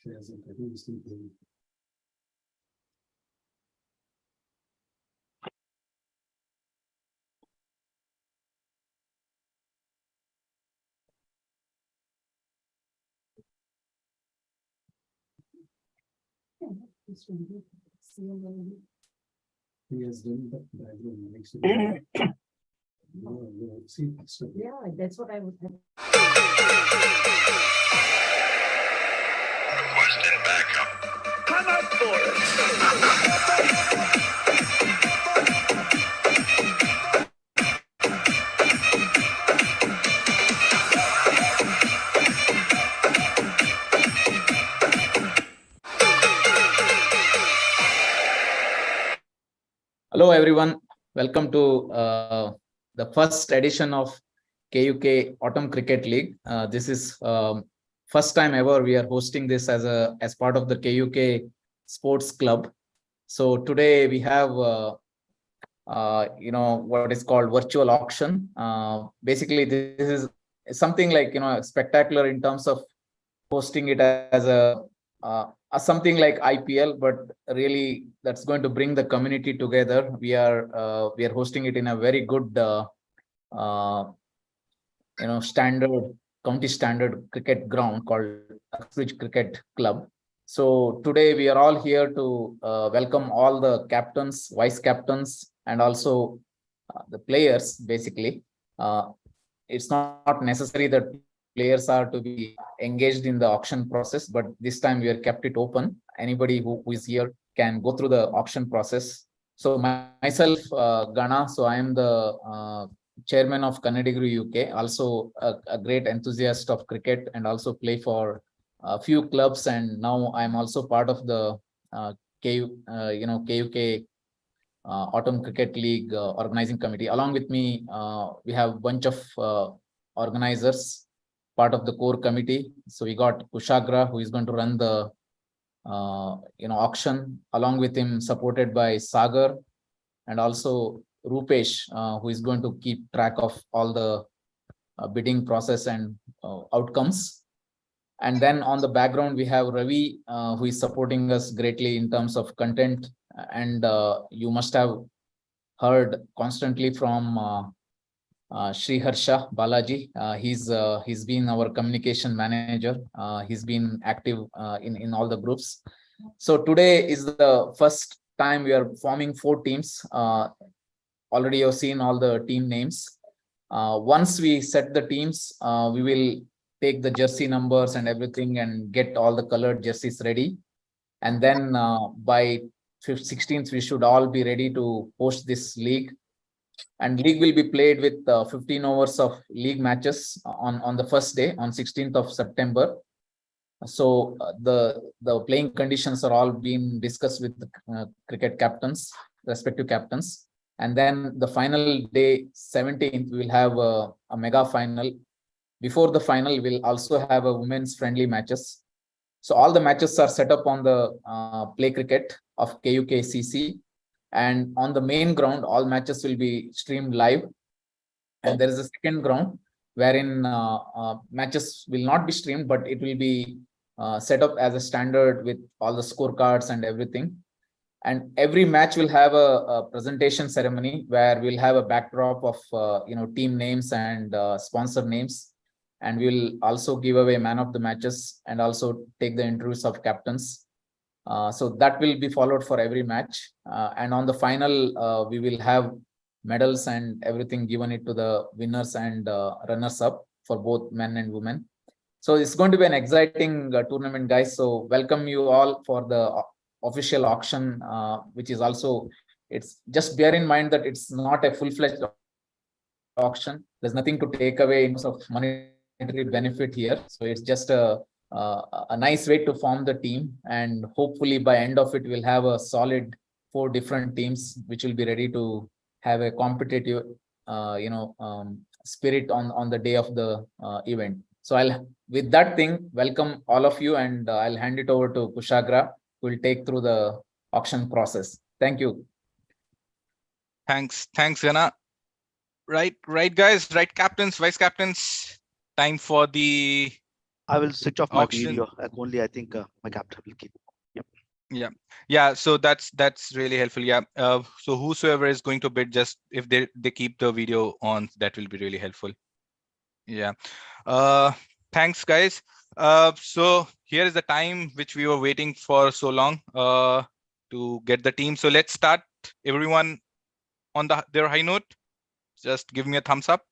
Hasn't. I think he's still playing. He has done the background. See, so Yeah, that's what I would have. Requesting backup. Come up for it. Hello, everyone. Welcome to the first edition of KUK Autumn Cricket League. This is first time ever we are hosting this as part of the KUK Sports Club. So today we have what is called virtual auction. Basically, this is something like spectacular in terms of hosting it as something like IPL, but really that's going to bring the community together. We are hosting it in a very good standard county standard cricket ground called Uxbridge Cricket Club. So today we are all here to welcome all the captains, vice captains, and also the players. Basically, it's not necessary that players are to be engaged in the auction process, but this time we have kept it open. Anybody who is here can go through the auction process. So myself, Gana, so I am the chairman of Kannadigaru UK, also a great enthusiast of cricket and also play for a few clubs. And now I'm also part of the KUK Autumn Cricket League organizing committee. Along with me, we have a bunch of organizers, part of the core committee. So we got KUKACL, who is going to run the auction. Along with him, supported by Sagar, and also Rupesh, who is going to keep track of all the bidding process and outcomes. And then on the background, we have Ravi, who is supporting us greatly in terms of content. And you must have heard constantly from Sri Harsha Balaji. He's been our communication manager. He's been active in all the groups. So today is the first time we are forming 4 teams. Already you've seen all the team names. Once we set the teams, we will take the jersey numbers and everything and get all the colored jerseys ready. And then by 16th, we should all be ready to host this league. And league will be played with 15 overs of league matches on the first day, on 16th of September. So the playing conditions are all being discussed with the cricket captains, respective captains. And then the final day, 17th, we will have a mega final. Before the final, we'll also have a women's friendly matches. So all the matches are set up on the play cricket of KUKCC. And on the main ground, all matches will be streamed live. And there is a second ground wherein matches will not be streamed, but it will be set up as a standard with all the scorecards and everything. And every match will have a presentation ceremony where we'll have a backdrop of team names and sponsor names. And we'll also give away man of the matches and also take the interviews of captains. So that will be followed for every match. And on the final, we will have medals and everything given it to the winners and runners up for both men and women. So it's going to be an exciting tournament, guys. So welcome you all for the official auction, which is also, it's just bear in mind that it's not a full-fledged auction. There's nothing to take away in terms of monetary benefit here. So it's just a nice way to form the team, and hopefully by end of it we'll have a solid 4 different teams which will be ready to have a competitive spirit on the day of the event. So I'll, with that thing, welcome all of you, and I'll hand it over to KUKACL, who will take through the auction process. Thank you. Thanks, Gana. Right, guys, right, captains, vice captains. Time for the I will switch off my Auction. video. Only I think my captain will keep. Yeah, so that's really helpful. Yeah, so whosoever is going to bid, just if they keep the video on, that will be really helpful. Yeah, thanks guys. So here is the time which we were waiting for so long to get the team. So let's start. Everyone on their high note, just give me a thumbs up.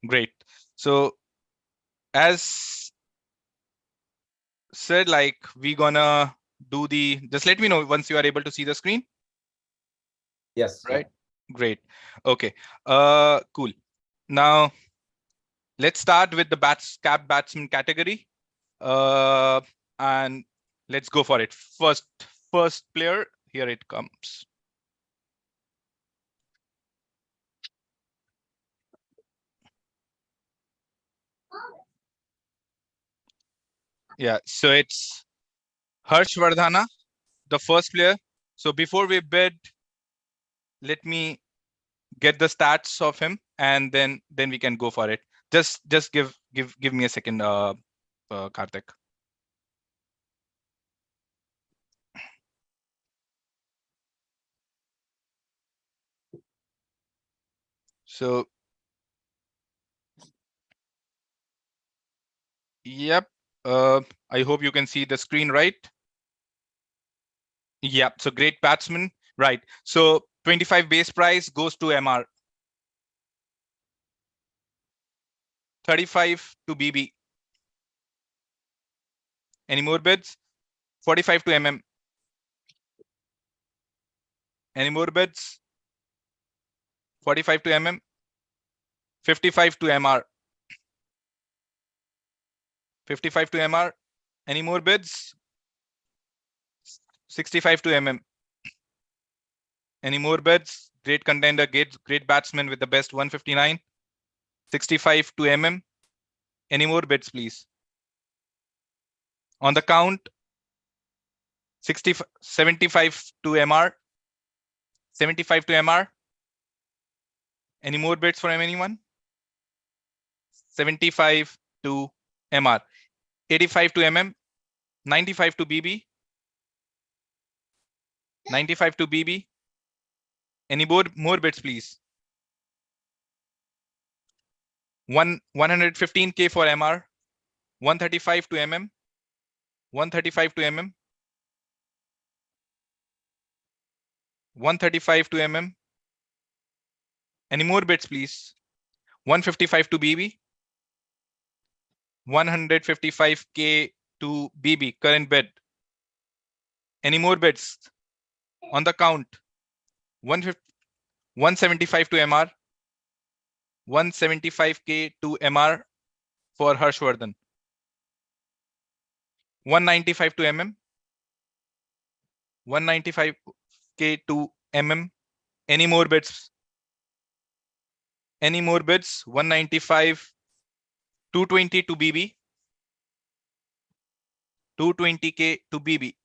Great. So as said, like, we gonna do just let me know once you are able to see the screen. Yes. Right. Great. Okay. Cool. Now let's start with the cap batsman category. And let's go for it. First player, here it comes. Yeah, so it's Harshvardhana, the first player. So before we bid, let me get the stats of him, and then we can go for it. Just give me a second, Karthik. So yep, I hope you can see the screen, right? Yep. So great batsman, right? So 25 base price goes to MR. 35 to BB. Any more bids? 45 to MM. Any more bids? 45 to MM. 55 to MR. 55 to MR. Any more bids? 65 to MM. Any more bids? Great contender, great batsman with the best 159. 65 to MM. Any more bids, please? On the count, 75 to MR. 75 to MR. Any more bids for anyone? 75 to MR. 85 to MM. 95 to BB. 95 to BB. Any more bids, please? 115K for MR. 135 to MM. 135 to MM. 135 to MM. Any more bids, please? 155 to BB. 155K to BB. Current bid. Any more bids? On the count. 175 to MR. 175K to MR for Harshvardhan. 195 to MM. 195K to MM. Any more bids? Any more bids? 195. 220 to BB. 220K to BB.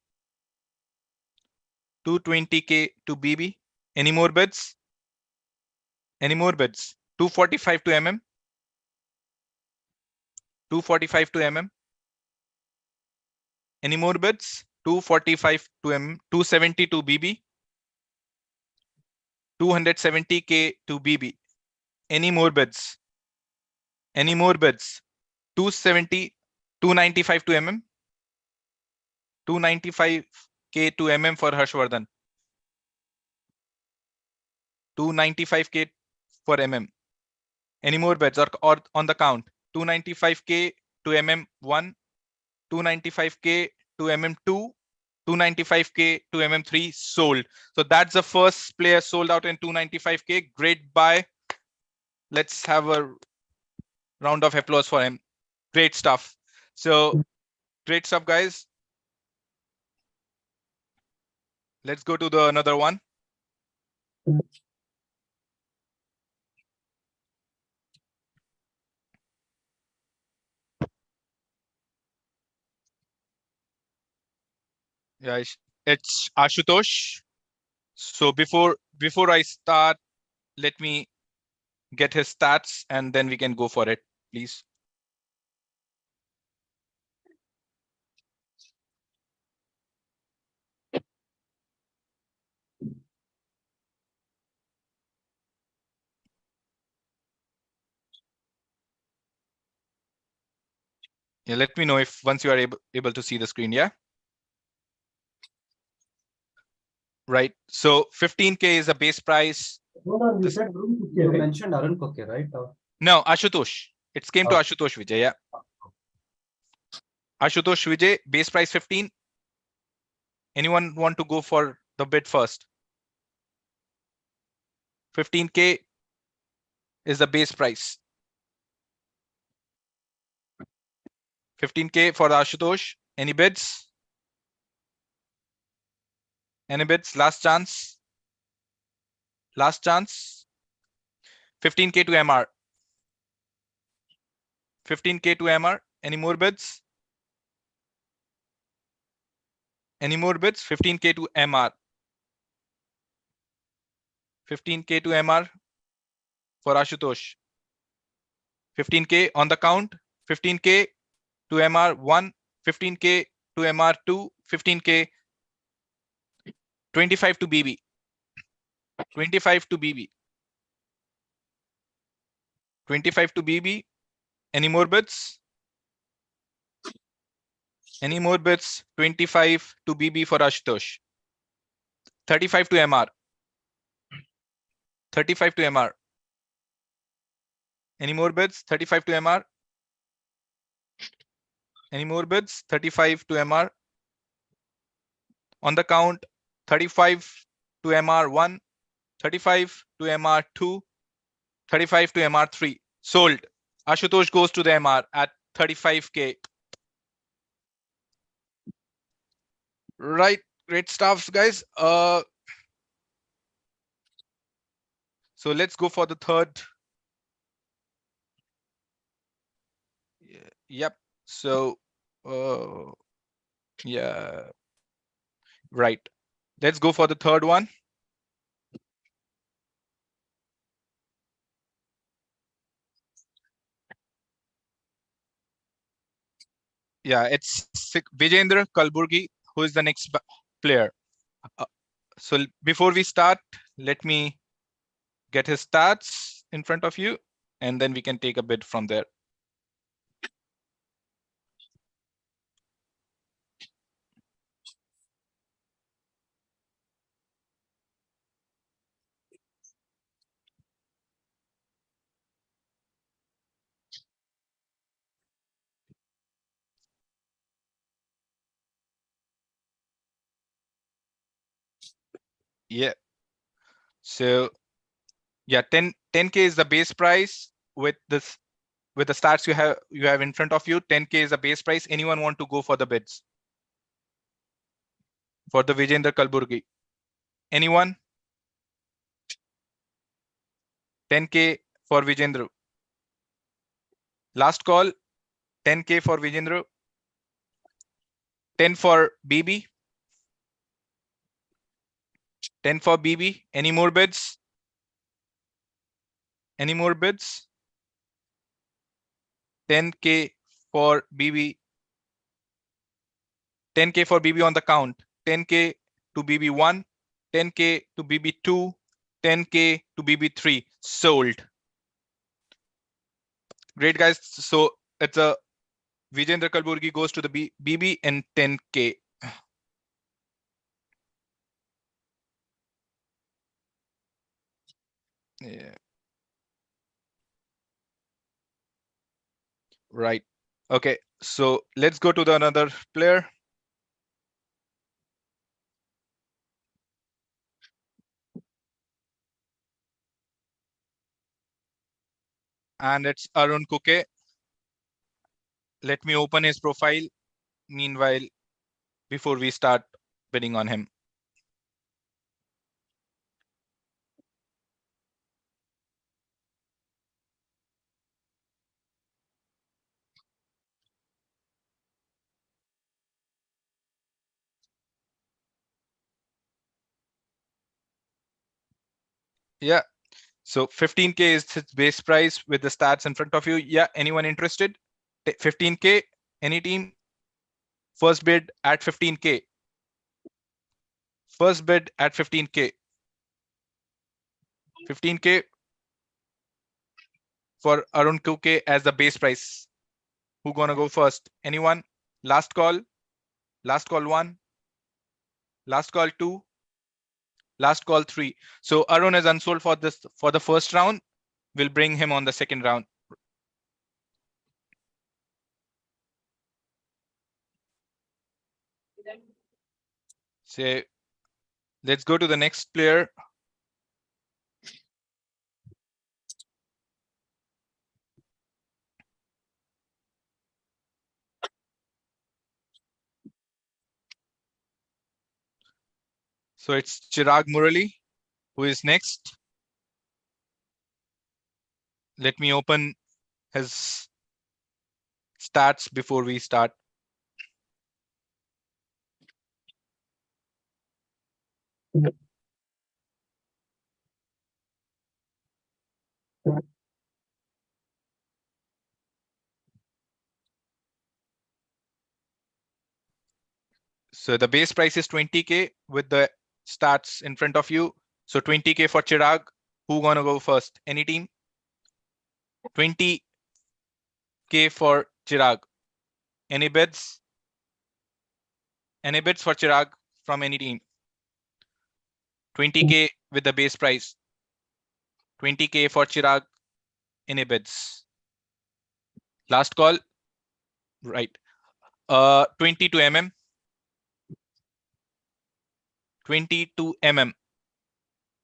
220K to BB. Any more bids? Any more bids? 245 to MM. 245 to MM. Any more bids? 245 to MM. 270 to BB. 270K to BB. Any more bids? Any more bids? 270, 295 to MM. 295K to MM for Harshvardhan. 295K for MM. Any more bids or on the count? 295K to MM1, 295K to MM2, 295K to MM3 sold. So that's the first player sold out in 295K. Great buy. Let's have a round of applause for him. Great stuff. So great stuff, guys. Let's go to the another one. Yeah, it's Ashutosh. So before I start, let me get his stats and then we can go for it, please. Yeah, let me know if once you are able to see the screen. Yeah. Right. So 15K is the base price. Hold on, you This- said you mentioned Arun Koke, right? No, Ashutosh. It came to Oh. Ashutosh Vijay. Yeah. Ashutosh Vijay, base price 15. Anyone want to go for the bid first? 15K is the base price. 15K for Ashutosh. Any bids? Any bids? Last chance. Last chance. 15K to MR. 15K to MR. Any more bids? Any more bids? 15K to MR. 15K to MR for Ashutosh. 15K on the count. 15K to MR1. 15K to MR2. 15K. 25 to BB. 25 to BB. 25 to BB. Any more bids? Any more bids? 25 to BB for Ashutosh. 35 to MR. 35 to MR. Any more bids? 35 to MR. Any more bids? 35 to MR. On the count, 35 to MR1, 35 to MR2, 35 to MR3. Sold. Ashutosh goes to the MR at 35K. Right. Great stuff, guys. So let's go for the third. Yep. So, yeah. Right. Let's go for the third one. Yeah, it's Vijendra Kalburgi, who is the next player. So before we start, let me get his stats in front of you, and then we can take a bid from there. Yeah. So yeah, 10K is the base price with this, with the stats you have in front of you. 10K is the base price. Anyone want to go for the bids for the Vijendra Kalburgi? Anyone? 10K for Vijendra. Last call. 10K for Vijendra. 10 for BB. 10 for BB. Any more bids? Any more bids? 10K for BB. 10K for BB on the count. 10K to BB1. 10K to BB2. 10K to BB3. Sold. Great, guys. So it's a Vijendra Kalburgi goes to the BB and 10K. Yeah. Right. Okay. So let's go to the another player. And it's Arun Kuke. Let me open his profile. Meanwhile, before we start bidding on him. Yeah. So 15K is his base price with the stats in front of you. Yeah. Anyone interested? 15K. Any team? First bid at 15K. First bid at 15K. 15K for Arun Kuke as the base price. Who gonna go first? Anyone? Last call. Last call 1. Last call 2. Last call 3. So Arun is unsold for the first round. We'll bring him on the second round. Say, let's go to the next player. So it's Chirag Murali, who is next. Let me open his stats before we start. So the base price is 20K with the stats in front of you. So 20K for Chirag. Who gonna go first? Any team? 20K for Chirag. Any bids? Any bids for Chirag from any team? 20K with the base price. 20K for Chirag. Any bids? Last call. Right. 22 mm. 22 mm.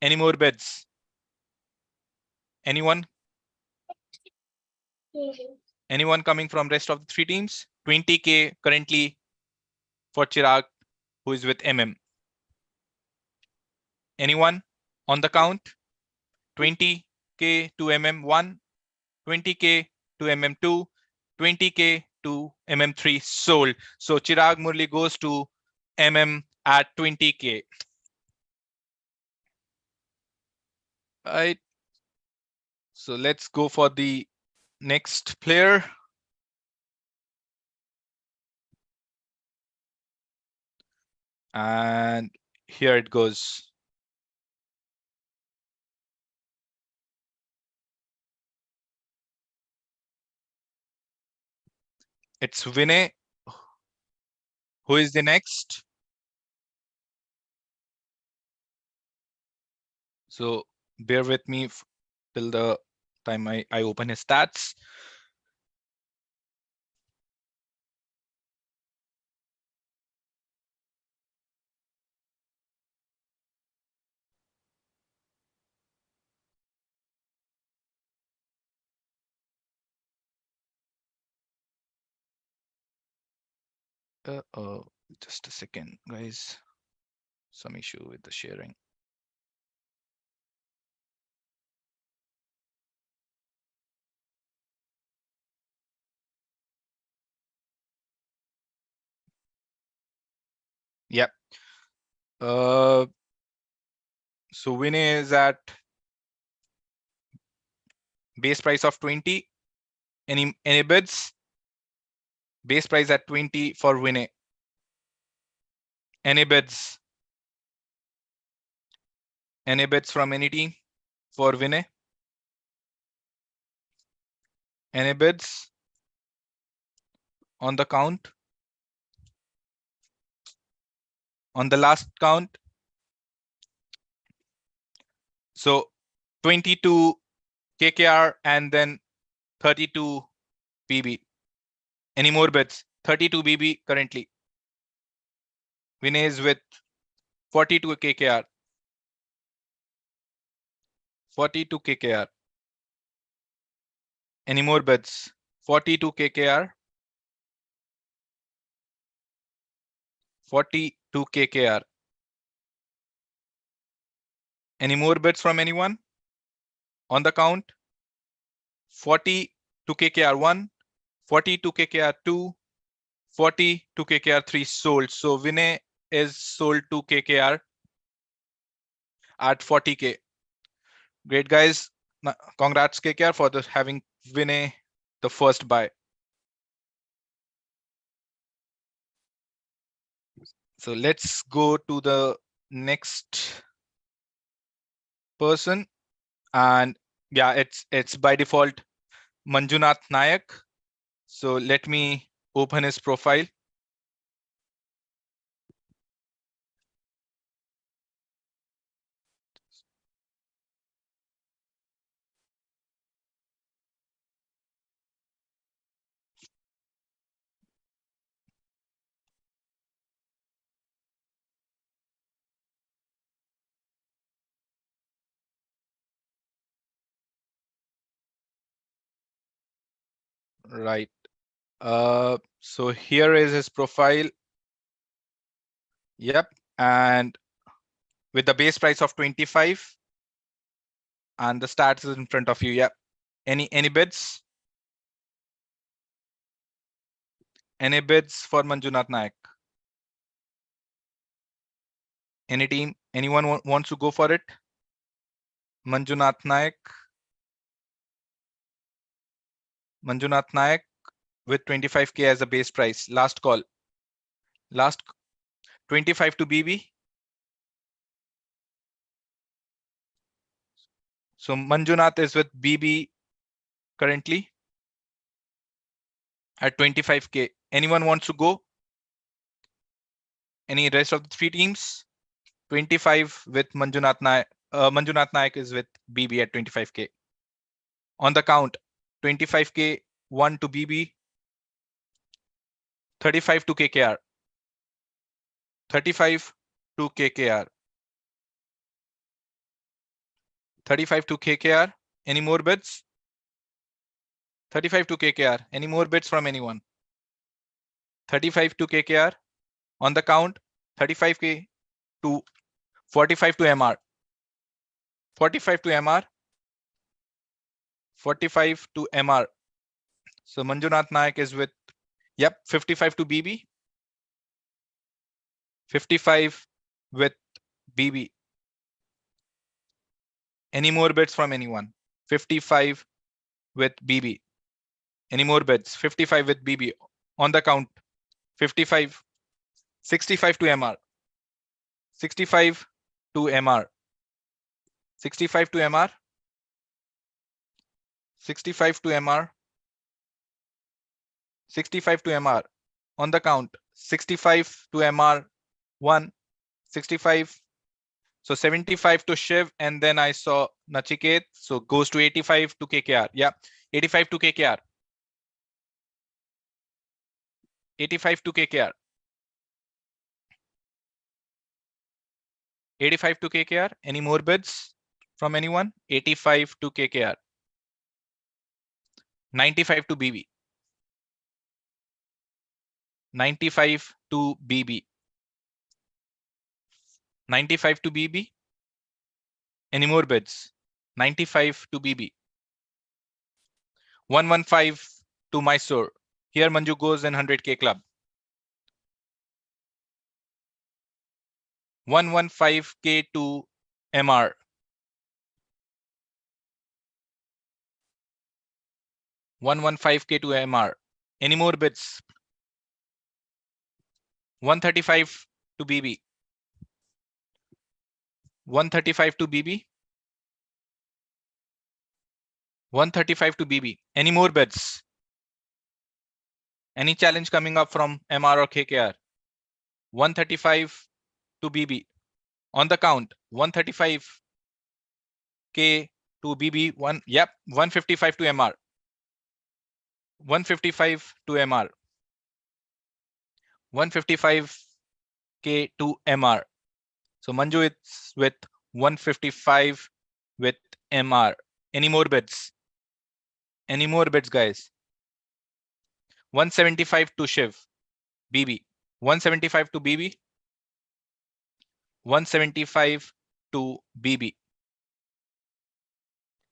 Any more bids? Anyone? Anyone coming from rest of the 3 teams? 20K currently for Chirag, who is with MM. Anyone on the count? 20K to MM1, 20K to MM2, 20K to MM3 sold. So Chirag Murli goes to MM at 20K. Right. So let's go for the next player. And here it goes. It's Vinay. Who is the next? So bear with me till the time I open his stats. Just a second, guys. Some issue with the sharing. Yep. So Vinay is at base price of 20. Any bids? Base price at 20 for Vinay. Any bids? Any bids from any team for Vinay? Any bids on the count? On the last count? So 22 KKR and then 32 BB. Any more bids? 32 BB currently. Vinay is with 42 KKR. 42 KKR. Any more bids? 42 KKR. 42 KKR. Any more bids from anyone? On the count? 42 KKR 1, 42 KKR 2, 42 KKR 3 sold. So Vinay is sold to KKR at 40K. Great, guys. Congrats KKR for having Vinay the first buy. So let's go to the next person. And yeah, it's by default Manjunath Nayak. So let me open his profile. Right. So here is his profile. Yep. And with the base price of 25 and the stats is in front of you. Yep. Any bids? Any bids for Manjunath Naik? Any team? Anyone wants to go for it? Manjunath Naik. Manjunath Naik with 25K as a base price. Last call. Last 25 to BB. So Manjunath is with BB currently at 25K. Anyone wants to go? Any rest of the three teams? 25 with Manjunath Naik. Manjunath Naik is with BB at 25K. On the count, 25K, 1 to BB, 35 to KKR, 35 to KKR, 35 to KKR. Any more bids? 35 to KKR. Any more bids from anyone? 35 to KKR. On the count, 35K to 45 to MR, 45 to MR, 45 to MR. So Manjunath Naik is with, yep, 55 to BB, 55 with BB. Any more bids from anyone? 55 with BB. Any more bids? 55 with BB. On the count, 55, 65 to MR, 65 to MR, 65 to MR, 65 to MR, 65 to MR. On the count, 65 to MR, 1, 65. So 75 to Shiv, and then I saw Nachiket. So goes to 85 to KKR. Yeah, 85 to KKR. 85 to KKR. 85 to KKR. Any more bids from anyone? 85 to KKR. 95 to BB. 95 to BB. 95 to BB. Any more bids? 95 to BB. 115 to Mysore. Here Manju goes in 100K club. 115K to MR. 115K to MR. Any more bids? 135 to BB. 135 to BB. 135 to BB. Any more bids? Any challenge coming up from MR or KKR? 135 to BB. On the count, 135K to BB. Yep, 155 to MR. 155 to MR. 155K to MR. So Manju is with 155 with MR. Any more bids? Any more bids, guys? 175 to Shiv, BB. 175 to BB. 175 to BB.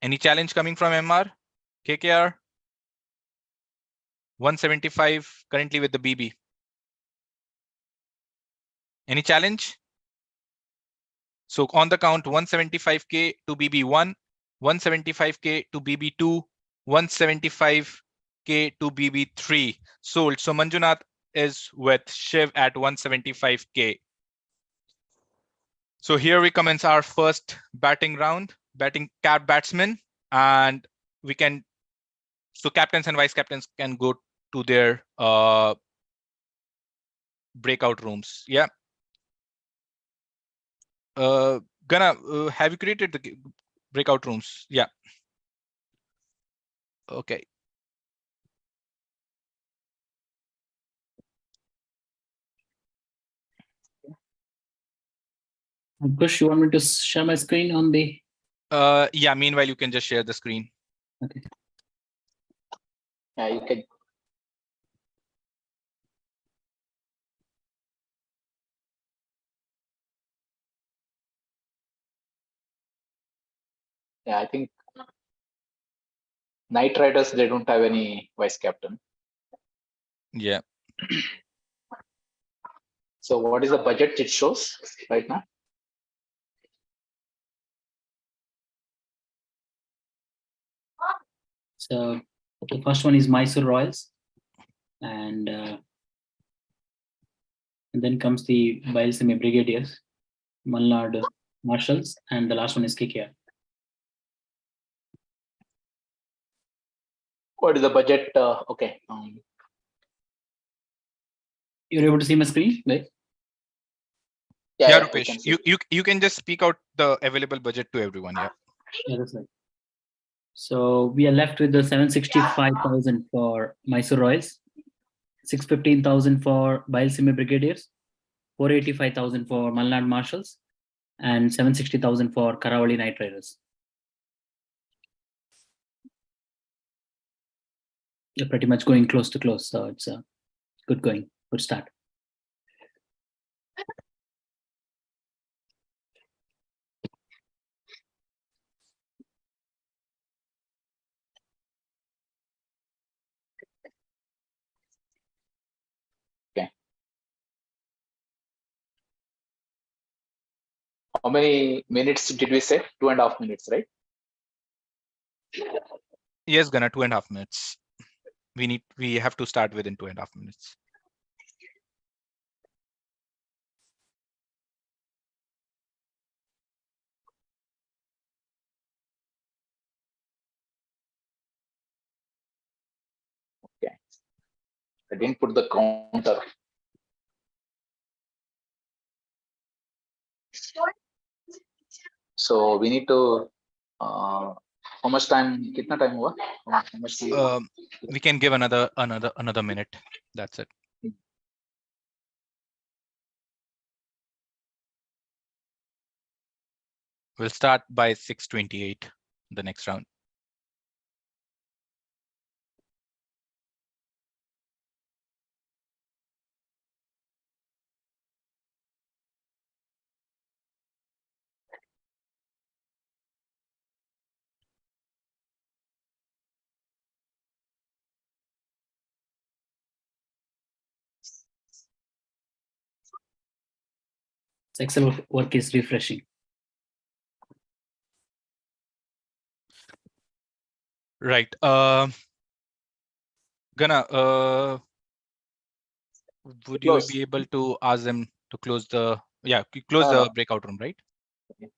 Any challenge coming from MR? KKR? 175 currently with the BB. Any challenge? So on the count, 175K to BB1, 175K to BB2, 175K to BB3 sold. So Manjunath is with Shiv at 175K. So here we commence our first batting round, batting cap batsman, and we can, so captains and vice captains can go to their breakout rooms. Yeah. Have you created the breakout rooms? Yeah. Okay. Ankush, you want me to share my screen on the? Yeah, meanwhile, you can just share the screen. Okay. Yeah, you can. Yeah, I think Knight Riders, they don't have any vice captain. Yeah. So what is the budget it shows right now? So the first one is Mysore Royals, and then comes the Bailsimi Brigadiers, Malnad Marshals, and the last one is KKR. What is the budget? Okay. You're able to see my screen, right? Yeah, we Rupesh, can see. you can just speak out the available budget to everyone. Yeah. Yeah, that's right. So we are left with the 765,000 for Mysore Royals, 615,000 for Bailsimi Brigadiers, 485,000 for Malnad Marshals, and 760,000 for Karavali Knight Riders. You're pretty much going close to close, so it's a good going, good start. How many minutes did we say? 2.5 minutes, right? Yes, Gana, 2.5 minutes. We have to start within 2.5 minutes. Okay. I didn't put the counter. So we need to. How much time? Kitna time hua? How much? We can give another minute. That's it. We'll start by 6:28, the next round. Excel work is refreshing. Right. Gana, would you Close. be able to ask them to close the close the breakout room, right? Okay.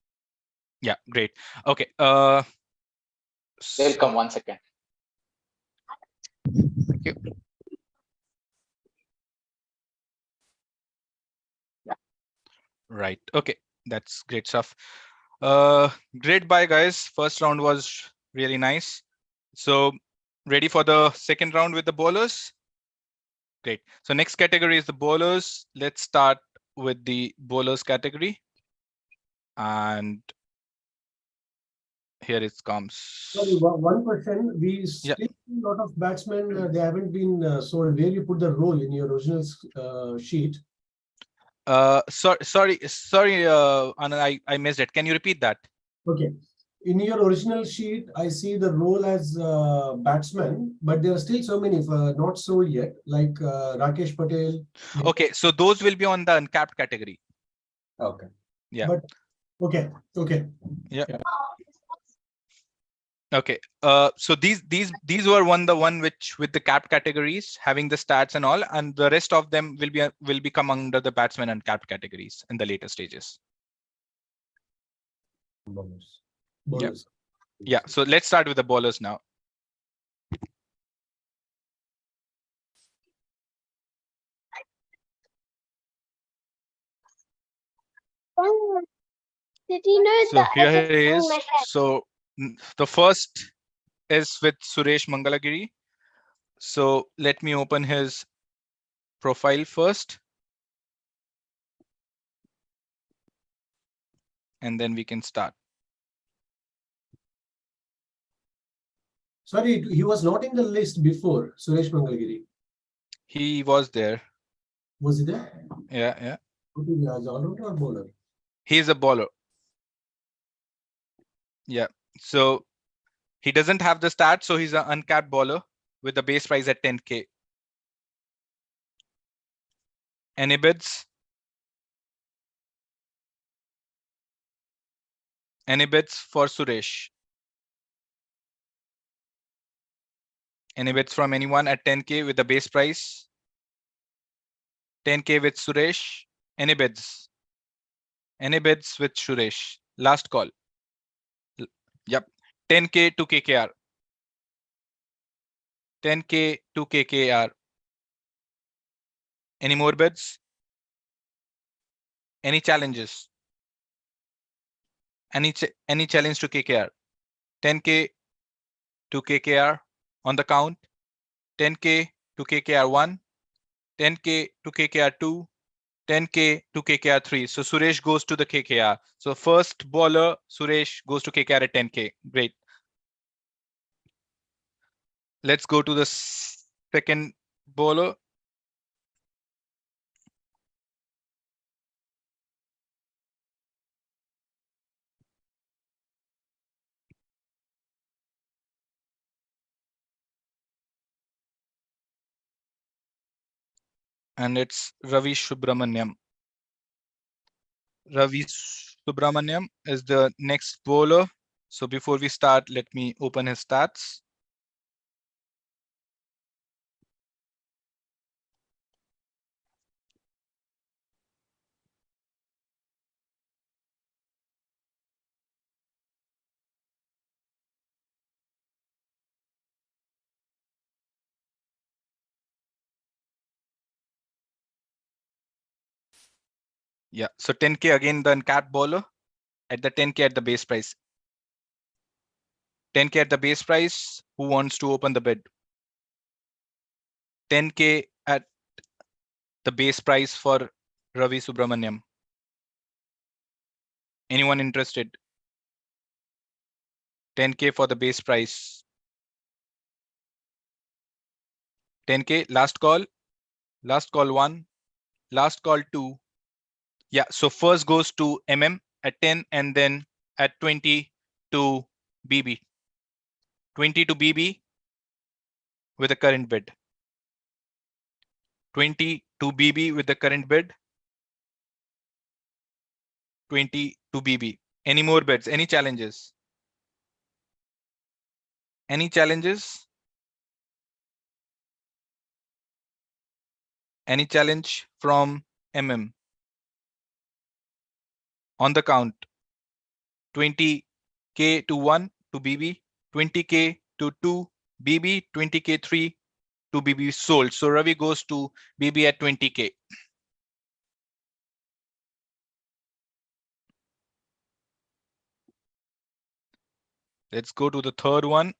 Yeah, great. Okay. They'll So, come 1 second. thank you. Yeah. Right. Okay. That's great stuff. Great buy, guys. First round was really nice. So ready for the second round with the bowlers? Great. So next category is the bowlers. Let's start with the bowlers category. And here it comes. Sorry, one question. We still see a lot of batsmen, they haven't been sold. Where you put the role in your original sheet? Sorry, Anand, I missed it. Can you repeat that? Okay. In your original sheet, I see the role as batsman, but there are still so many not sold yet, like Rakesh Patel. Okay, so those will be on the uncapped category. Okay. Yeah. But okay. Yeah. Okay. So these were the one which with the capped categories having the stats and all, and the rest of them will become under the batsman and capped categories in the later stages. Bowlers. Yeah. So let's start with the bowlers now. Did you know So that I here just it is. hung my head? So the first is with Suresh Mangalagiri. So let me open his profile first. And then we can start. Sorry, he was not in the list before, Suresh Mangalagiri. He was there. Was he there? Yeah, yeah. What is he, as all-rounder or bowler? He's a bowler. Yeah. So he doesn't have the stats, so he's an uncapped bowler with the base price at 10K. Any bids? Any bids for Suresh? Any bids from anyone at 10K with the base price? 10K with Suresh. Any bids? Any bids with Suresh? Last call. Yep. 10K to KKR. 10K to KKR. Any more bids? Any challenges? Any challenge to KKR? 10K to KKR on the count. 10K to KKR 1. 10K to KKR 2. 10K to KKR 3. So Suresh goes to the KKR. So first bowler, Suresh goes to KKR at 10K. Great. Let's go to the second bowler. And it's Ravi Subramaniam. Ravi Subramaniam is the next bowler. So before we start, let me open his stats. Yeah, so 10K again, the uncapped bowler at the 10K at the base price. 10K at the base price. Who wants to open the bid? 10K at the base price for Ravi Subramaniam. Anyone interested? 10K for the base price. 10K, last call. Last call 1. Last call 2. Yeah, so first goes to MM at 10 and then at 20 to BB. 20 to BB with the current bid. 20 to BB with the current bid. 20 to BB. Any more bids? Any challenges? Any challenges? Any challenge from MM? On the count. 20K to 1 to BB. 20K to 2 BB. 20K 3 to BB sold. So Ravi goes to BB at 20K. Let's go to the third one.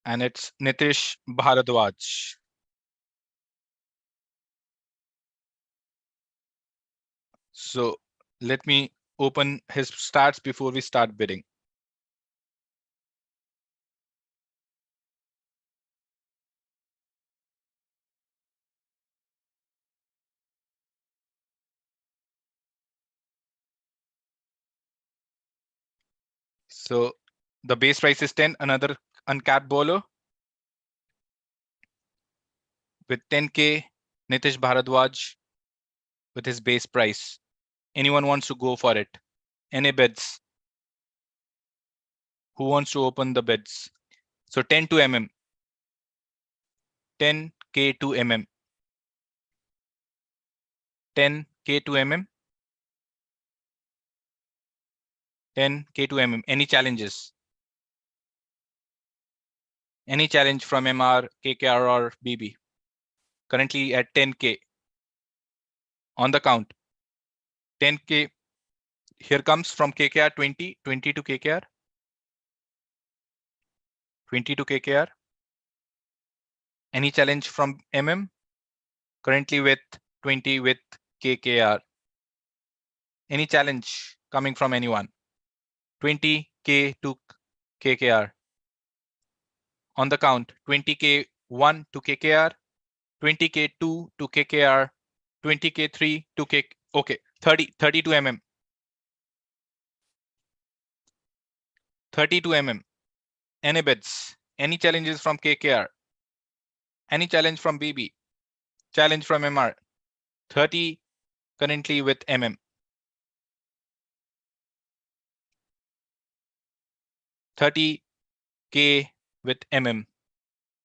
And it's Nitish Bharadwaj. So let me open his stats before we start bidding. So the base price is 10, another uncapped bowler with 10K, Nitish Bharadwaj with his base price. Anyone wants to go for it? Any bids? Who wants to open the bids? So 10 to MM. 10K to MM. 10K to MM. 10K to MM. Any challenges? Any challenge from MR, KKR or BB? Currently at 10K. On the count. 10K. Here comes from KKR 20, 20 to KKR. 20 to KKR. Any challenge from MM? Currently with 20 with KKR. Any challenge coming from anyone? 20K to KKR. On the count, 20K 1 to KKR, 20K 2 to KKR, 20K 3 to K. Okay, 30 to MM. 30 to MM. Any bids? Any challenges from KKR? Any challenge from BB? Challenge from MR? 30 currently with MM. 30K with MM.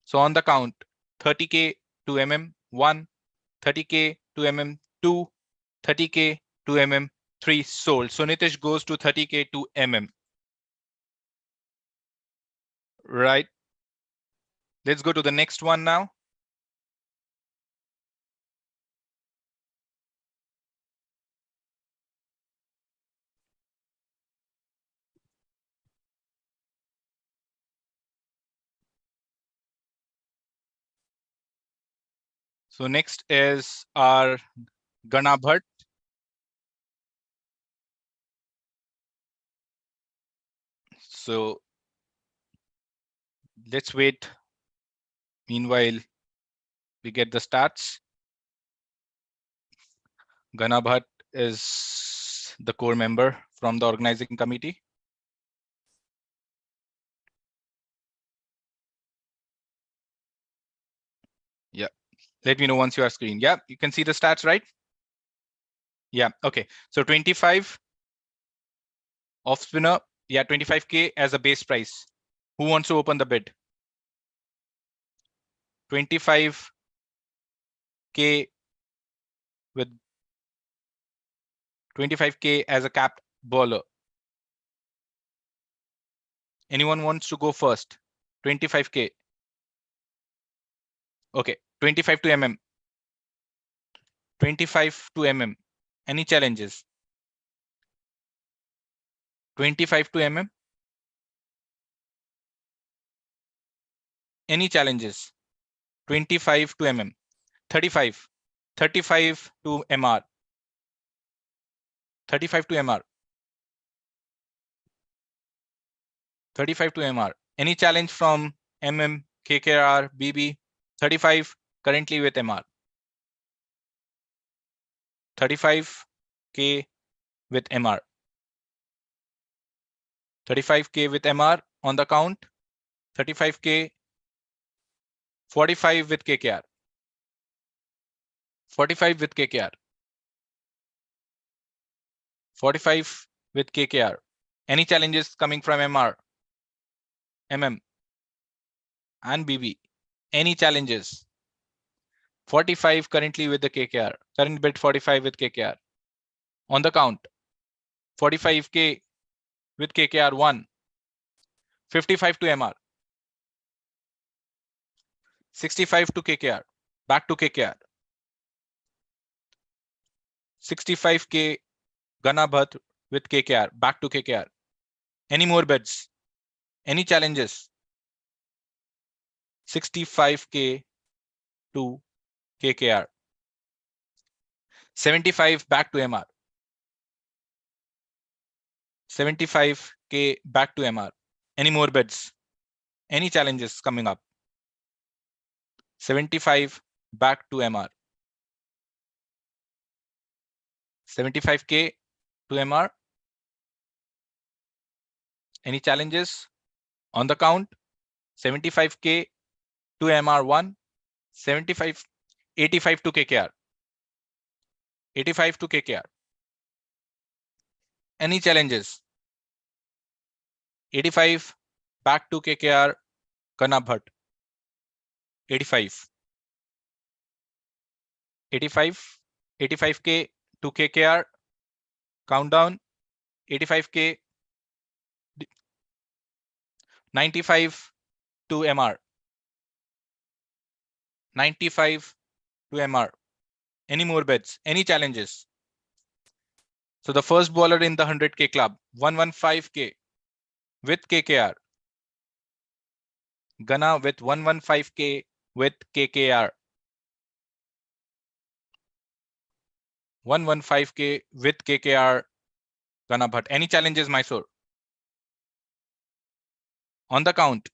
So on the count, 30K to MM 1, 30K to MM 2, 30K to MM 3 sold. So Nitish goes to 30K to MM. Right. Let's go to the next one now. So next is our Gana Bhatt. So let's wait. Meanwhile, we get the stats. Gana Bhatt is the core member from the organizing committee. Yeah, let me know once you are screen. Yeah, you can see the stats, right? Yeah, okay. So 25 off spinner. Yeah, 25K as a base price. Who wants to open the bid? 25K with 25K as a capped bowler. Anyone wants to go first? 25K. Okay, 25 to MM. 25 to MM. Any challenges? 25 to MM. Any challenges? 25 to MM. 35. 35 to MR. 35 to MR. 35 to MR. Any challenge from MM, KKR, BB? 35 currently with MR. 35K with MR. 35K with MR on the count. 35K. 45 with KKR. 45 with KKR. 45 with KKR. Any challenges coming from MR, MM, and BB? Any challenges? 45 currently with the KKR. Current bid 45 with KKR. On the count, 45K with KKR 1. 55 to MR. 65 to KKR. Back to KKR. 65K Gana Bhatt with KKR. Back to KKR. Any more bids? Any challenges? 65K to KKR. 75 back to MR. 75K back to MR. Any more bids? Any challenges coming up? 75 back to MR. 75K to MR. Any challenges? On the count, 75K to MR1, 75, 85 to KKR. 85 to KKR. Any challenges? 85 back to KKR, Gana Bhatt. 85. 85, 85K to KKR. Countdown. 85K. 95 to MR. 95 to MR. Any more bets? Any challenges? So the first bowler in the 100K club, 115K with KKR. Gunna with 115K with KKR. 115K with KKR. Gunna Bhatt. Any challenges, Mysore? On the count.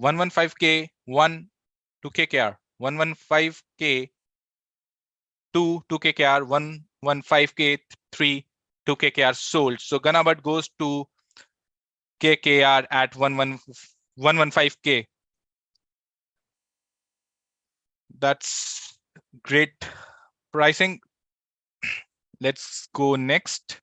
115K, 1 to KKR. 115K, 2 to KKR. 115K, 3 to KKR sold. So Gunna Bhatt goes to KKR at 115K. That's great pricing. Let's go next.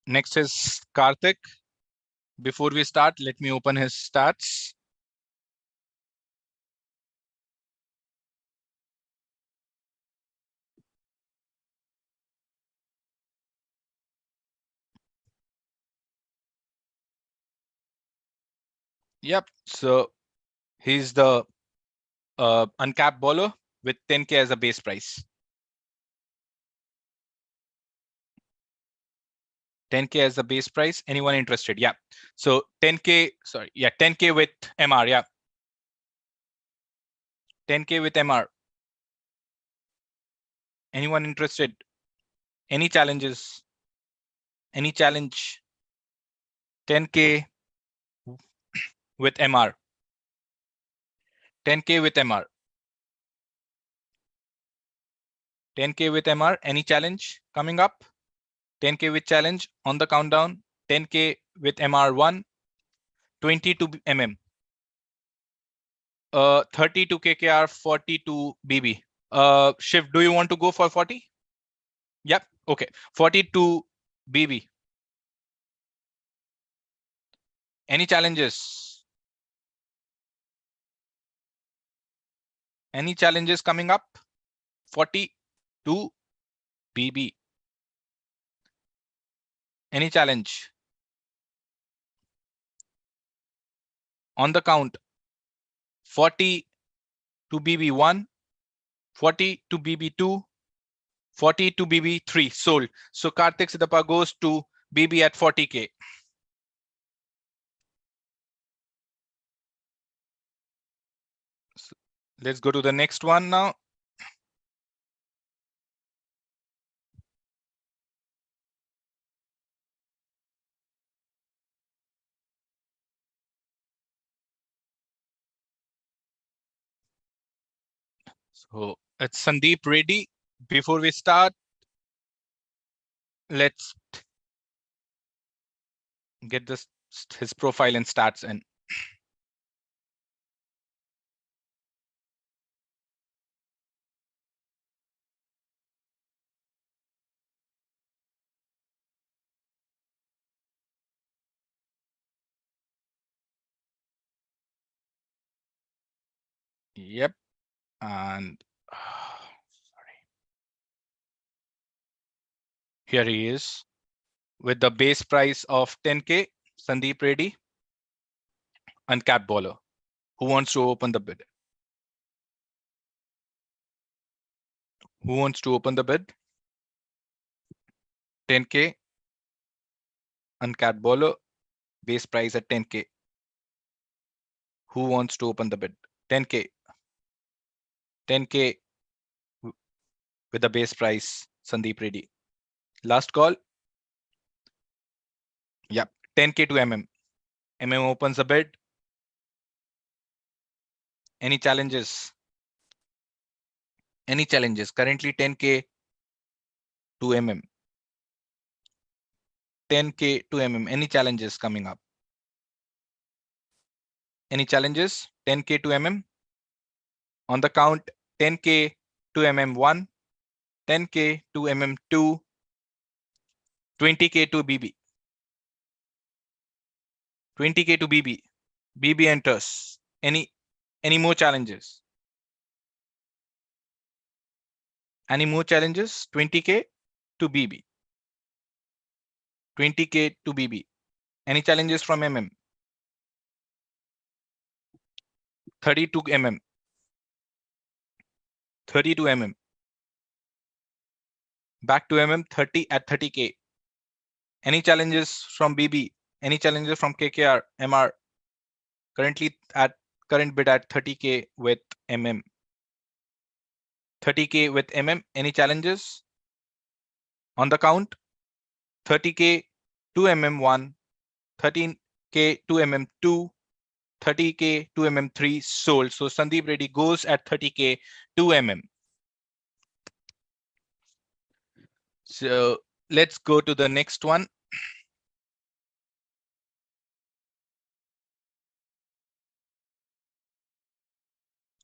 Next is Karthik. Before we start, let me open his stats. Yep. So he's the uncapped bowler with 10K as a base price. 10K as the base price. Anyone interested? Yeah. So 10K, sorry. Yeah, 10K with MR. Yeah. 10K with MR. Anyone interested? Any challenges? Any challenge? 10K with MR. 10K with MR. 10K with MR. Any challenge coming up? 10K with challenge on the countdown. 10K with MR1. 22 mm. 32 KKR, 42 BB. Shiv, do you want to go for 40? Yep. Okay. 42 BB. Any challenges? Any challenges coming up? 42 BB. Any challenge? On the count. 40 to BB1, 40 to BB2, 40 to BB3 sold. So Karthik Siddhappa goes to BB at 40K. So let's go to the next one now. So it's Sandeep Reddy. Before we start, let's get this his profile and stats in. Yep. And sorry. Here he is with the base price of 10K, Sandeep Reddy, uncapped bowler. Who wants to open the bid? Who wants to open the bid? 10K, uncapped bowler, base price at 10K. Who wants to open the bid? 10K. 10K with the base price, Sandeep Reddy. Last call. Yep. 10K to MM. MM opens the bid. Any challenges? Any challenges? Currently 10K to MM. 10K to MM. Any challenges coming up? Any challenges? 10K to MM. On the count, 10K to MM1, 10K to MM2, 20K to BB. 20K to BB. BB enters. Any more challenges? Any more challenges? 20K to BB. 20K to BB. Any challenges from MM? 32 mm. 32 mm. Back to MM, 30 at 30K. Any challenges from BB? Any challenges from KKR, MR? Currently at current bid at 30K with MM. 30K with MM. Any challenges? On the count, 30K to MM1, 13K to MM2, 30K to MM3 sold. So Sandeep Reddy goes at 30K to MM. So let's go to the next one.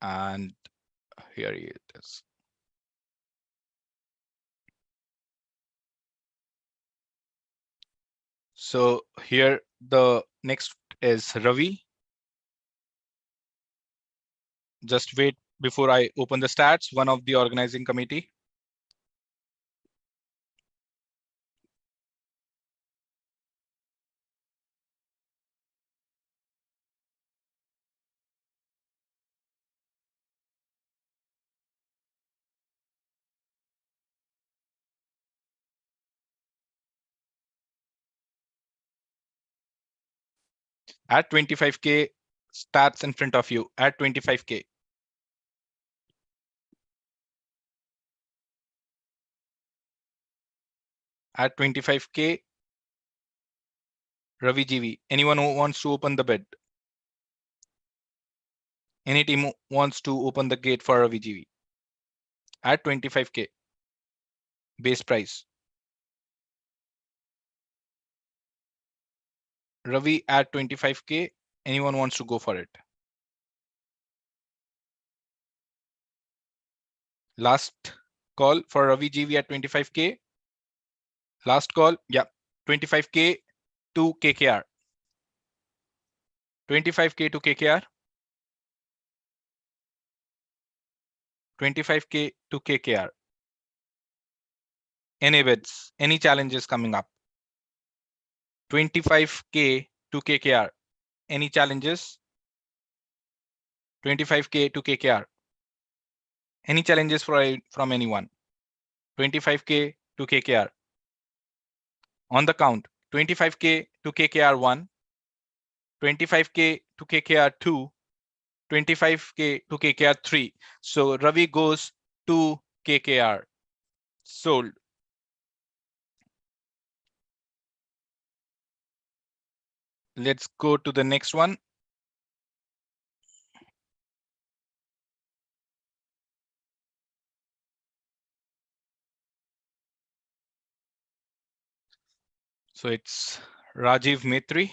And here it is. So here the next is Ravi. Just wait before I open the stats, one of the organizing committee. At 25K, stats in front of you at 25K. At 25K, Ravi GV. Anyone who wants to open the bid? Any team wants to open the gate for Ravi GV? At 25K, base price. Ravi at 25K. Anyone wants to go for it? Last call for Ravi GV at 25K. Last call. Yeah, 25K to KKR. 25K to KKR. 25K to KKR. Any bids? Any challenges coming up? 25K to KKR. Any challenges? 25K to KKR. Any challenges from anyone? 25K to KKR. On the count, 25K to KKR1, 25K to KKR2, 25K to KKR3. So Ravi goes to KKR. Sold. Let's go to the next one. So it's Rajiv Maitri.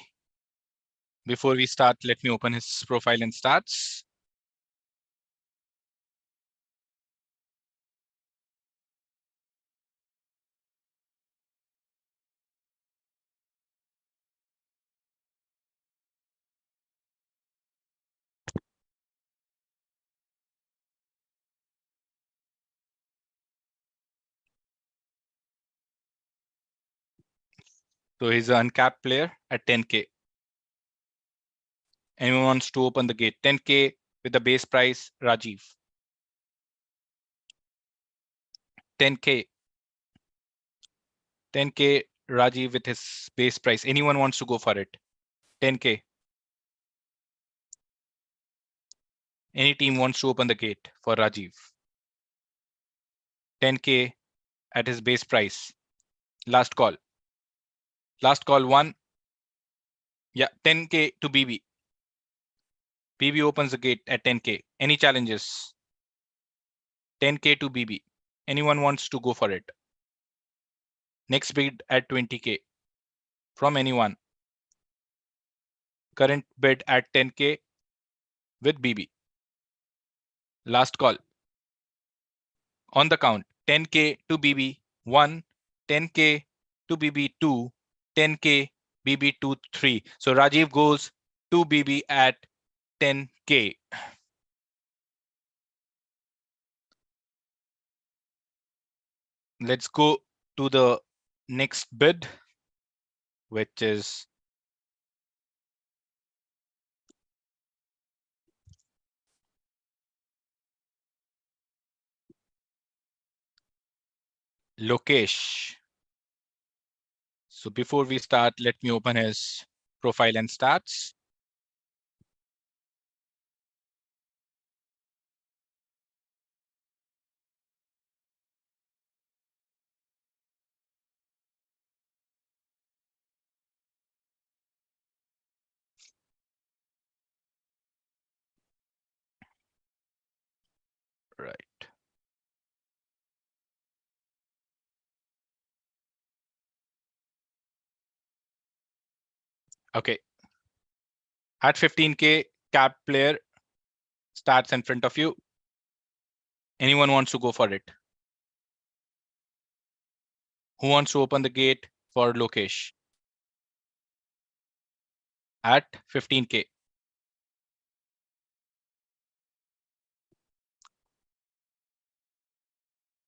Before we start, let me open his profile and stats. So he's an uncapped player at 10K. Anyone wants to open the gate? 10K with the base price, Rajiv. 10K. 10K, Rajiv with his base price. Anyone wants to go for it? 10K. Any team wants to open the gate for Rajiv? 10K at his base price. Last call. Last call one. Yeah, 10K to BB. BB opens the gate at 10K. Any challenges? 10K to BB. Anyone wants to go for it? Next bid at 20K from anyone. Current bid at 10K with BB. Last call. On the count, 10K to BB 1, 10K to BB 2, 10K BB 2, 3. So Rajiv goes 2 BB at 10K. Let's go to the next bid, which is Lokesh. So before we start, let me open his profile and stats. Right. Okay. At 15K, cap player starts in front of you. Anyone wants to go for it? Who wants to open the gate for Lokesh? At 15K.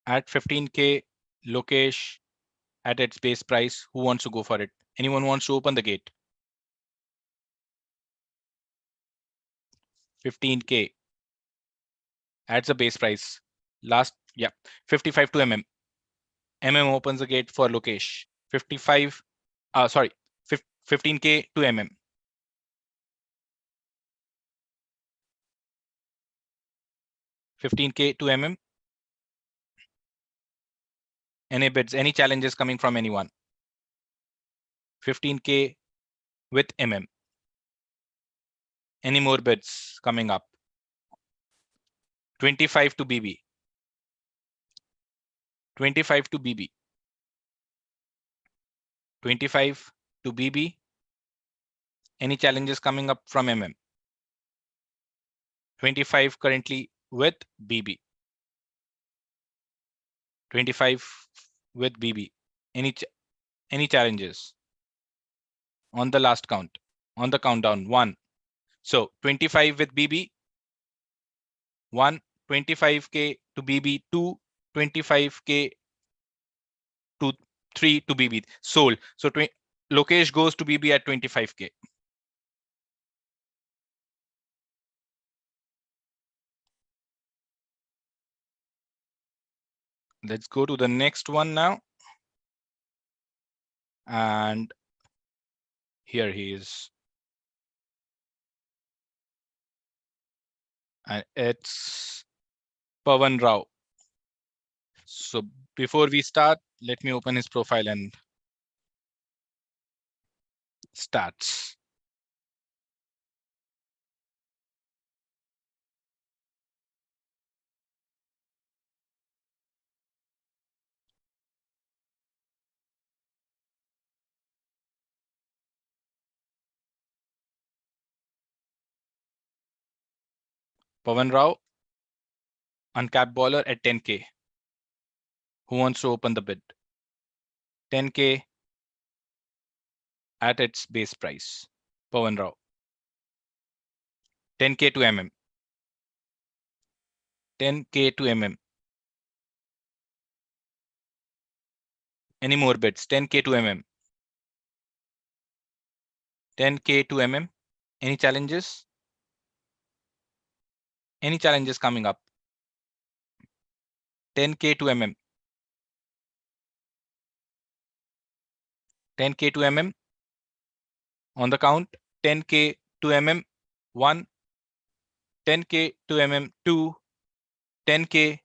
At 15K, Lokesh at its base price. Who wants to go for it? Anyone wants to open the gate? 15K. At the base price. Last, yeah, 55 to MM. MM opens the gate for Lokesh. 55, sorry, 15K to MM. 15K to MM. Any bids, any challenges coming from anyone? 15K with MM. Any more bids coming up? 25 to BB. 25 to BB. 25 to BB. Any challenges coming up from MM? 25 currently with BB. 25 with BB. Any challenges? On the last count, on the countdown, 1. So 25 with BB, 1, 25K to BB, 2, 25K to 3 to BB, sold. So Lokesh goes to BB at 25K. Let's go to the next one now. And here he is. And it's Pavan Rao. So before we start, let me open his profile and stats. Pavan Rao, uncapped bowler at 10K. Who wants to open the bid? 10K at its base price. Pavan Rao. 10K to MM. 10K to MM. Any more bids? 10K to MM. 10K to MM. Any challenges? Any challenges coming up? 10K to MM. 10K to MM. On the count, 10K to MM. 1. 10K to MM. 2. 10K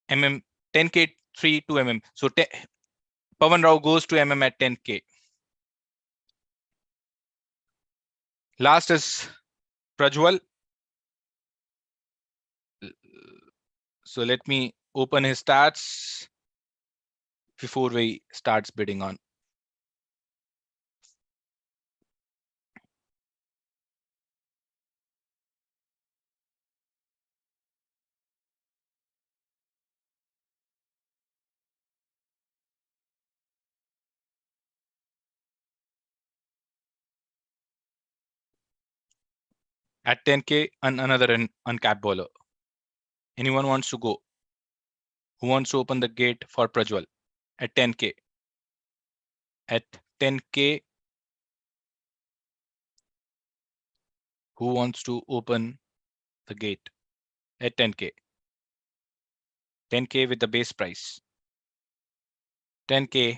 MM. 10K 3 to MM. So Pavan Rao goes to MM at 10K. Last is Prajwal. So let me open his stats before we starts bidding on. At 10K, another uncapped bowler. Anyone wants to go? Who wants to open the gate for Prajwal at 10K? At 10K, who wants to open the gate at 10K? 10K with the base price. 10K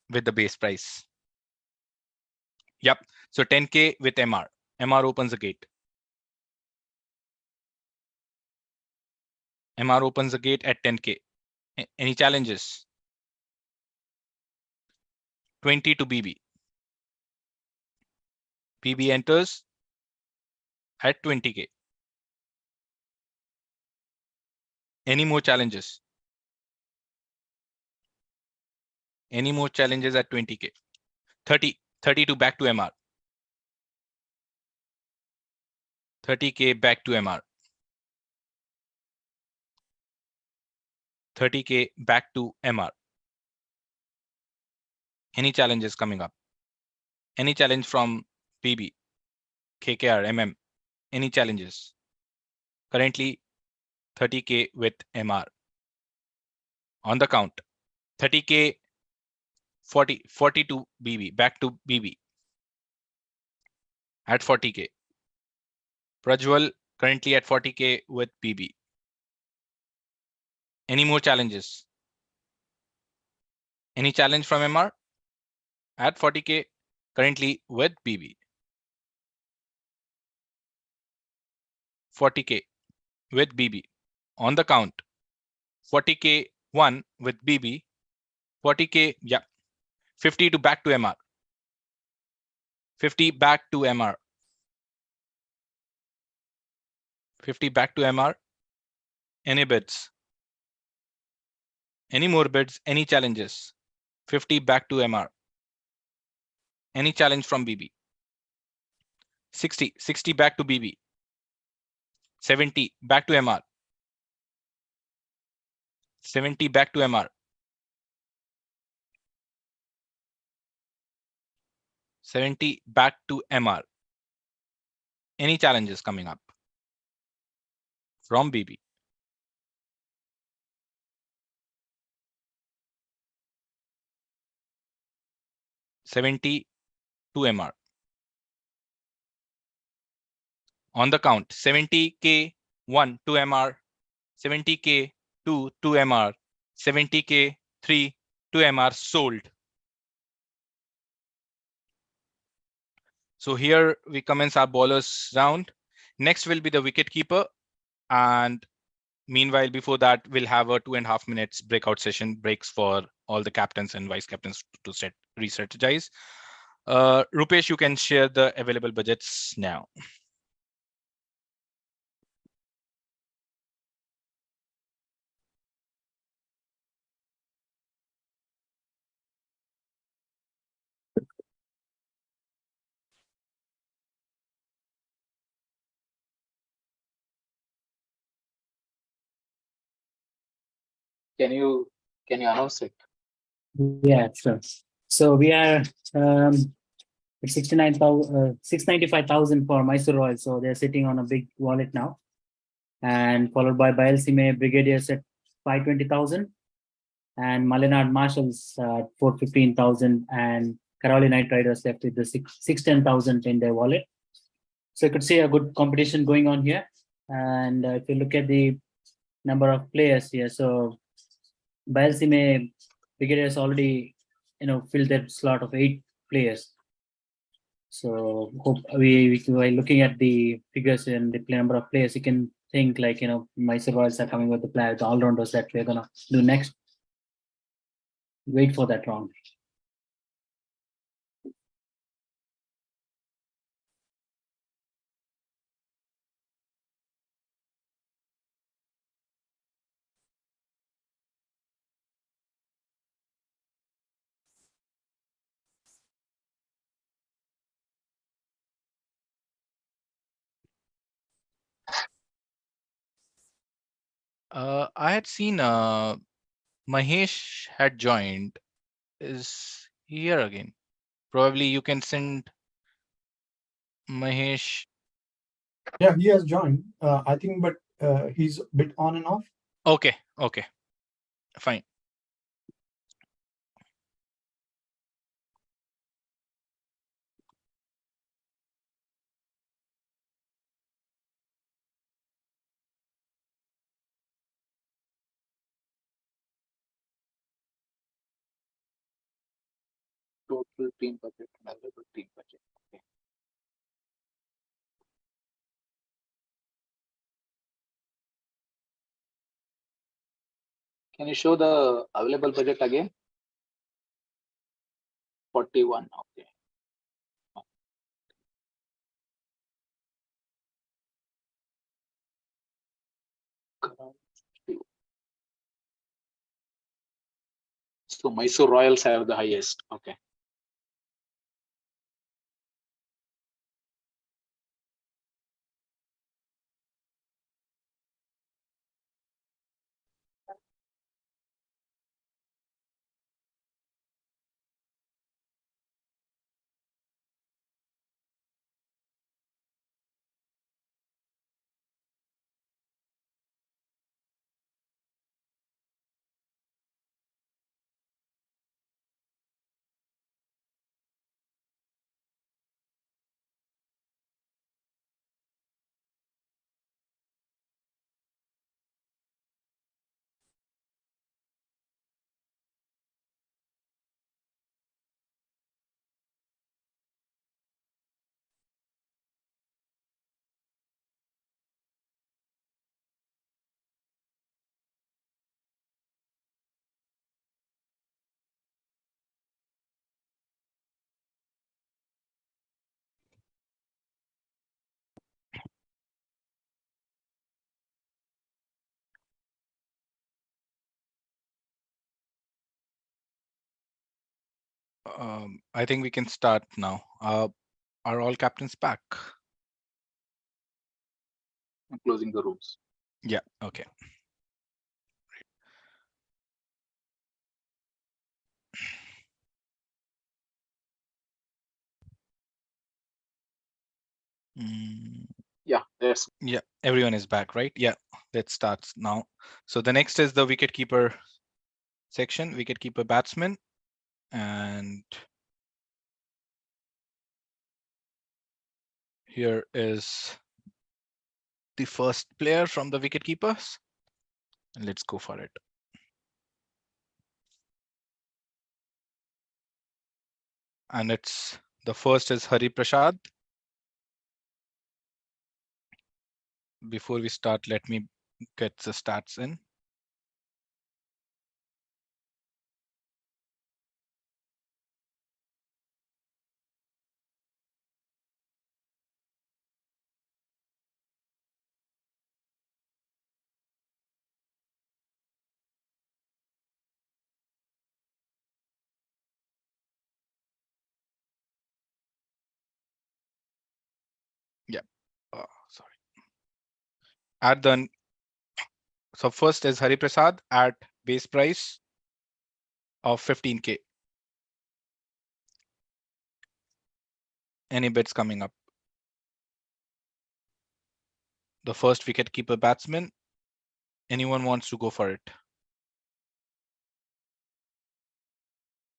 with the base price. Yep. So 10K with MR. MR opens the gate. MR opens the gate at 10K. Any challenges? 20 to BB. BB enters at 20K. Any more challenges? Any more challenges at 20K? 32 back to MR. 30K back to MR. 30K back to MR. Any challenges coming up? Any challenge from PB, KKR, MM? Any challenges? Currently 30K with MR. On the count, 30K, 40 to BB, back to BB at 40K. Prajwal currently at 40K with BB. Any more challenges? Any challenge from MR? At 40K, currently with BB. 40K with BB. On the count, 40K 1 with BB. 40K, yeah. 50 to back to MR. 50 back to MR. 50 back to MR. Any bids? Any more bids? Any challenges? 50 back to MR. Any challenge from BB? 60 back to BB. 70 back to MR. 70 back to MR. 70 back to MR. Any challenges coming up from BB? $70 to MR. On the count, 70K 1 to MR, 70K 2 to MR, 70K 3 to MR sold. So here we commence our bowlers round. Next will be the wicket keeper. And meanwhile, before that, we'll have a 2.5 minutes breakout session, breaks for all the captains and vice captains to re-strategize. Rupesh, you can share the available budgets now. Can you announce it? Yeah, sure. So we are at 695,000 for Mysore Royals. So they're sitting on a big wallet now. And followed by Bayelsaime Brigadiers at 520,000. And Malenad Marshals at 415,000. And Karauli Knight Riders left with the 610,000 in their wallet. So you could see a good competition going on here. And if you look at the number of players here, so Bayelsaime Brigadiers already, filled their slot of 8 players. So hope we while looking at the figures and the number of players, you can think like, Mysore Royals are coming with the all-rounders that we're gonna do next. Wait for that round. I had seen Mahesh had joined. Is here again? Probably you can send Mahesh Yeah, he has joined. I think, but he's a bit on and off. Okay, okay, fine. Total team budget, available team budget. Okay. Can you show the available budget again? 41. Okay. So Mysore Royals have the highest. Okay. I think we can start now. Are all captains back? I'm closing the rooms. Yeah, okay. Yeah, there's Yeah, everyone is back, right? Yeah, let's start now. So the next is the wicketkeeper section, wicketkeeper batsman. And here is the first player from the wicketkeepers. And let's go for it. And it's the first is Hari Prasad. Before we start, let me get the stats in. Yeah, sorry. At the so first is Hari Prasad at base price of 15K. Any bids coming up? The first wicketkeeper batsman. Anyone wants to go for it?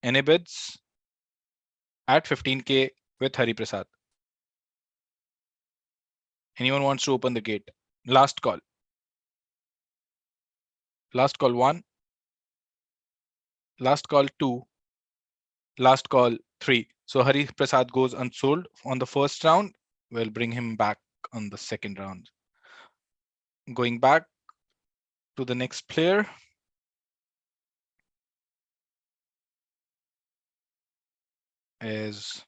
Any bids at 15K with Hari Prasad? Anyone wants to open the gate? Last call. Last call 1. Last call 2. Last call 3. So Hari Prasad goes unsold on the first round. We'll bring him back on the second round. Going back to the next player. Is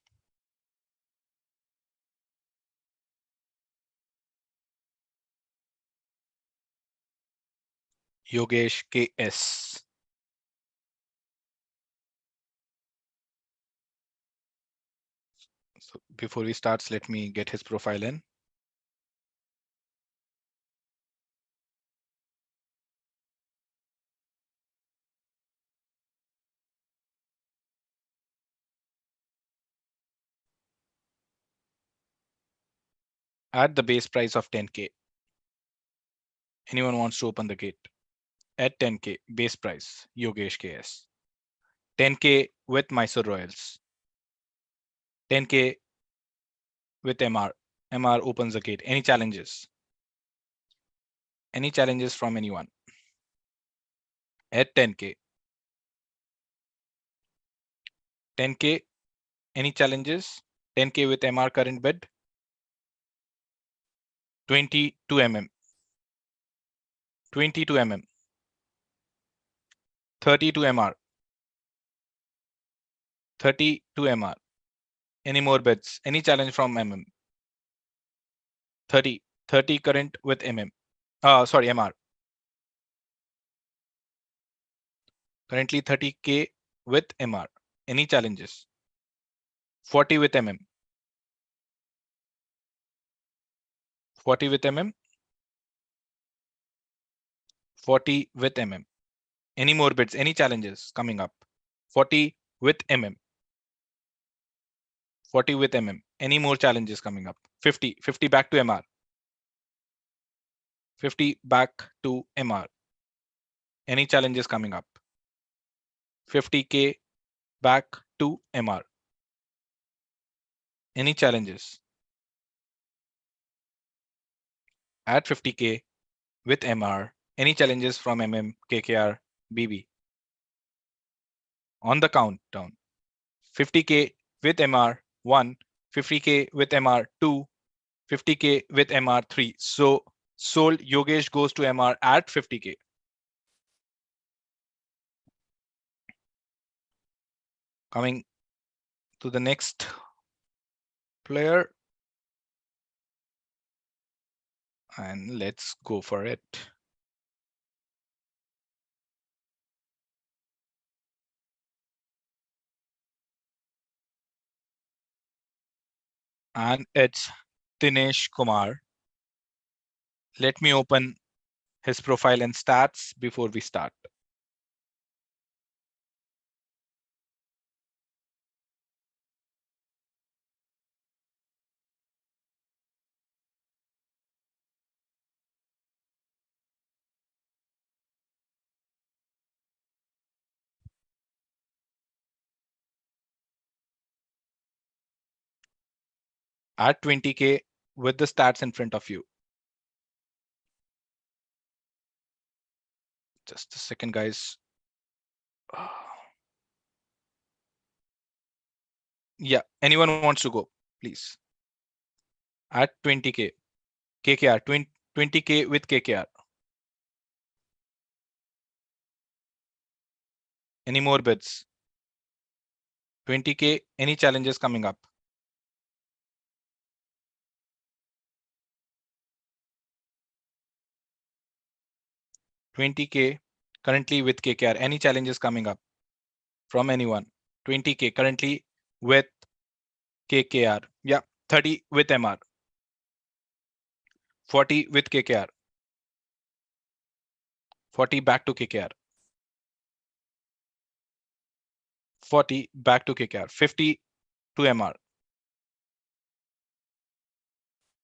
Yogesh KS. So before we start, let me get his profile in. at the base price of 10K. Anyone wants to open the gate at 10K base price? Yogesh KS. 10K with Mysore Royals. 10K with MR. MR opens the gate. Any challenges? Any challenges from anyone? At 10K. 10K. Any challenges? 10K with MR current bid. 22 mm. 22 mm. 32 MR. 32 MR. Any more bids? Any challenge from MM? 30. 30 current with MM. Sorry, MR. Currently 30K with MR. Any challenges? 40 with MM. 40 with MM. 40 with MM. Any more bids? Any challenges coming up? 40 with MM. 40 with MM. Any more challenges coming up? 50. 50 back to MR. 50 back to MR. Any challenges coming up? 50K back to MR. Any challenges? At 50K with MR. Any challenges from MM, KKR, BB? On the countdown. 50K with MR 1, 50K with MR 2, 50K with MR 3. So sold. Yogesh goes to MR at 50K. Coming to the next player. And let's go for it. And it's Dinesh Kumar. Let me open his profile and stats before we start. At 20K with the stats in front of you. Just a second, guys. Yeah, anyone wants to go, please. At 20K, KKR, 20K with KKR. Any more bids? 20K, any challenges coming up? $20K currently with KKR. Any challenges coming up from anyone? 20K currently with KKR. Yeah, 30 with MR. 40 with KKR. 40 back to KKR. 40 back to KKR. 50 to MR.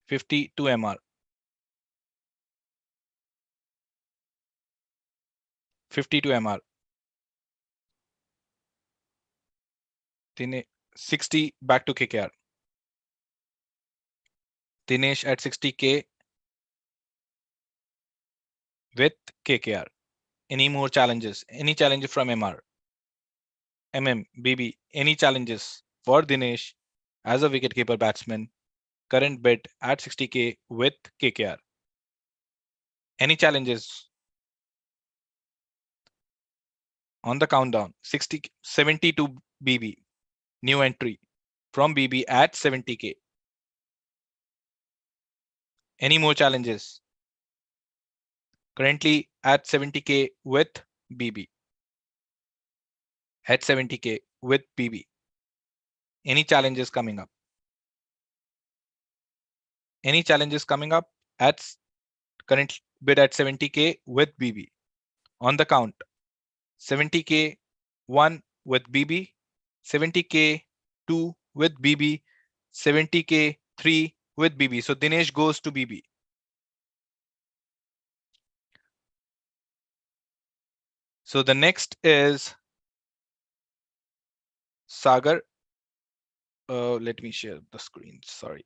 50 to MR. 50 to MR. 60 back to KKR. Dinesh at 60K with KKR. Any more challenges? Any challenges from MR? BB, any challenges for Dinesh as a wicketkeeper batsman? Current bid at 60K with KKR. Any challenges? On the countdown, 72 BB. New entry from BB at 70K. Any more challenges? Currently at 70K with BB. At 70K with BB. Any challenges coming up? Any challenges coming up at current bid at 70K with BB? On the count, 70K 1 with BB, 70K 2 with BB, 70K 3 with BB. So Dinesh goes to BB. So the next is Sagar. Let me share the screen. Sorry.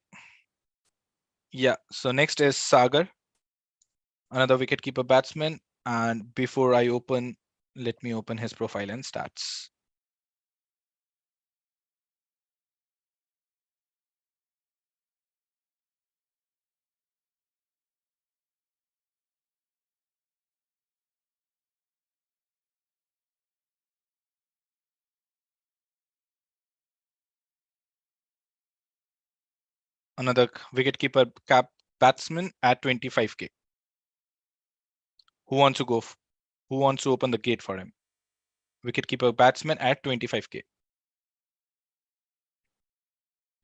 Yeah. So next is Sagar, another wicketkeeper batsman. And before I open, let me open his profile and stats. Another wicketkeeper batsman at 25k. Who wants to go? Who wants to open the gate for him? Wicketkeeper batsman at 25k.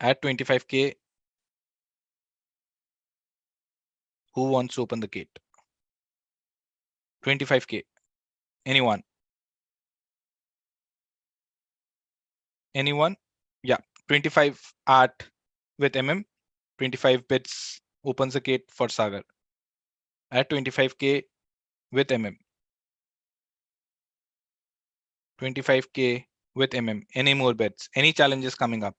At 25k, who wants to open the gate? 25k. Anyone? Anyone? Yeah, 25 at with MM. 25 bits opens the gate for Sagar. At 25k with MM. 25k with MM. Any more bets? Any challenges coming up?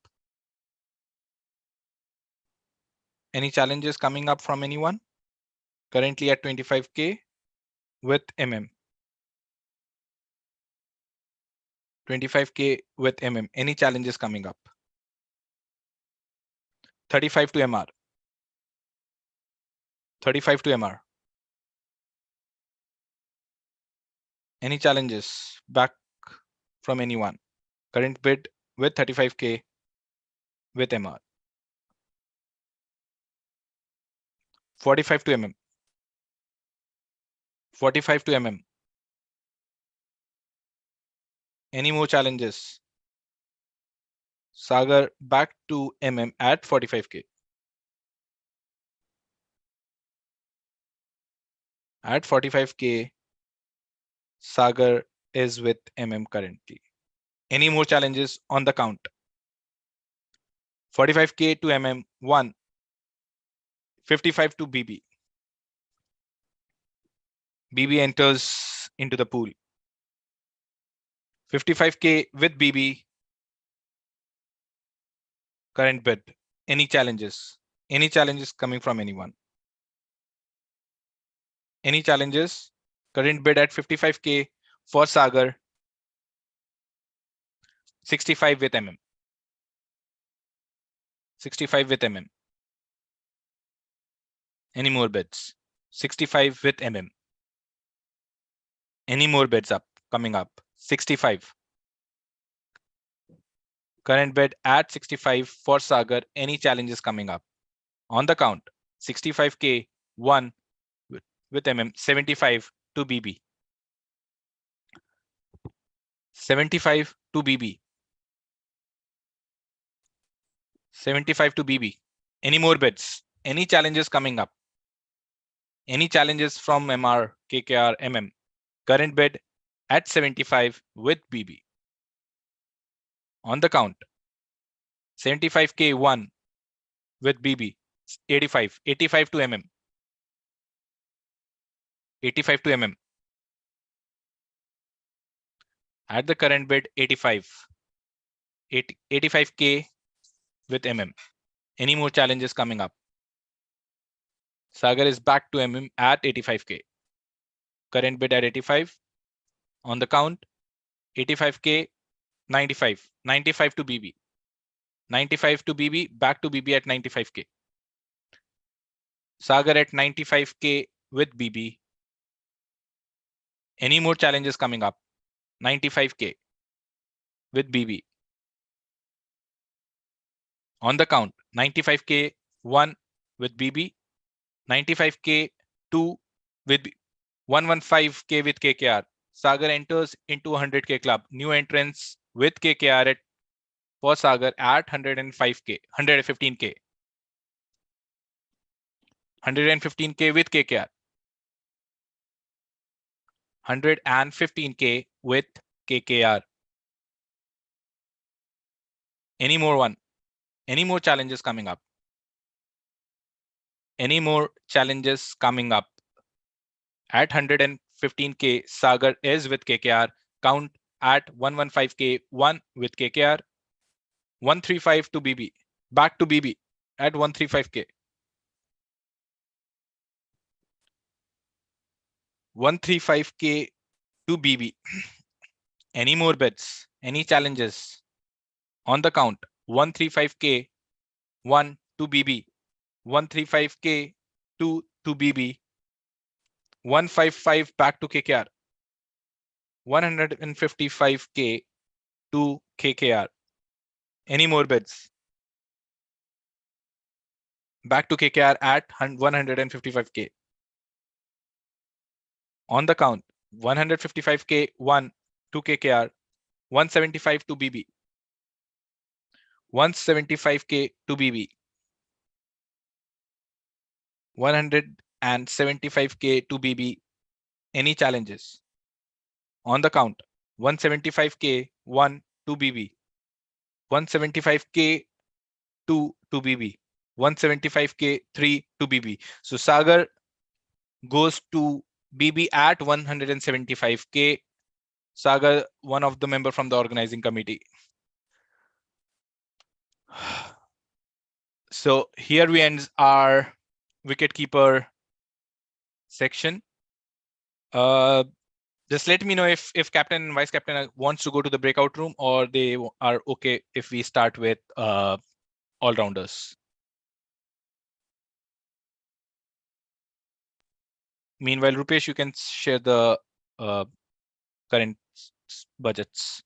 Any challenges coming up from anyone? Currently at 25k with MM. 25k with MM. Any challenges coming up? 35 to MR. 35 to MR. Any challenges back from anyone? Current bid with 35k with MR. 45 to MM. 45 to MM. Any more challenges? Sagar back to MM at 45k. At 45k, Sagar is with MM currently. Any more challenges on the count? 45k to MM, 1. 55 to BB. BB enters into the pool. 55k with BB. Current bid. Any challenges? Any challenges coming from anyone? Any challenges? Current bid at 55k for Sagar. 65 with MM. 65 with MM. Any more bids? 65 with MM. Any more bids coming up? 65. Current bid at 65 for Sagar. Any challenges coming up? On the count, 65k, 1 with MM, 75 to BB. 75 to BB. 75 to BB. Any more bids? Any challenges coming up? Any challenges from MR, KKR, MM? Current bid at 75 with BB. On the count, 75k, 1 with BB. 85. 85 to MM. 85 to MM. At the current bid, 85. 85k with MM. Any more challenges coming up? Sagar is back to MM at 85k. Current bid at 85. On the count, 85k, 95. 95 to BB. 95 to BB, back to BB at 95k. Sagar at 95k with BB. Any more challenges coming up? 95k with BB. On the count, 95k, 1 with BB. 95k, 2 with 115k with KKR. Sagar enters into 100k club. New entrants with KKR for Sagar at 105k, 115k. 115k with KKR. 115k with KKR. Any more one? Any more challenges coming up? Any more challenges coming up? At 115k, Sagar is with KKR. Count at 115k, 1 with KKR. 135 to BB. Back to BB at 135k. 135k to BB. Any more bets? Any challenges? On the count, 135k, 1 to BB. 135k, 2 to BB. 155 back to KKR. 155k to KKR. Any more bids? Back to KKR at 155k. On the count, 155k, 1 to KKR, 175 to BB. 175k to BB. 175k to BB. Any challenges? On the count, 175k, 1 to BB. 175k, 2 to BB. 175k, 3 to BB. So Sagar goes to BB at 175k. Sagar, one of the member from the organizing committee. So here we end our wicketkeeper section. Just let me know if captain and vice captain wants to go to the breakout room, or they are okay if we start with all-rounders. Meanwhile, Rupesh, you can share the current budgets.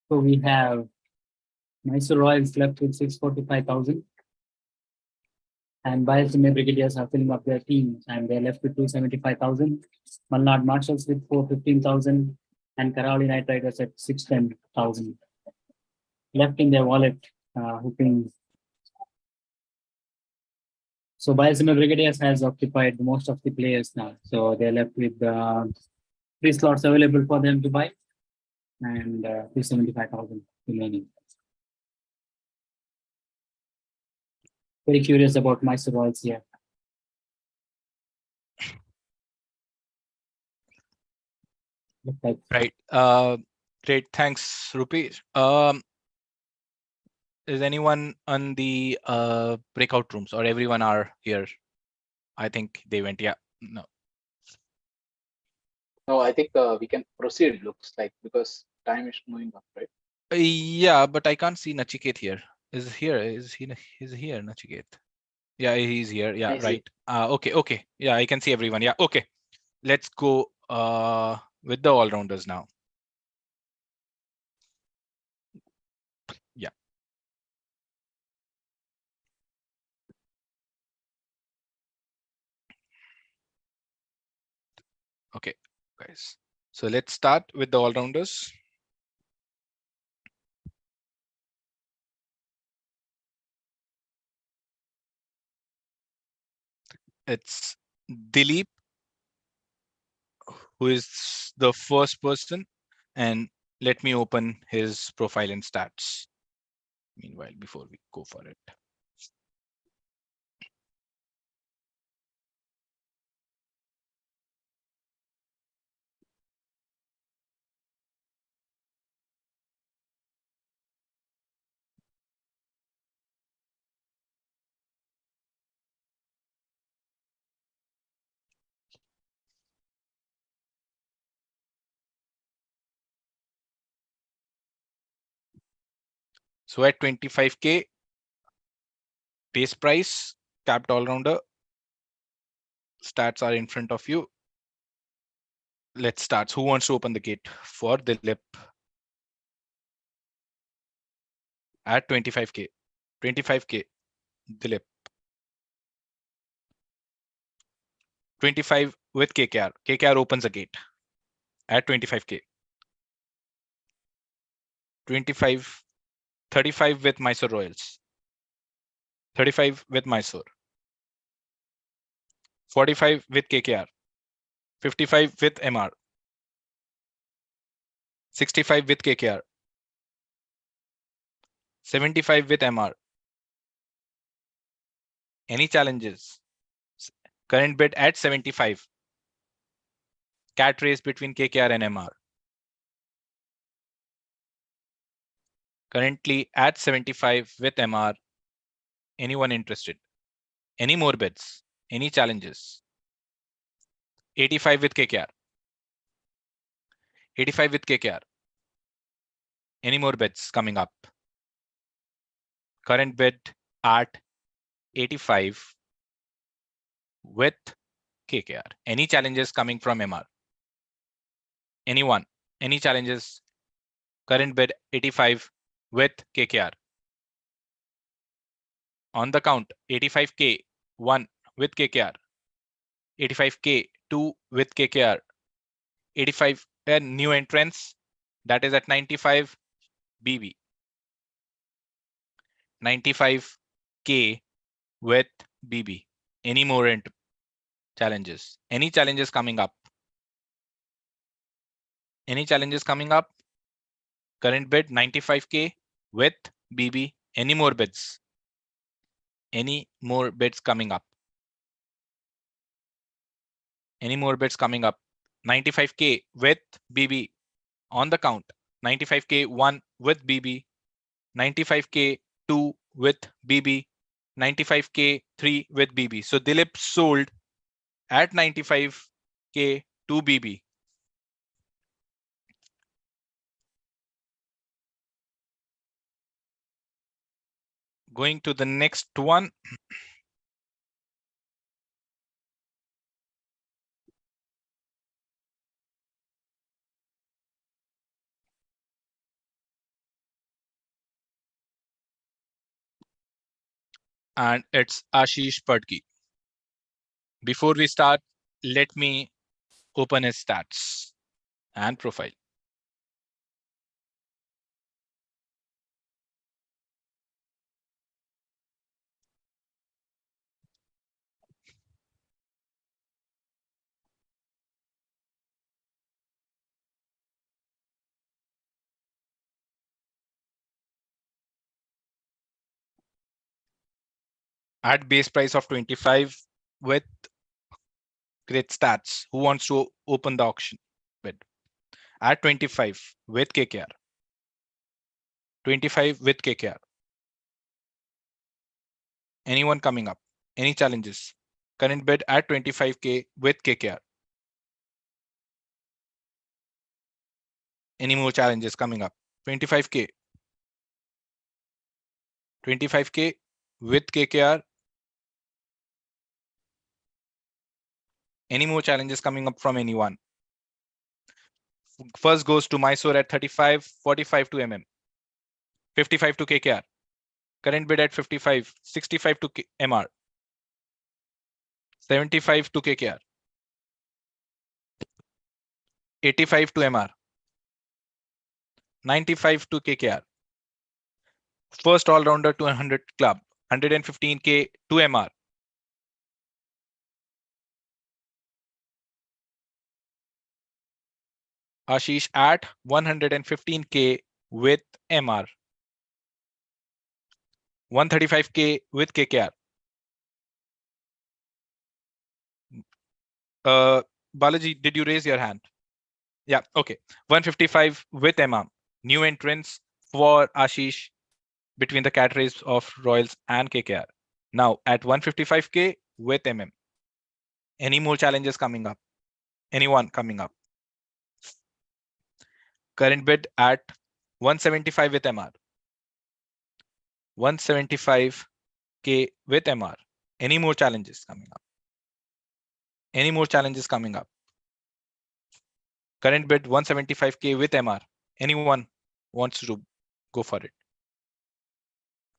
So we have Mysore Royals left with 645,000. And Biosime Brigadiers are filling up their teams and they're left with 275,000. Malnad Marshals with 415,000 and Karauli Knight Riders at 610,000. Left in their wallet, hoping. So Biosime Brigadiers has occupied most of the players now. So they're left with 3 slots available for them to buy and 275,000 remaining. Very curious about Mysore Royals here. Like, right. Great. Thanks, Rupesh. Is anyone on the breakout rooms, or everyone are here? I think they went. Yeah. No. No, I think we can proceed, looks like, because time is moving up, right? Yeah, but I can't see Nachiket here. Is here? Is he? Is here, Nachiket? Yeah, he's here. Yeah, I see. right. Okay, okay. Yeah, I can see everyone. Yeah, okay. Let's go with the all-rounders now. Yeah. Okay, guys. So let's start with the all-rounders. It's Dilip, who is the first person, and let me open his profile and stats. Meanwhile, before we go for it. So at 25k base price, capped all-rounder, stats are in front of you. Let's start. Who wants to open the gate for Dilip? At 25k. 25k, Dilip. 25 with KKR. KKR opens a gate at 25k. 25, 35 with Mysore Royals. 35 with Mysore. 45 with KKR, 55 with MR, 65 with KKR, 75 with MR. Any challenges? Current bid at 75. Cat race between KKR and MR. Currently at 75 with MR. Anyone interested? Any more bids? Any challenges? 85 with KKR. 85 with KKR. Any more bids coming up? Current bid at 85 with KKR. Any challenges coming from MR? Anyone? Any challenges? Current bid 85 with KKR. On the count, 85K, 1 with KKR. 85K, 2 with KKR. 85 new entrants, that is at 95 BB. 95K with BB. Any more challenges? Any challenges coming up? Any challenges coming up? Current bid 95K with BB. Any more bids? Any more bids coming up? Any more bids coming up? 95K with BB on the count. 95K 1 with BB. 95K 2 with BB. 95K 3 with BB. So Dilip sold at 95K to BB. Going to the next one. And it's Ashish Padki. Before we start, let me open his stats and profile. At base price of 25 with great stats. Who wants to open the auction bid? At 25 with KKR. 25 with KKR. Anyone coming up? Any challenges? Current bid at 25K with KKR. Any more challenges coming up? 25K. 25K with KKR. Any more challenges coming up from anyone? First goes to Mysore at 35, 45 to MM. 55 to KKR. Current bid at 55, 65 to MR. 75 to KKR. 85 to MR. 95 to KKR. First all-rounder to 100 club. 115K to MR. Ashish at 115K with MR. 135K with KKR. Balaji, did you raise your hand? Yeah, okay. 155 with MR. New entrants for Ashish between the cat race of Royals and KKR. Now at 155K with MM. Any more challenges coming up? Anyone coming up? Current bid at 175 with MR. 175K with MR. Any more challenges coming up? Any more challenges coming up? Current bid 175K with MR. Anyone wants to go for it?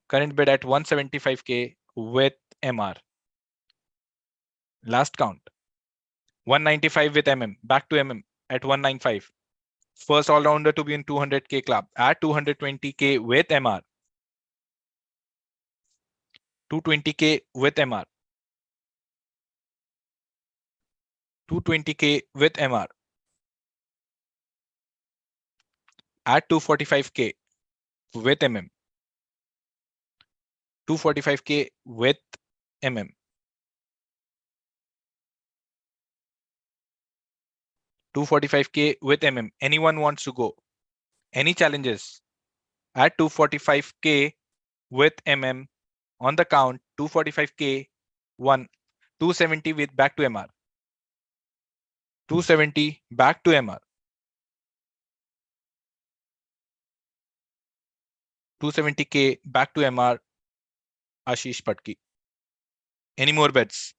Current bid at 175K with MR. Last count. 195 with MM. Back to MM at 195. First all-rounder to be in 200K club at 220K with MR. 220K with MR. 220K with MR at 245K with MM. 245K with MM. 245K with MM. Anyone wants to go? Any challenges? At 245K with MM on the count, 245K, 1, 270 with back to MR. 270 back to MR. 270K back to MR, Ashish Patki. Any more bets?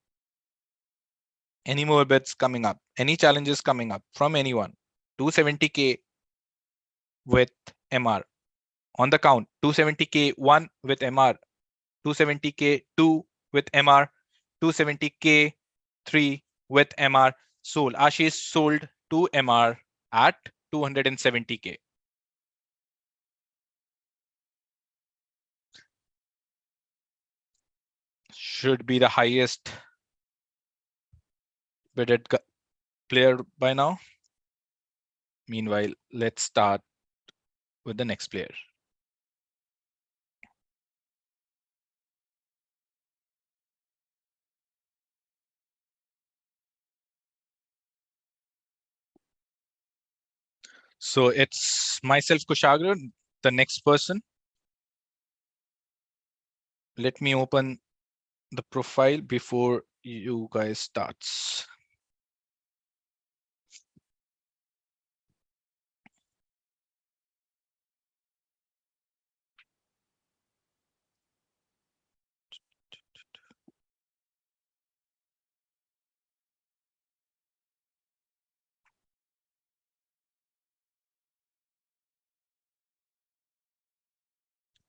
Any more bets coming up? Any challenges coming up from anyone? 270K with MR. On the count, 270K 1 with MR, 270K 2 with MR, 270K 3 with MR. Sold. Ashish sold to MR at 270K. Should be the highest bidded player by now. Meanwhile, let's start with the next player. So it's myself, Kushagra, the next person. Let me open the profile before you guys starts.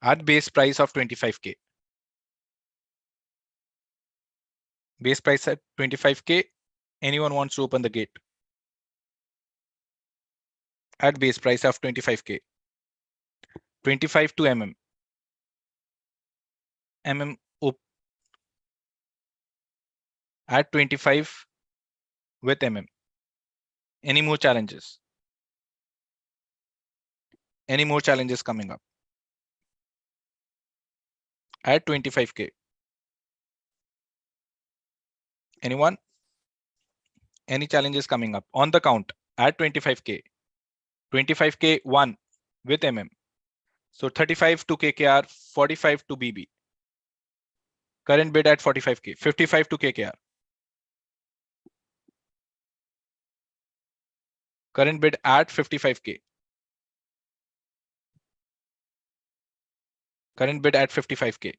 At base price of 25K. Base price at 25K. Anyone wants to open the gate? At base price of 25K. 25 to MM. MM at 25 with MM. Any more challenges? Any more challenges coming up? At 25K. Anyone? Any challenges coming up? On the count at 25K. 25K 1 with MM. So 35 to KKR, 45 to BB. Current bid at 45K. 55 to KKR. Current bid at 55K. Current bid at 55K.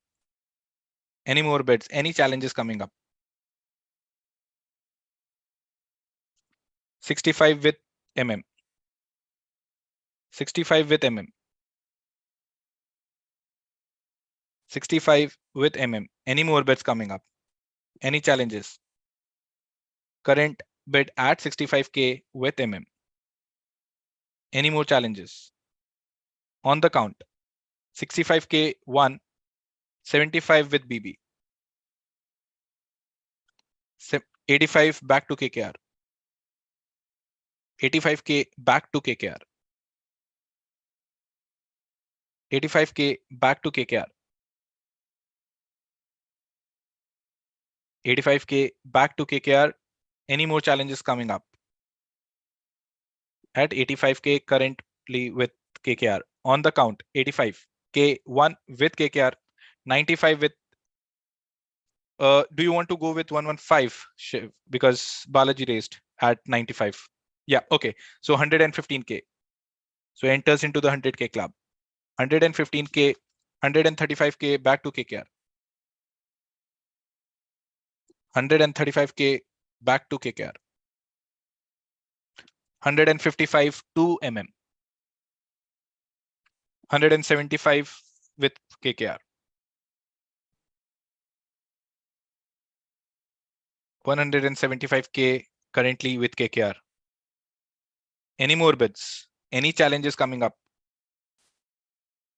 Any more bids? Any challenges coming up? 65 with MM. 65 with MM. 65 with MM. Any more bids coming up? Any challenges? Current bid at 65K with MM. Any more challenges? On the count, 65K 1, 75 with BB. 85 back to KKR. 85K back to KKR. 85K back to KKR. 85K back to KKR. Any more challenges coming up? At 85K currently with KKR. On the count, 85K 1 with KKR. 95 with do you want to go with 115 Shiv? Because Balaji raised at 95. Yeah, okay. So 115K. So enters into the 100K club. 115K, 135K back to KKR. 135K back to KKR. 155 to MM. 175 with KKR. 175K currently with KKR. Any more bids? Any challenges coming up?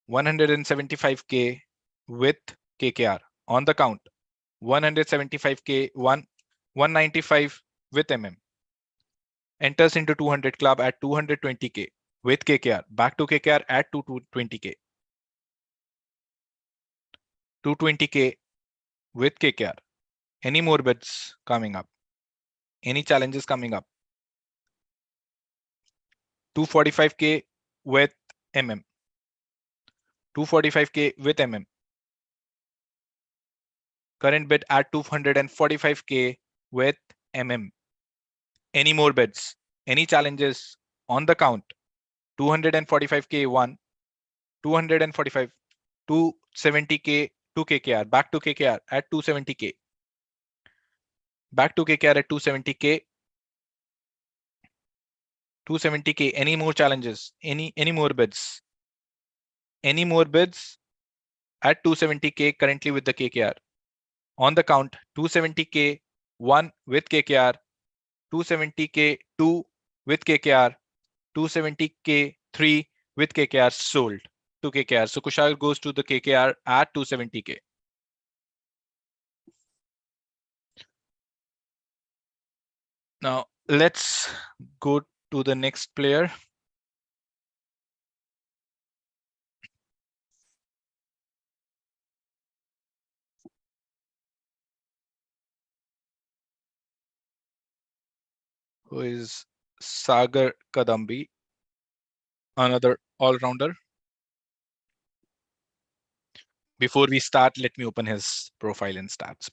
175K with KKR on the count. 175K 1, 195 with MM. enters into 200 club at 220k with KKR. Back to KKR at 220k. 220k with KKR. Any more bids coming up? Any challenges coming up? 245k with MM. 245k with MM. Current bid at 245k with MM. Any more bids? Any challenges on the count? 245k one, 245, 270k to KKR. Back to KKR at 270k. Back to KKR at 270k. 270k. Any more challenges? Any more bids? Any more bids at 270k currently with the KKR? On the count, 270k 1 with KKR, 270k 2 with KKR, 270k 3 with KKR sold to KKR. So Kushal goes to the KKR at 270k. Now let's go to the next player. Who is Sagar Kadambi, another all-rounder. Before we start, let me open his profile and stats.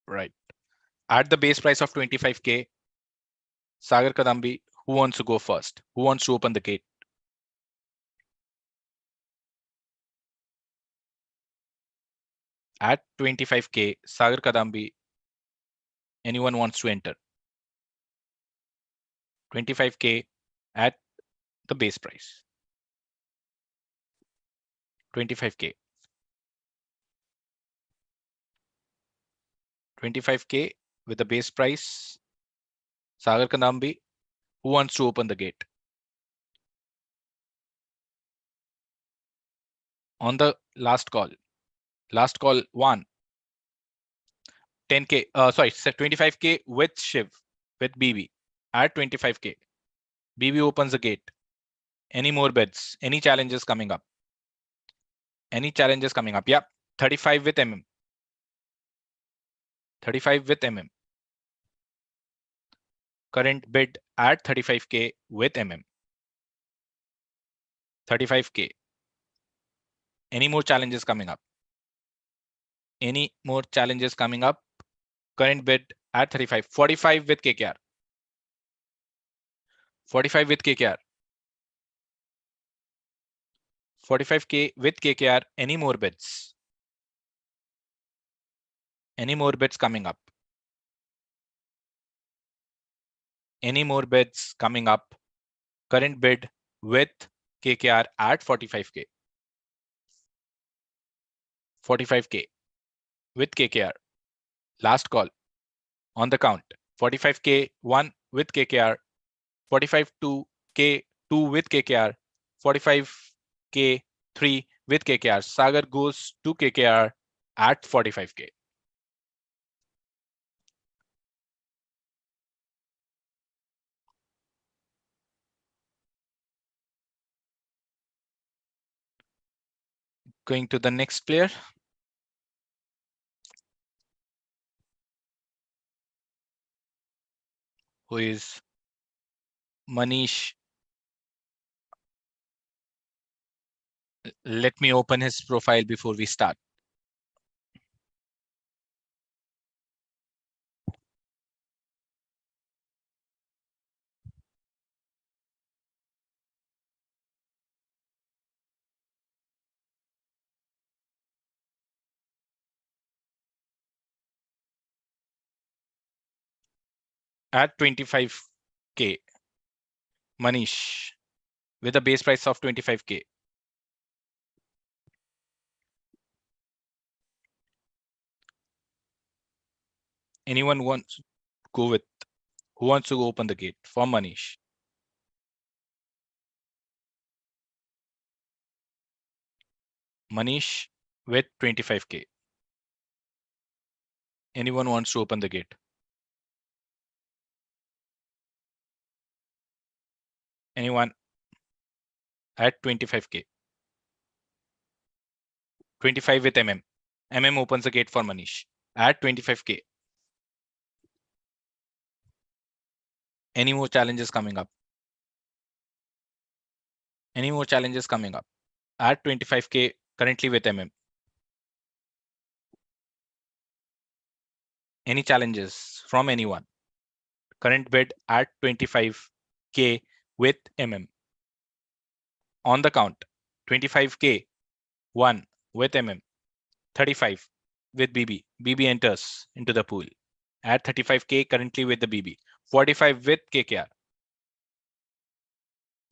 Right. At the base price of 25k, Sagar Kadambi, who wants to go first? Who wants to open the gate? At 25k, Sagar Kadambi, anyone wants to enter? 25k at the base price. 25k. 25k with the base price. Sagar Kadambi, who wants to open the gate? On the last call. Last call one. 10k, sorry, 25k with Shiv, with BB at 25k. BB opens the gate. Any more bids? Any challenges coming up? Any challenges coming up? Yep. 35 with MM. 35 with MM. Current bid at 35k with MM. 35k. Any more challenges coming up? Any more challenges coming up? Current bid at 35. 45 with KKR. 45 with KKR. 45k with KKR. Any more bids? Any more bids coming up? Any more bids coming up? Current bid with KKR at 45k. 45k with KKR. Last call on the count. 45k 1 with KKR. 45k 2 with KKR. 45k 3 with KKR. Sagar goes to KKR at 45k. Going to the next player. Who is Manish. Let me open his profile before we start. At 25k, Manish, with a base price of 25k. Anyone wants to go with? Who wants to open the gate for Manish? Manish with 25K. Anyone wants to open the gate? Anyone at 25K? 25 with MM. MM opens the gate for Manish at 25K. Any more challenges coming up? Any more challenges coming up? At 25K currently with MM. Any challenges from anyone? Current bid at 25K with MM. On the count, 25K, 1 with MM, 35 with BB. BB enters into the pool at 35K currently with the BB, 45 with KKR,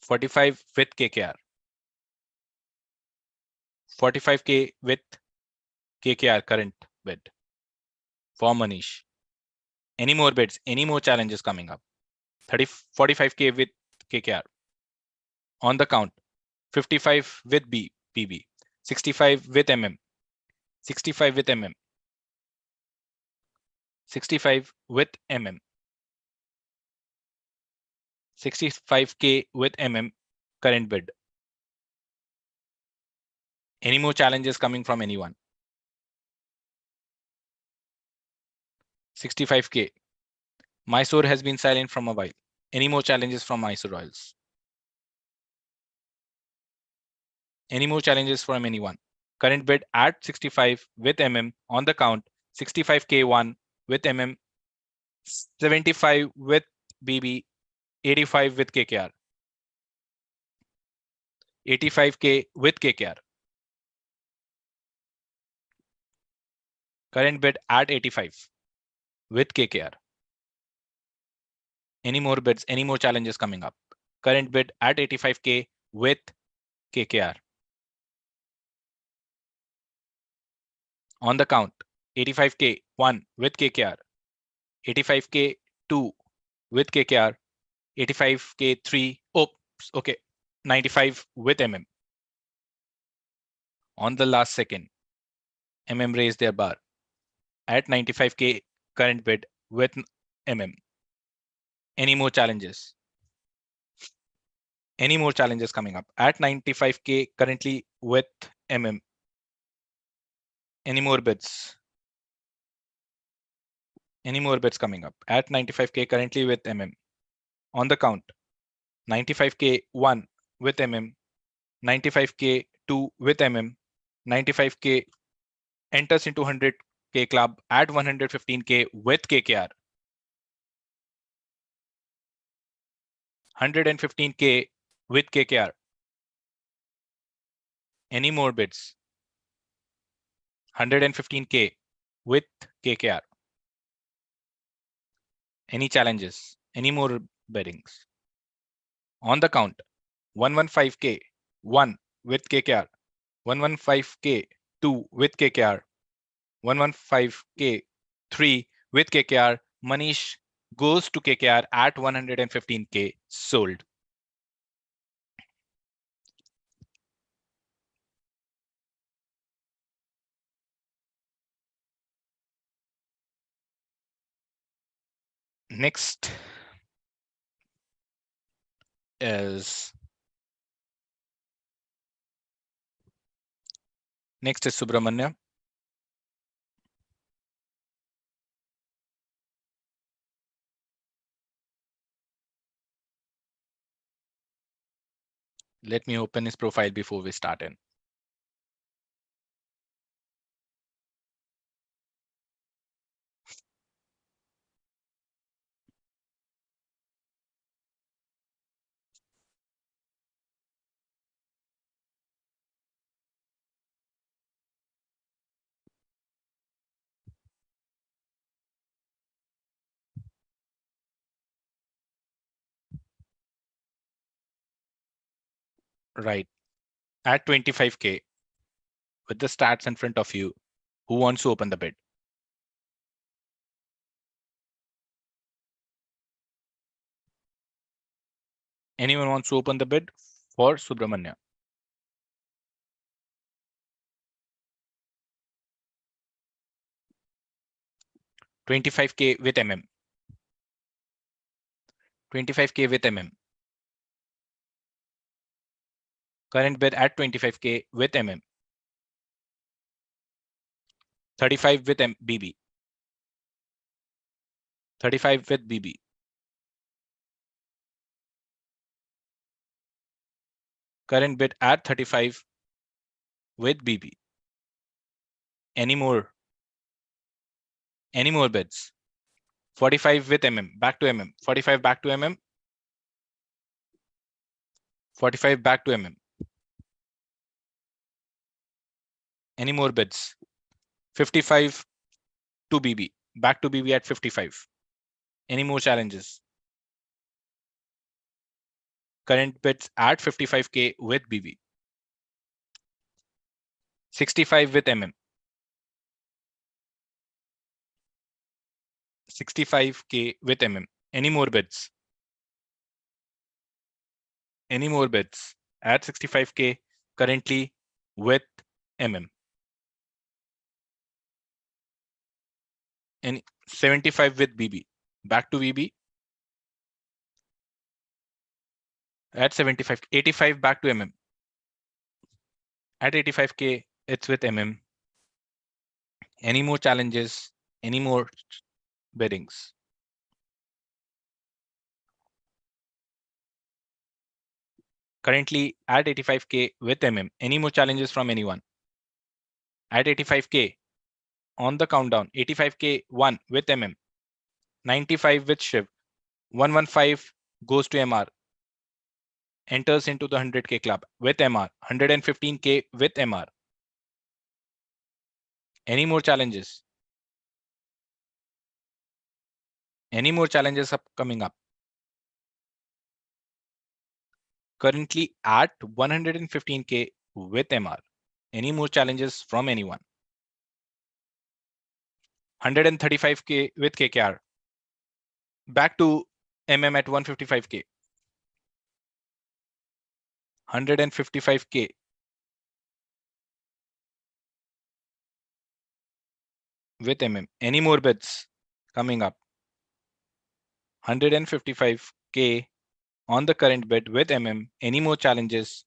45 with KKR, 45K with KKR current bid for Manish. Any more bids, any more challenges coming up? 45K with KKR. On the count, 55 with BB, 65 with MM, 65 with MM, 65 with MM, 65K with MM current bid. Any more challenges coming from anyone? 65K. Mysore has been silent from a while. Any more challenges from Mysore Royals? Any more challenges from anyone? Current bid at 65 with MM on the count, 65K 1 with MM, 75 with BB, 85 with KKR, 85K with KKR. Current bid at 85 with KKR. Any more bids, any more challenges coming up? Current bid at 85K with KKR. On the count, 85K 1 with KKR, 85K 2 with KKR, 85K 3, oops, okay, 95 with MM. On the last second, MM raised their bar at 95K current bid with MM. Any more challenges? Any more challenges coming up? At 95K currently with MM. Any more bids? Any more bids coming up? At 95K currently with MM. On the count, 95K 1 with MM, 95K 2 with MM, 95K enters into 100K club at 115K with KKR. 115K with KKR. Any more bids? 115K with KKR. Any challenges? Any more biddings? On the count, 115K 1 with KKR, 115K 2 with KKR, 115K 3 with KKR. Manish goes to KKR at 115K sold. Next is Subramanya. Let me open his profile before we start in. Right. At 25K, with the stats in front of you, who wants to open the bid? Anyone wants to open the bid for Subramanya? $25K with MM. 25K with MM. Current bid at 25K with MM. 35 with BB. 35 with BB. Current bid at 35 with BB. Any more bids? 45 with MM, back to MM, 45 back to MM, 45 back to MM. Any more bids? 55 to BB, back to BB at 55. Any more challenges? Current bids at 55K with BB. 65 with MM. 65K with MM. Any more bids? Any more bids at 65K currently with MM? And 75 with BB. Back to BB at 75, 85 back to MM. At 85K, it's with MM. Any more challenges? Any more biddings? Currently at 85K with MM. Any more challenges from anyone? At 85K on the countdown, 85K 1 with MM, 95 with Shiv, 115 goes to MR, enters into the 100K club with MR, 115K with MR. Any more challenges? Any more challenges coming up? Currently at 115K with MR. Any more challenges from anyone? 135K with KKR. Back to MM at 155K. 155K. With MM. Any more bids coming up? 155K on the current bid with MM. Any more challenges?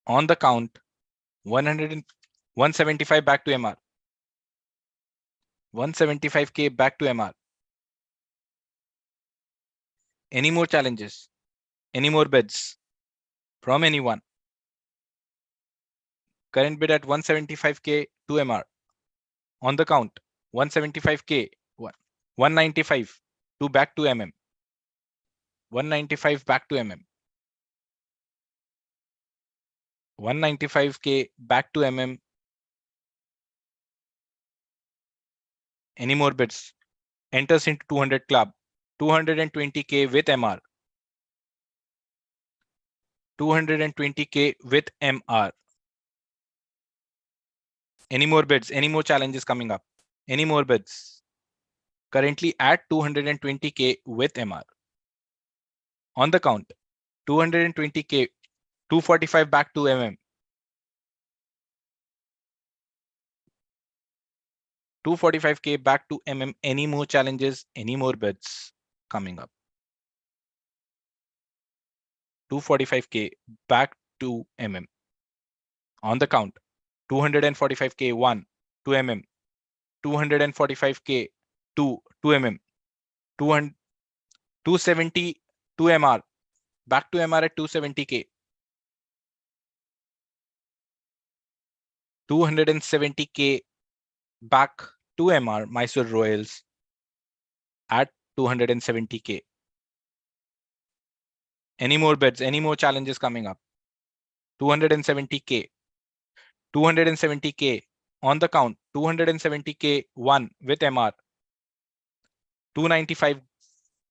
On the count, 175 back to MR. 175K back to MR. Any more challenges? Any more bids from anyone? Current bid at 175K to MR. On the count, 175K, 195 to back to MM. 195 back to MM. 195K back to MM. Any more bids? Enters into 200 club. 220K with MR. 220K with MR. Any more bids? Any more challenges coming up? Any more bids? Currently at 220K with MR. On the count, 220K, 245 back to MM. 245K back to MM. Any more challenges? Any more bids coming up? 245K back to MM. On the count, 245K 1 to MM. 245K 2 to MM. 270 to MR. Back to MR at 270K. 270K back to MR, Mysore Royals at 270K. Any more bids? Any more challenges coming up? 270K. 270K on the count. 270K 1 with MR. 295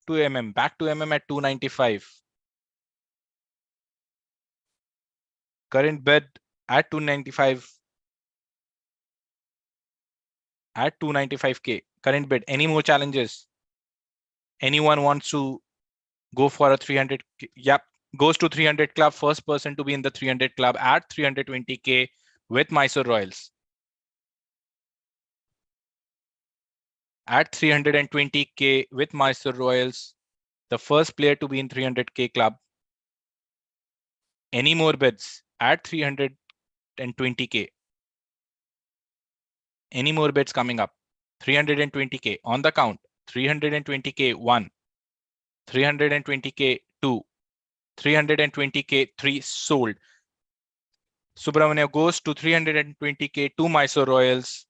to MM. Back to MM at 295. Current bid at 295. At 295K. Current bid. Any more challenges? Anyone wants to go for a 300. Yep, goes to 300 club. First person to be in the 300 club at 320K with Mysore Royals. At 320K with Mysore Royals, the first player to be in 300K club. Any more bids at 320K? Any more bids coming up? 320K on the count. 320K 1, 320K 2, 320K 3 sold. Subramania goes to 320K to Mysore Royals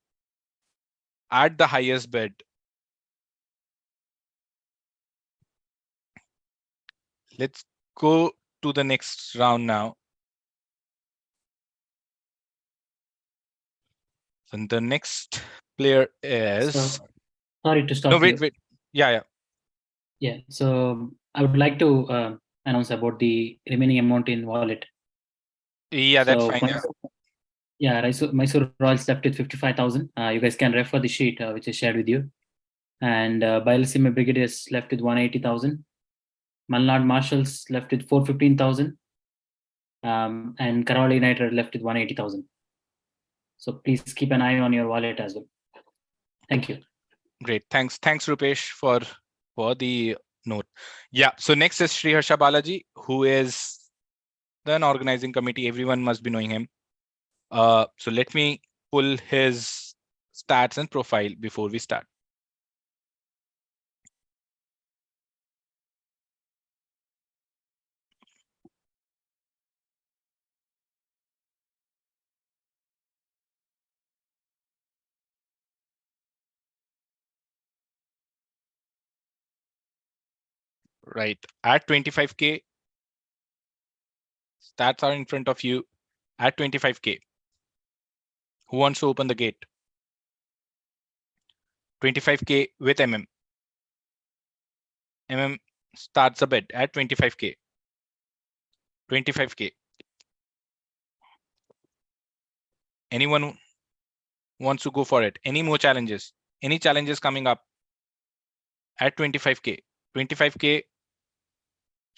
at the highest bid. Let's go to the next round now. And the next player is. So, sorry to stop No, wait, you. wait. Yeah. Yeah, so I would like to announce about the remaining amount in wallet. Yeah, that's So, fine. Yeah. Mysore Royals left with 55,000. You guys can refer the sheet which is shared with you. And Bailsima Brigadiers left with 180,000. Malnad Marshals left with 415,000. And Karawali United left with 180,000. So please keep an eye on your wallet as well. Thank you. Great. Thanks, Rupesh, for the note. Yeah. So next is Sri Harsha Balaji, who is an organizing committee. Everyone must be knowing him. So let me pull his stats and profile before we start. Right. At 25K, stats are in front of you. At 25K, who wants to open the gate? 25K with MM starts a bid at 25K. 25K. Anyone wants to go for it? Any more challenges? Any challenges coming up at 25K? 25K,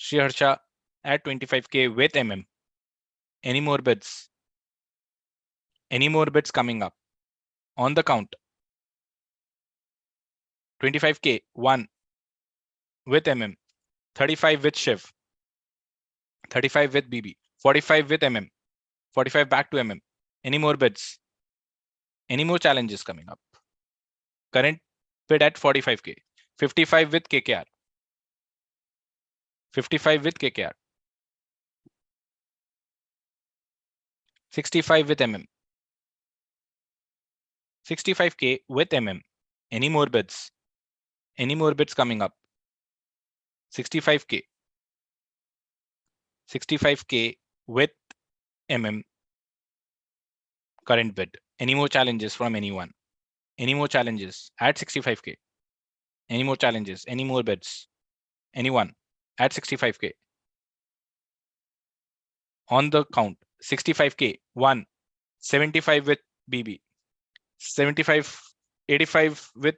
Sri Harsha at 25K with Any more bids? Any more bids coming up? On the count. 25K, 1 with 35 with Shiv, 35 with BB, 45 with 45 back to Any more bids? Any more challenges coming up? Current bid at 45K, 55 with KKR, 55 with KKR, 65 with 65K with Any more bids? Any more bids coming up? 65K, 65K with current bid. Any more challenges from anyone? Any more challenges at 65K? Any more challenges? Any more bids? Anyone at 65K? On the count, 65K, 1, 75 with BB, 75, 85 with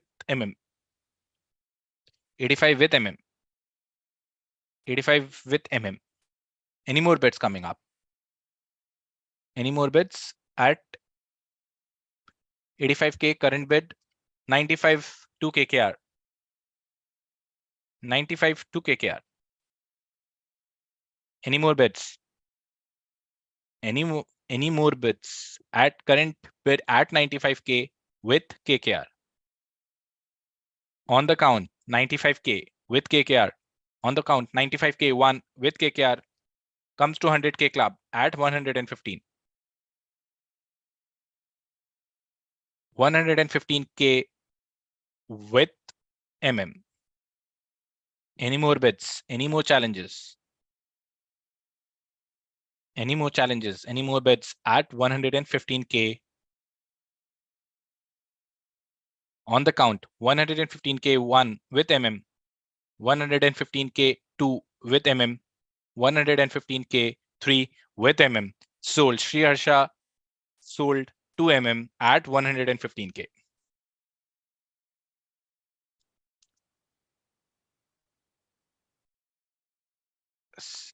85 with 85 with Any more bids coming up? Any more bids at 85K current bid, 95 to KKR, 95 to KKR. Any more bids? Any more bids at current bid at 95K with KKR? On the count, 95K with KKR. On the count, 95K 1 with KKR comes to 100K club at 115. 115K with Any more bids? Any more challenges? Any more challenges? Any more bids at 115K? On the count, 115K 1 with 115K 2 with 115K 3 with Sold. Sri Harsha sold 2 at 115K. Yes.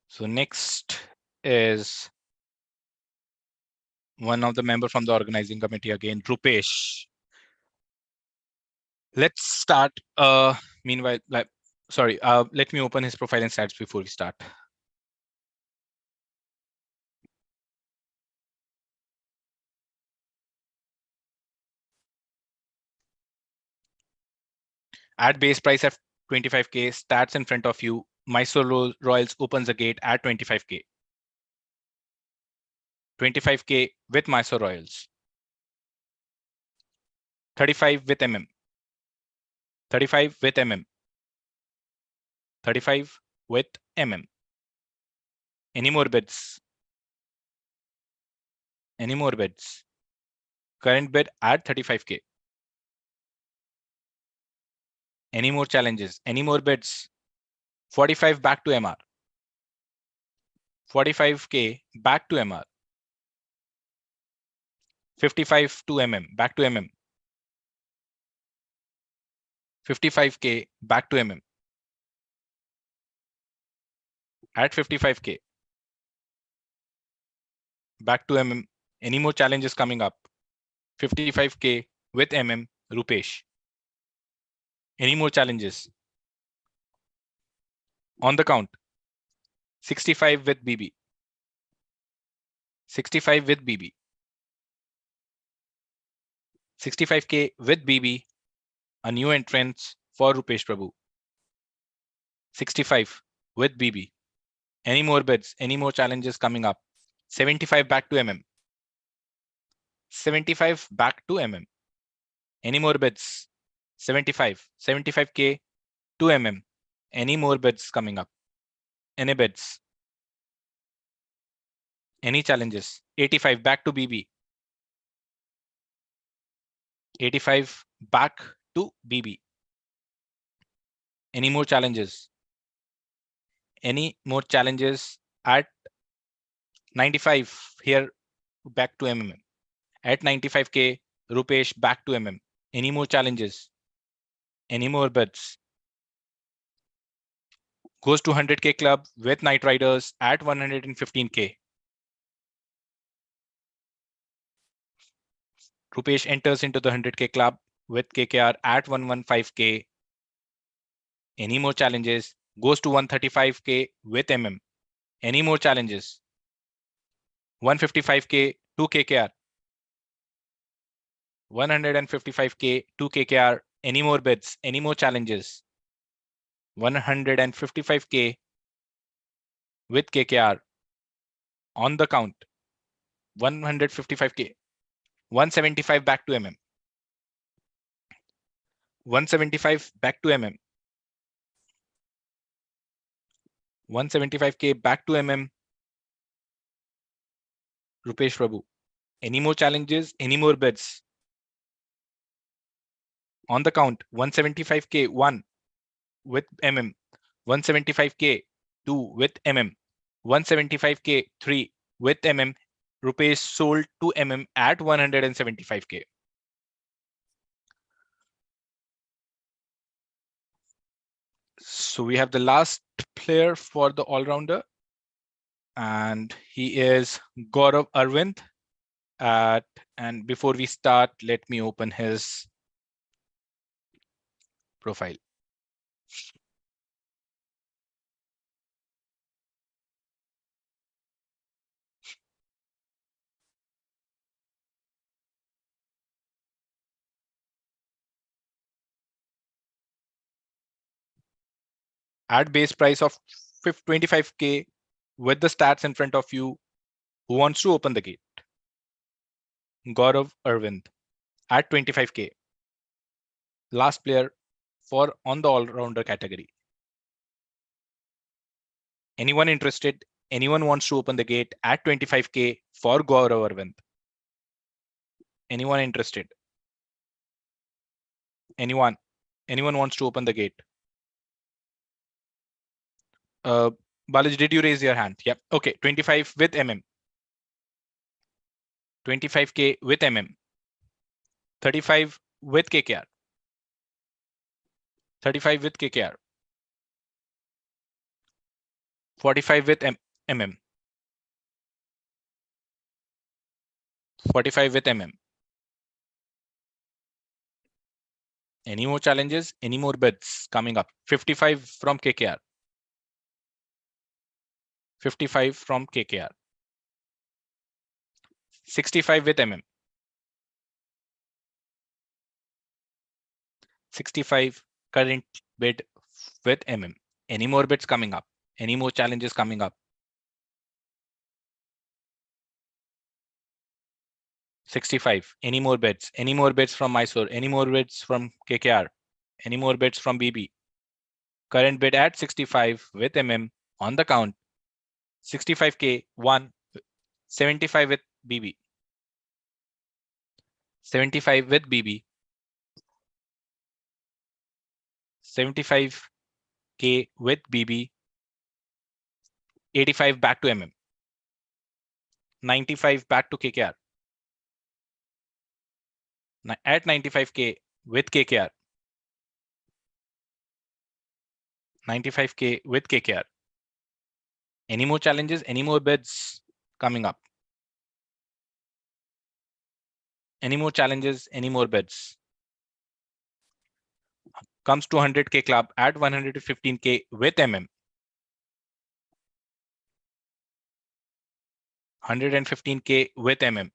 So next is one of the member from the organizing committee again, Rupesh. Let's start. Meanwhile, sorry, let me open his profile and stats before we start. At base price of 25K, stats in front of you. Mysore Royals opens the gate at 25K. 25K with Mysore Royals. 35 with MM. 35 with MM. 35 with MM. Any more bids? Any more bids? Current bid at 35K. Any more challenges? Any more bids? 45 back to MR. 45K back to MR. 55 to MM, back to MM. 55K back to MM. At 55K. Back to MM. Any more challenges coming up? 55K with MM, Rupesh. Any more challenges? On the count. 65 with BB. 65 with BB. 65K with BB. A new entrance for Rupesh Prabhu. 65 with BB. Any more bids? Any more challenges coming up? 75 back to MM. 75 back to MM. Any more bids? 75. 75K to MM. Any more bids coming up? Any bids? Any challenges? 85 back to BB. 85 back to BB. Any more challenges? Any more challenges at 95 here back to MM. At 95K, Rupesh back to MM. Any more challenges? Any more bids? Goes to 100K club with Knight Riders at 115K. Rupesh enters into the 100K club with KKR at 115K. Any more challenges? Goes to 135K with MM. Any more challenges? 155K to KKR. 155K to KKR. Any more bids? Any more challenges? 155K with KKR. On the count. 155K. 175 back to MM. 175 back to MM. 175K back to MM. Rupesh Prabhu. Any more challenges? Any more bids? On the count. 175K 1 with MM. 175K 2 with MM. 175K 3 with MM. Rupesh sold to MM at 175K. So we have the last player for the all-rounder, and he is Gaurav Arvind. And before we start, let me open his profile. At base price of 25K with the stats in front of you, who wants to open the gate? Gaurav Arvind at 25K. Last player for on the all-rounder category. Anyone interested? Anyone wants to open the gate at 25K for Gaurav Arvind? Anyone interested? Anyone? Anyone wants to open the gate? Balaji, did you raise your hand? Yep. Okay, 25 with MM. 25k with MM. 35 with KKR. 35 with KKR. 45 with MM. 45 with MM. Any more challenges? Any more bids coming up? 55 from KKR. 55 from KKR. 65 with MM. 65 current bid with MM. Any more bids coming up? Any more challenges coming up? 65. Any more bids? Any more bids from Mysore? Any more bids from KKR? Any more bids from BB? Current bid at 65 with MM on the count. 65k 1. 75 with BB. 75 with BB. 75k with BB. 85 back to MM. 95 back to KKR. At 95k with KKR. 95k with KKR. Any more challenges? Any more bids coming up? Any more challenges? Any more bids? Comes to 100k club at 115k with MM. 115k with MM.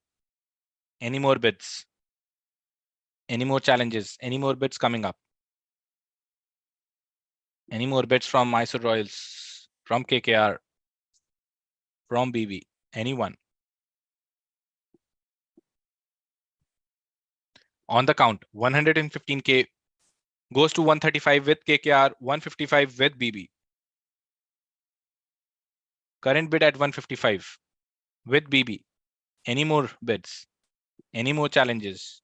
Any more bids? Any more challenges? Any more bids coming up? Any more bids from Mysore Royals, from KKR, from BB? Anyone? On the count, 115k goes to 135 with KKR, 155 with BB. Current bid at 155 with BB. Any more bids? Any more challenges?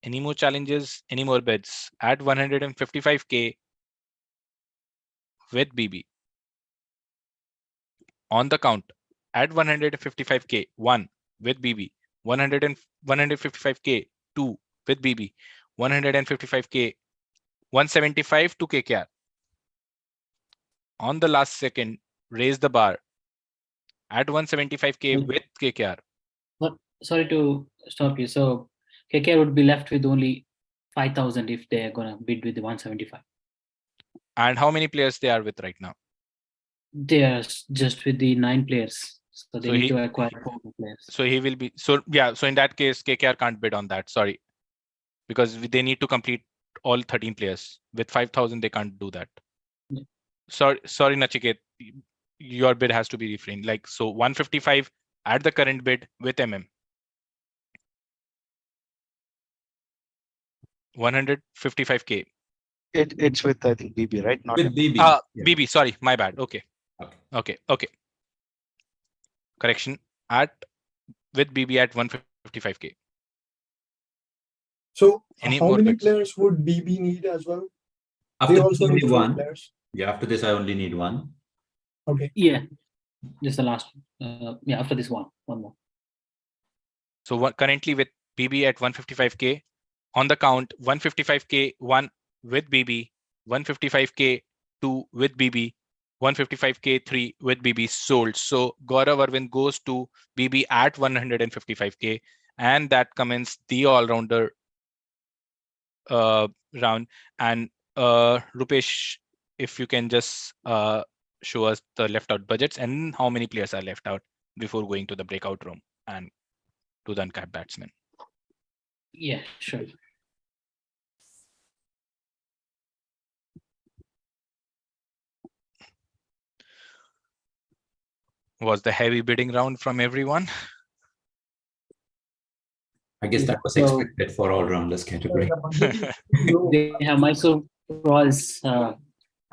Any more challenges? Any more bids? At 155k with BB. On the count, at 155k, 1 with BB. 155k, 2 with BB. 155k, 175 to KKR. On the last second, raise the bar at 175k with KKR. Sorry to stop you. So KKR would be left with only 5,000 if they are gonna bid with the 175. And how many players they are with right now? They are just with the 9 players, so they So need to acquire 4 players. So he will be, so yeah, so in that case, KKR can't bid on that, sorry. Because they need to complete all 13 players. With 5,000, they can't do that. Yeah. Sorry, Nachiket, your bid has to be refrained. Like, so 155 at the current bid with MM. 155k. It's with, I think, BB, right? Not With BB. BB, sorry, my bad. Okay. Okay. Okay. Correction. With BB at 155k. So Any how more many bids? players would BB need as well? After They this, also only need 4 one. players. Yeah, after this, I only need one. Okay. Yeah, just the last. Yeah, after this one more. So what currently with BB at 155k on the count, 155k 1 with BB, 155k 2 with BB, 155k 3 with BB sold. So Gaurav Arvind goes to BB at 155k, and that commences the all-rounder round. And Rupesh, if you can just show us the left out budgets and how many players are left out before going to the breakout room and to the uncapped batsman. Yeah, sure. Was the heavy bidding round from everyone? I guess that was So- expected for all-rounders category. They have Mysore Royals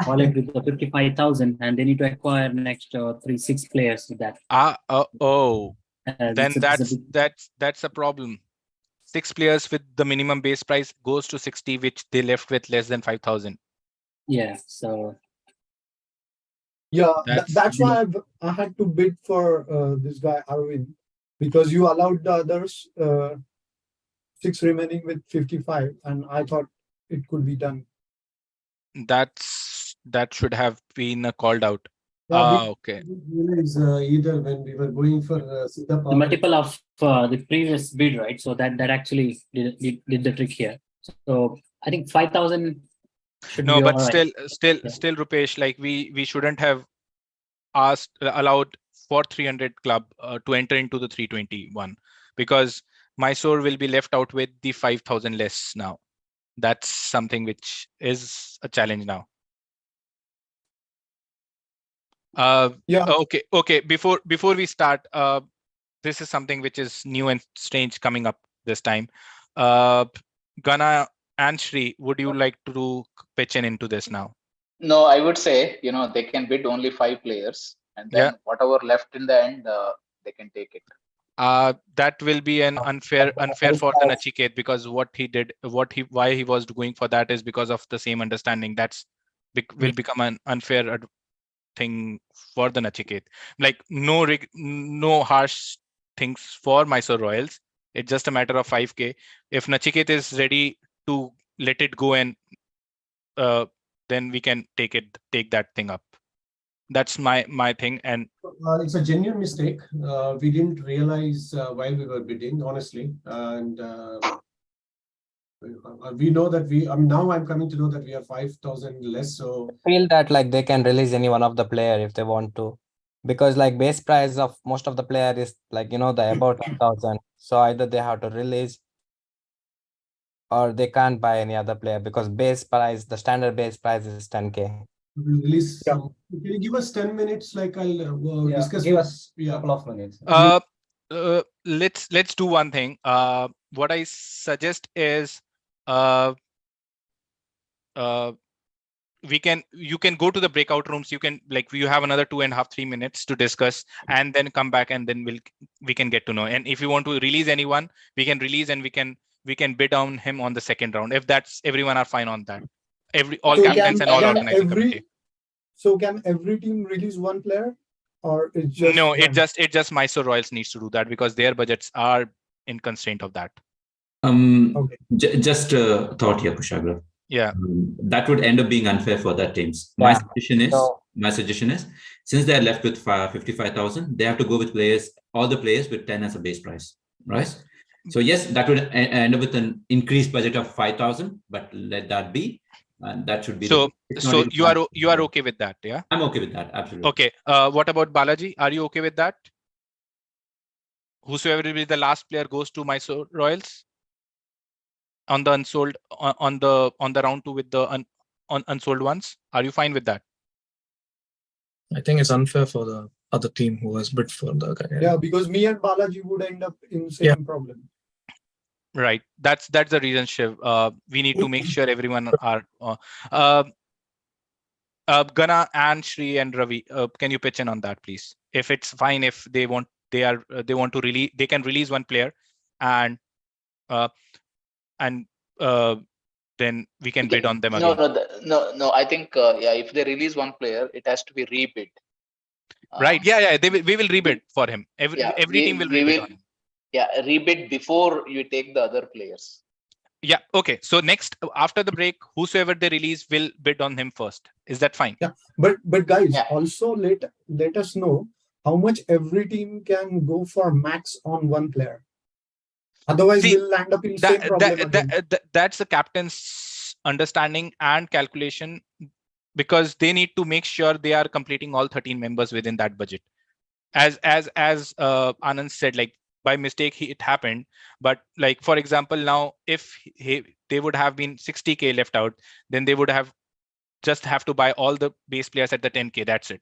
wallet with the 55,000, and they need to acquire next 6 players with that. Then It's a that's a problem. 6 players with the minimum base price goes to 60, which they left with less than 5,000. yeah. So Yeah, That's that's why I had to bid for this guy Arvind, because you allowed the others 6 remaining with 55, and I thought it could be done. that should have been called out. Yeah, Okay. we didn't realize either when we were going for Siddha The multiple of the previous bid, right? So that actually did the trick here. So I think 5,000 should No, be but all right. still, Rupesh, like we shouldn't have allowed for 300 club to enter into the 321, because Mysore will be left out with the 5,000 less now. That's something which is a challenge now. Yeah. Okay. Before we start, this is something which is new and strange coming up this time. Gana and Shri, would you like to pitch in into this now? No, I would say, they can bid only 5 players, and then whatever left in the end, they can take it. That will be an unfair for the Nachiket, because why he was going for that is because of the same understanding. That's will become an unfair thing for the Nachiket. Like no harsh things for Mysore Royals. It's just a matter of 5K. If Nachiket is ready to let it go, and then we can take that thing up. That's my thing. And it's a genuine mistake. We didn't realize while we were bidding, honestly, and we know that now I'm coming to know that we are 5,000 less. So I feel that like they can release any one of the player if they want to, because like base price of most of the player is like the about 10,000. So either they have to release or they can't buy any other player, because the standard base price is 10K. we'll release some. Can you give us 10 minutes? Like I'll discuss. Give us a couple of minutes. Let's do one thing. What I suggest is you can go to the breakout rooms. You have another 2.5-3 minutes to discuss, and then come back, and then we can get to know. And if you want to release anyone, we can release, and we can bid on him on the second round, if that's everyone are fine on that. All captains and all organizing committee. So can every team release one player, or it's just no? one? It just Mysore Royals needs to do that, because their budgets are in constraint of that. Okay. Just a thought here, Kushagra. Yeah. That would end up being unfair for that teams. My suggestion is, since they are left with 55,000, they have to go with all the players with 10 as a base price, right? So yes, that would end up with an increased budget of 5,000, but let that be, and that should be. So you are okay with that, yeah? I'm okay with that, absolutely. Okay. What about Balaji? Are you okay with that? Whosoever will be the last player goes to Mysore Royals on the unsold on the round 2 with the unsold ones. Are you fine with that? I think it's unfair for the other team who has bid for the guy. Yeah, because me and Balaji would end up in same problem. Right. That's the reason, Shiv. We need to make sure everyone are. Gana and Shri and Ravi, can you pitch in on that, please? If it's fine, if they want to release, they can release one player, and then we can bid on them again. No. I think if they release one player, it has to be rebid. Right. Yeah. We will rebid for him. Every team will rebid on him. Yeah, rebid before you take the other players. Yeah. Okay. So next, after the break, whosoever they release will bid on him first. Is that fine? Yeah. But guys, also let us know how much every team can go for max on one player. Otherwise, we'll land up in the same problem. That's the captain's understanding and calculation, because they need to make sure they are completing all 13 members within that budget. As Anand said, like by mistake it happened, but like for example, now if they would have been 60K left out, then they would have to buy all the base players at the 10K. That's it.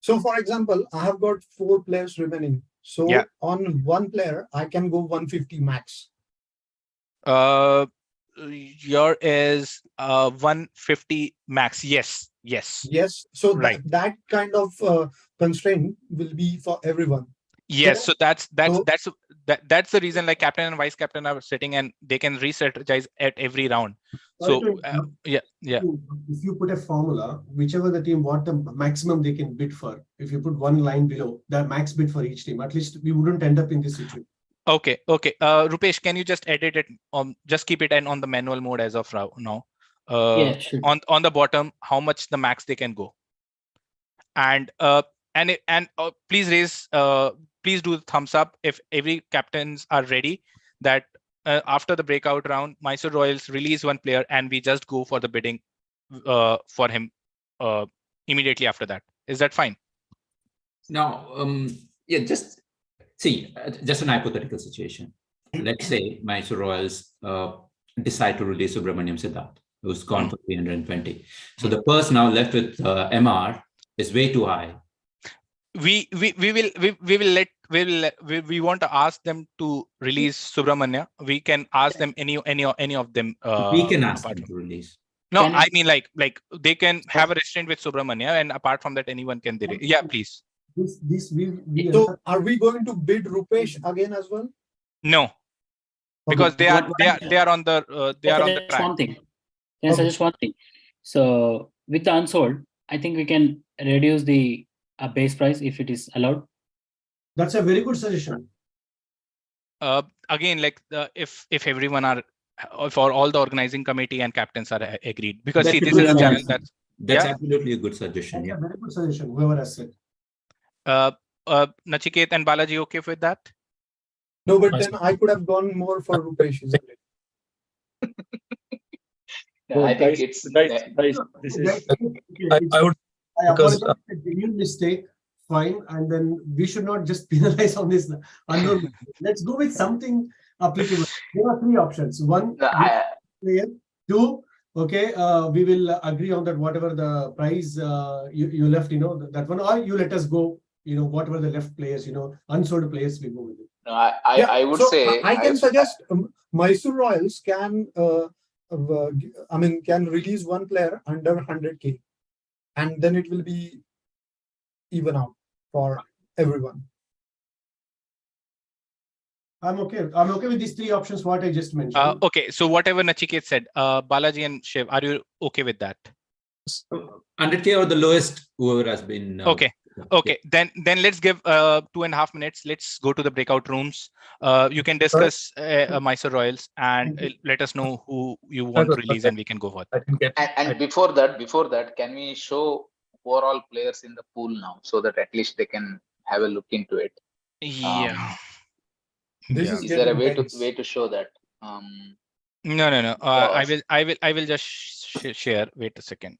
So for example, I have got 4 players remaining. So on one player, I can go 150 max. Your is 150 max. Yes. So that kind of constraint will be for everyone. Yes. So that's the reason, like captain and vice captain are sitting, and they can re-strategize at every round. So Sorry to interrupt. yeah. If you put a formula, whichever the team, what the maximum they can bid for, if you put one line below, the max bid for each team, at least we wouldn't end up in this situation. Okay. Rupesh, can you just edit it? Just keep it on the manual mode as of now. Yeah, sure. On the bottom, how much the max they can go. And please please do the thumbs up if every captains are ready that after the breakout round, Mysore Royals release one player and we just go for the bidding for him immediately after that. Is that fine? Now, yeah, just see, just an hypothetical situation. Let's say Mysore Royals decide to release Subramaniam Siddharth, who's gone for 320. So the purse now left with MR is way too high. We want to ask them to release Subramania. We can ask them any of them. We can ask them to release. No, I mean like they can have a restraint with Subramania, and apart from that, anyone can. Yeah, please. So are we going to bid Rupesh again as well? No, because they are on the track. One thing. Can I suggest one thing? So with the unsold, I think we can reduce the base price if it is allowed. That's a very good suggestion. Again, like if everyone are, for all the organizing committee and captains are agreed, because see, this is a channel that's absolutely a good suggestion. That's a very good suggestion. Whoever has said. Nachiket and Balaji, okay with that? No, but then I could have gone more for Rupesh, isn't it? I think it's this is. I would. I apologize. It's a genuine mistake. Fine, and then we should not just penalize on this unknown. Let's go with something applicable. There are three options. One, player. Two, okay, we will agree on that whatever the price you left, that one, or you let us go, whatever the left players, unsold players, we go with it. No, I would say I can suggest Mysore Royals can can release one player under 100K, and then it will be even out for everyone. I'm okay with these three options what I just mentioned. Okay, so whatever Nachiket said, Balaji and Shiv, are you okay with that? 100K or the lowest whoever has been. Okay. Then let's give 2.5 minutes. Let's go to the breakout rooms. You can discuss Mysore Royals and let us know who you want to release, and we can go for it. And before that, can we show overall players in the pool now, so that at least they can have a look into it? Yeah. Is there a way to show that? No. I will just share. Wait a second.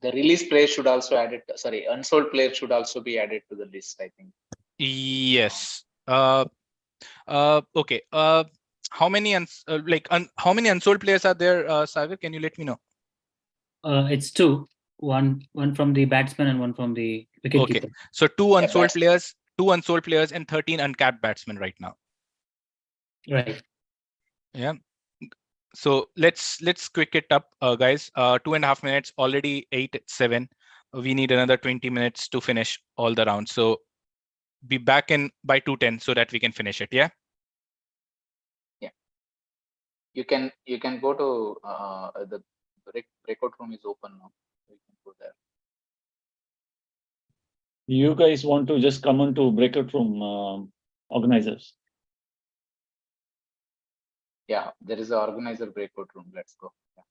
The release players should also add it. Sorry, unsold players should also be added to the list, I think. Yes. Okay. How many unsold players are there, Sagar? Can you let me know? It's two. One from the batsman and one from the wicketkeeper. Okay. So two unsold players and 13 uncapped batsmen right now. Right. Yeah. So let's quick it up, guys. 2.5 minutes, already 8:07. We need another 20 minutes to finish all the rounds. So be back in by 2:10 so that we can finish it. Yeah. Yeah. You can go to the breakout room is open now. You can go there. You guys want to just come on to breakout room, organizers? Yeah, there is an organizer breakout room. Let's go. Yeah.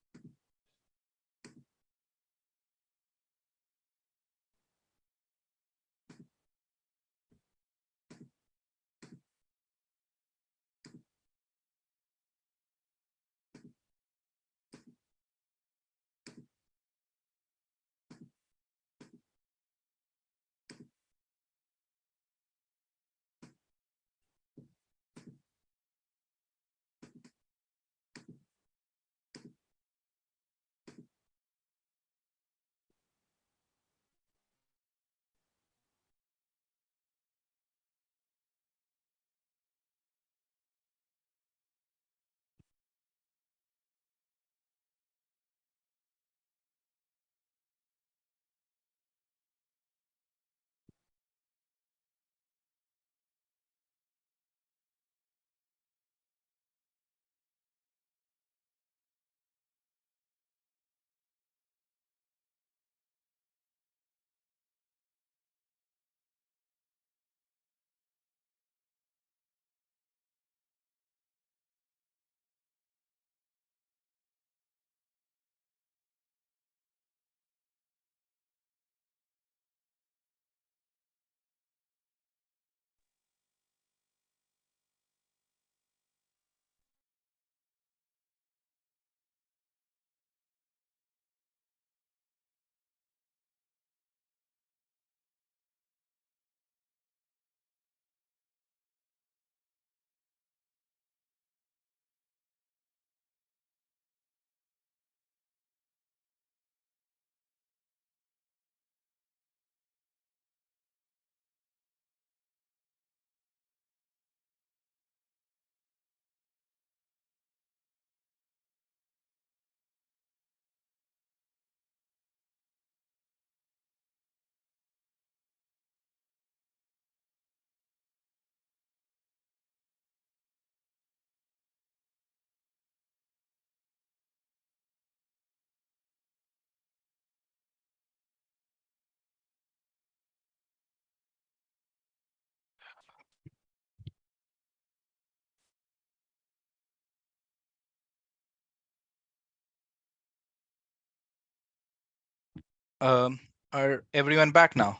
Are everyone back now?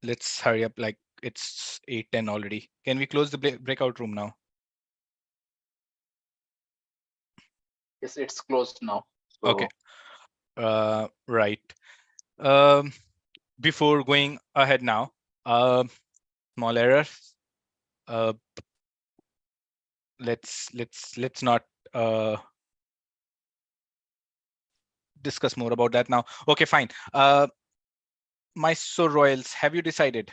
Let's hurry up, like it's 8:10 already. Can we close the breakout room now? Yes, it's closed now. So, Okay. Right. Before going ahead now, small error. Let's not discuss more about that now. Okay, fine. Mysore Royals, have you decided?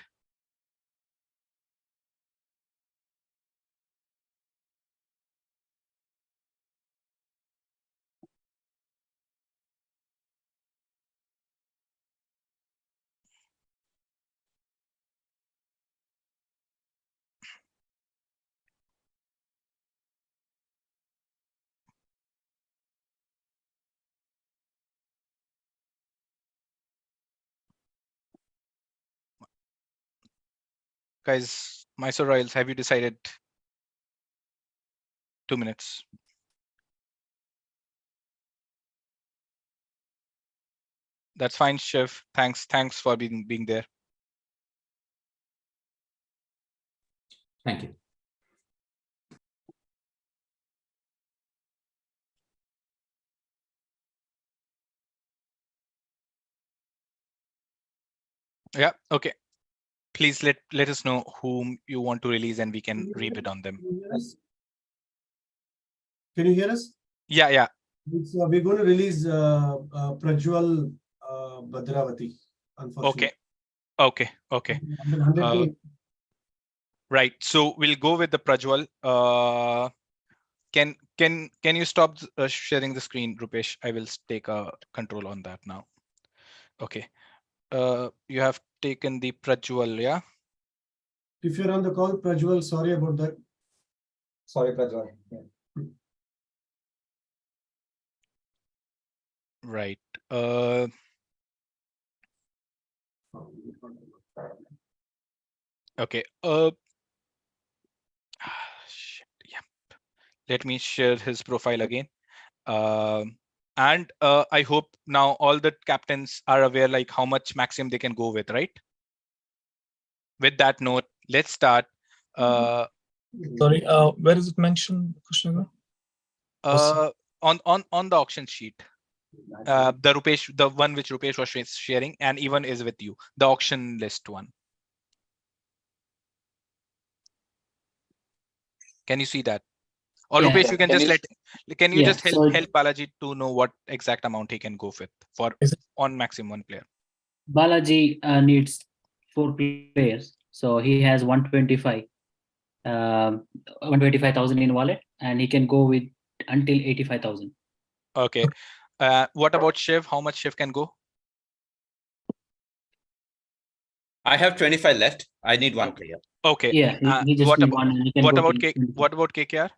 Guys, Mysore Royals, have you decided? 2 minutes. That's fine, Shiv. Thanks for being there. Thank you. Yeah, okay. Please let us know whom you want to release and we can rebid on them. Can you hear us? Yeah. We're going to release Prajwal Bhadravati, unfortunately. Okay. 100K. Right. So we'll go with the Prajwal. Can you stop sharing the screen, Rupesh? I will take control on that now. Okay. You have taken the Prajwal, yeah? If you're on the call, Prajwal, sorry about that. Sorry, Prajwal. Yeah. Right. Okay. Shit, yeah. Let me share his profile again. And I hope now all the captains are aware like how much maximum they can go with, right? With that note, let's start. Sorry, where is it mentioned, Krishna? On the auction sheet. The Rupesh, the one which Rupesh was sharing, and even is with you, the auction list one. Can you see that? Or Yeah. Rupesh, you can just can you Yeah, just so- help Balaji to know what exact amount he can go with for on maximum one player? Balaji needs 4 players, so he has 125, 125,000 in wallet, and he can go with until 85,000. Okay. What about Shiv? How much Shiv can go? I have 25 left. I need one player. Okay. Yeah, he just need one. And he can what go about till 25. what about KKR?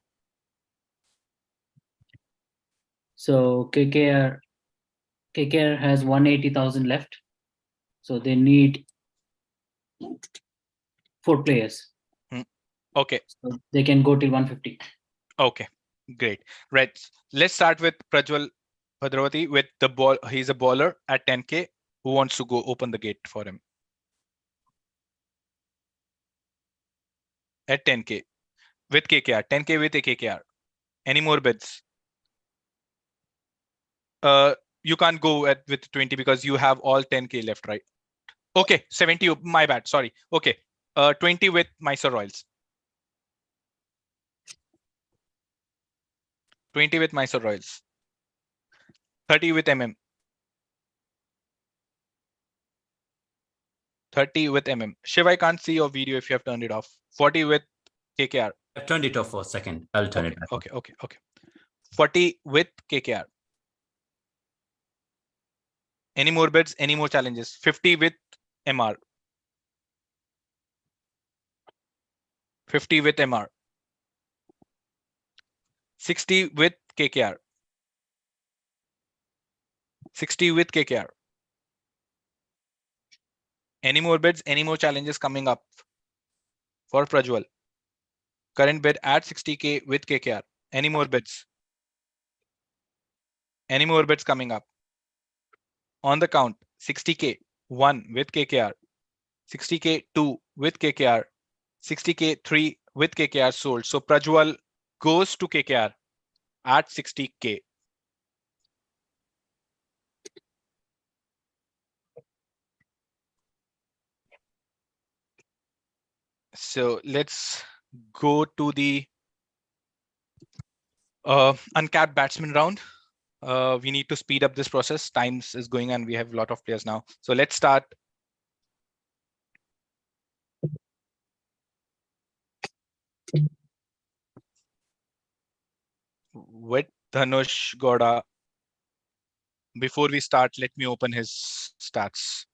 So KKR has 180,000 left, so they need 4 players. Okay. So they can go till 150. Okay, great. Right. Let's start with Prajwal Bhadravati with the ball. He's a baller at 10K. Who wants to go open the gate for him? At 10K with KKR, 10K with a KKR. Any more bids? You can't go with 20 because you have all 10K left, right? Okay, 70. My bad. Sorry. Okay, 20 with Mysore Royals. 20 with Mysore Royals. 30 with MM. 30 with MM. Shiv, I can't see your video if you have turned it off. 40 with KKR. I've turned it off for a second. I'll turn it back on. Okay. 40 with KKR. Any more bids? Any more challenges? 50 with MR. 50 with MR. 60 with KKR. 60 with KKR. Any more bids? Any more challenges coming up? for Prajwal. Current bid at 60K with KKR. Any more bids? Any more bids coming up? On the count, 60K, 1 with KKR, 60K, 2 with KKR, 60K, 3 with KKR sold. So Prajwal goes to KKR at 60K. So let's go to the uncapped batsman round. We need to speed up this process. Times is going and we have a lot of players now. So let's start. With Dhanush Goda. Before we start, let me open his stats.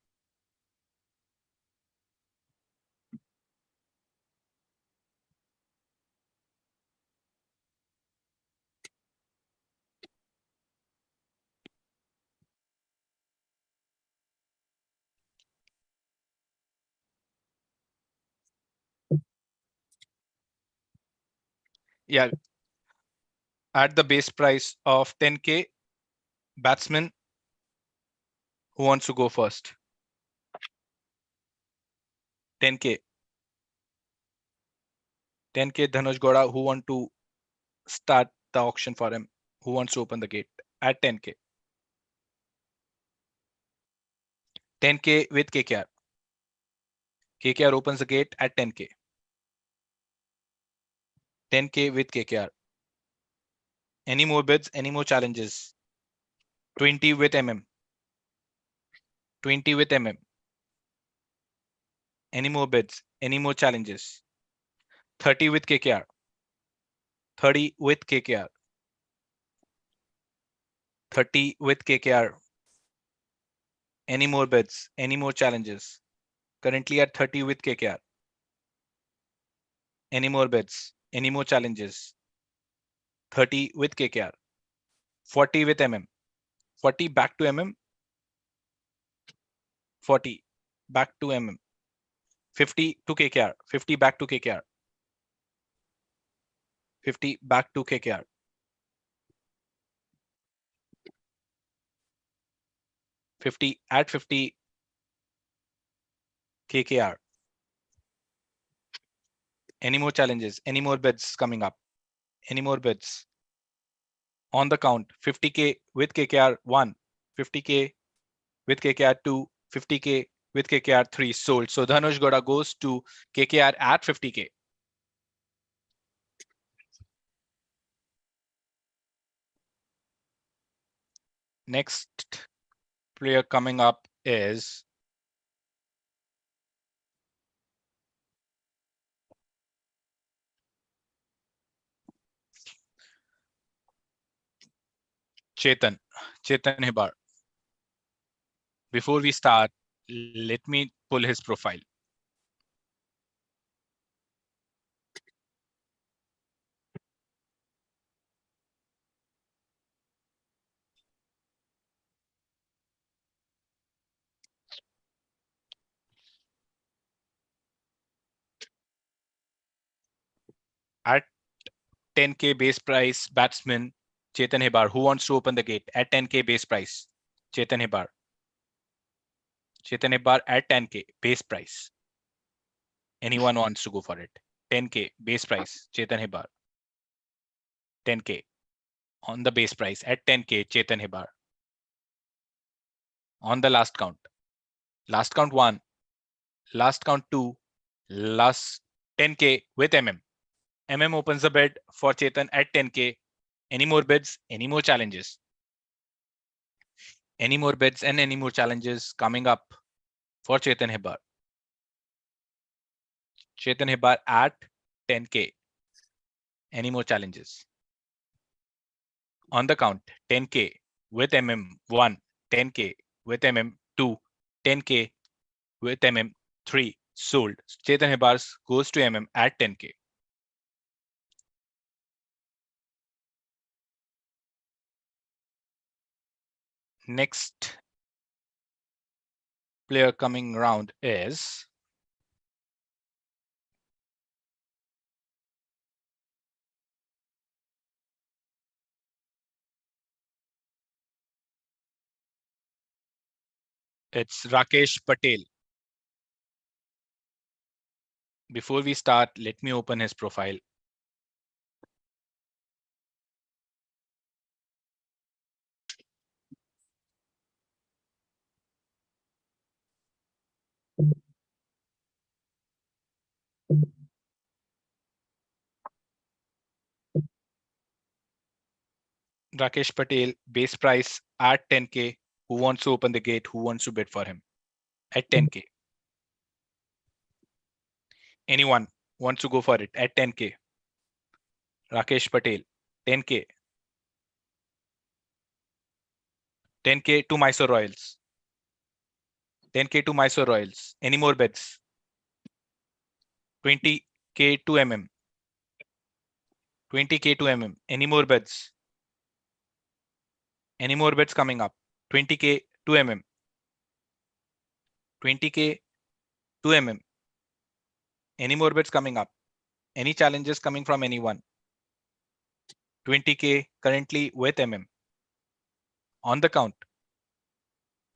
Yeah, at the base price of 10K, batsman, who wants to go first? 10K. 10K Dhanush Goda, who want to start the auction for him? Who wants to open the gate at 10K? 10K with KKR. KKR opens the gate at 10K. 10K with KKR. Any more bids? Any more challenges? 20 with MM. 20 with MM. Any more bids? Any more challenges? 30 with KKR. 30 with KKR. 30 with KKR. Any more bids? Any more challenges? Currently at 30 with KKR. Any more bids? Any more challenges? 30 with KKR. 40 with MM. 40 back to MM. 40 back to MM. 50 to KKR. 50 back to KKR. 50 back to KKR. 50 at 50 KKR. Any more challenges? Any more bids coming up? Any more bids? On the count, 50K with KKR 1, 50K with KKR 2, 50K with KKR 3 sold. So Dhanush Goda goes to KKR at 50K. Next player coming up is Chetan Hibar. Before we start, let me pull his profile. At 10K base price, batsman Chetan Hibar. Who wants to open the gate at 10K base price? Chetan Hibar. Chetan Hibar at 10K base price. Anyone wants to go for it? 10K base price, Chetan Hibar. 10K on the base price at 10K, Chetan Hibar. On the last count. Last count 1, last count 2, last 10K with MM. MM opens the bid for Chetan at 10K. Any more bids? Any more challenges? Any more bids and any more challenges coming up for Chetan Hibar? Chetan Hibar at 10K. Any more challenges? On the count, 10K with MM 1, 10K with MM 2, 10K with MM 3 sold. Chetan Hibar goes to MM at 10K. Next player coming round is It's Rakesh Patel. Before we start, let me open his profile. Rakesh Patel, base price at 10K. Who wants to open the gate? Who wants to bid for him? At 10K. Anyone wants to go for it at 10K? Rakesh Patel, 10K. 10K to Mysore Royals. 10K to Mysore Royals. Any more bets? 20K to MM. 20K to MM. Any more bets? Any more bets coming up? 20K to MM. 20K to MM. Any more bets coming up? Any challenges coming from anyone? 20K currently with MM. On the count.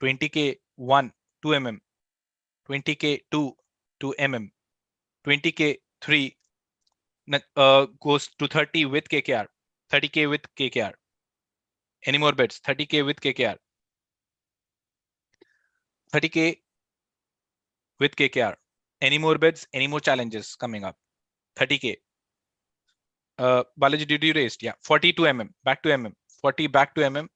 20K 1 to MM. 20K 2 to MM. 20K 3 goes to 30 with KKR. 30K with KKR. Any more bets? 30K with KKR. 30K with KKR. Any more bets? Any more challenges coming up? 30K. Balaji, did you raise? Yeah. 40 to MM. Back to MM. 40 back to MM.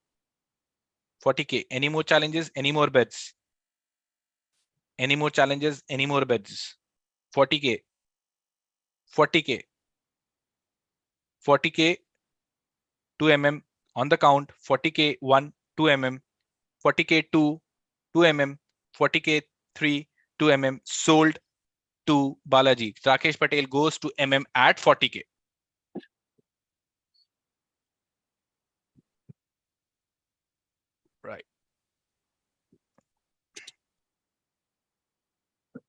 40K. Any more challenges? Any more bets? Any more challenges? Any more bets? 40K. 40K. 40K 2 mm on the count. 40K 1 2 mm. 40K 2 2 mm. 40K 3 2 mm. Sold to Balaji. Rakesh Patel goes to MM at 40K. Right.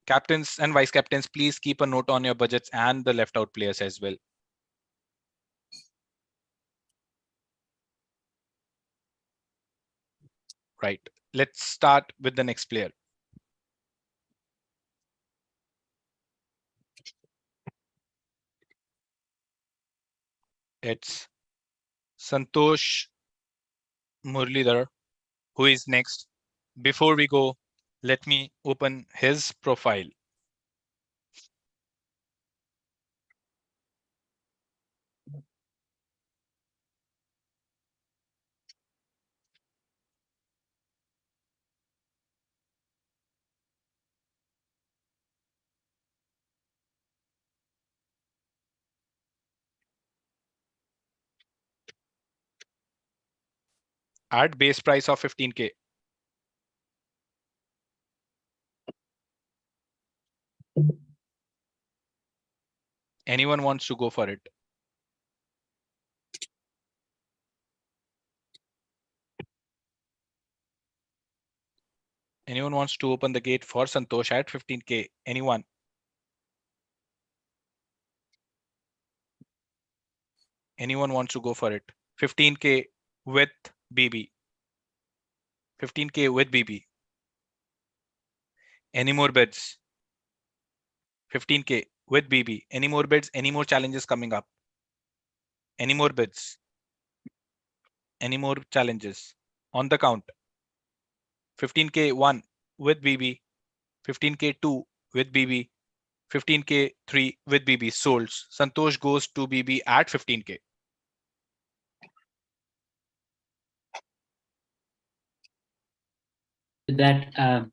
Captains and vice captains, please keep a note on your budgets and the left out players as well. Right. Let's start with the next player. It's Santosh Murlidhar, who is next. Before we go, let me open his profile. At base price of 15K. Anyone wants to go for it? Anyone wants to open the gate for Santosh at 15K? Anyone? Anyone wants to go for it? 15K with BB. 15K with BB. Any more bids? 15K with BB. Any more bids? Any more challenges coming up? Any more bids? Any more challenges? On the count. 15K 1 with BB. 15K 2 with BB. 15K 3 with BB. Sold. Santosh goes to BB at 15K. With that,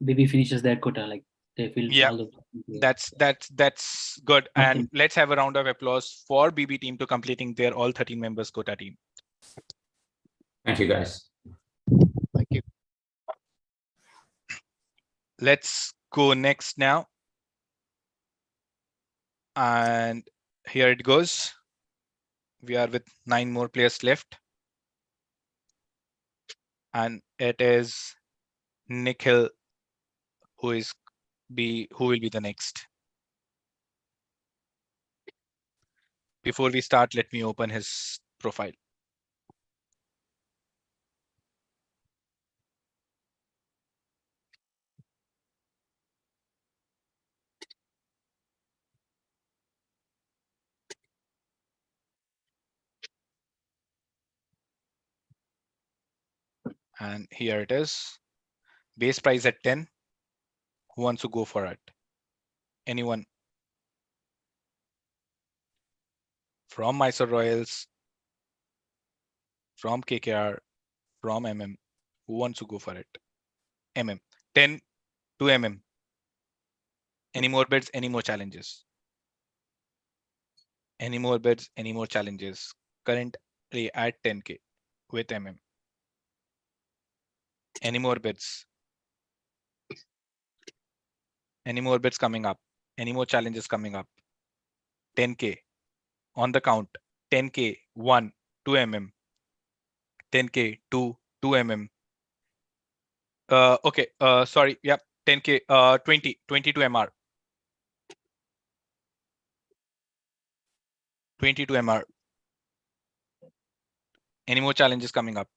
BB finishes their quota, like they fill Yeah, all the. that's good. Okay. And let's have a round of applause for BB team to completing their all 13 members quota team. Thank you, guys. Thank you. Let's go next now. And here it goes. We are with 9 more players left. And it is Nikhil who will be the next. Before we start, let me open his profile. And here it is. Base price at 10. Who wants to go for it? Anyone? From Mysore Royals, from KKR, from MM. Who wants to go for it? MM. 10 to MM. Any more bids? Any more challenges? Any more bids? Any more challenges? Currently at 10K with MM. Any more bids? Any more bids coming up? Any more challenges coming up? 10K on the count. 10K 1 2 mm. 10K 2 2 mm. Okay. Sorry. Yep. 10K 20 22 MR. 22 MR. Any more challenges coming up?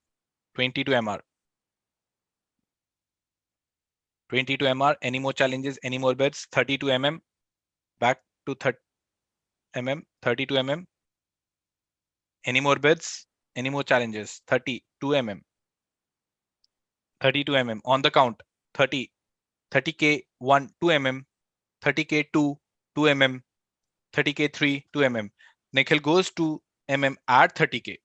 22 MR. 22 MR. Any more challenges? Any more bids? 32 mm. Back to 30 mm. 32 mm. Any more bids? Any more challenges? 32 mm. 32 mm on the count. 30. 30K 1 2 mm. 30K 2 2 mm. 30K 3 2 mm. Nikhil goes to mm at 30K.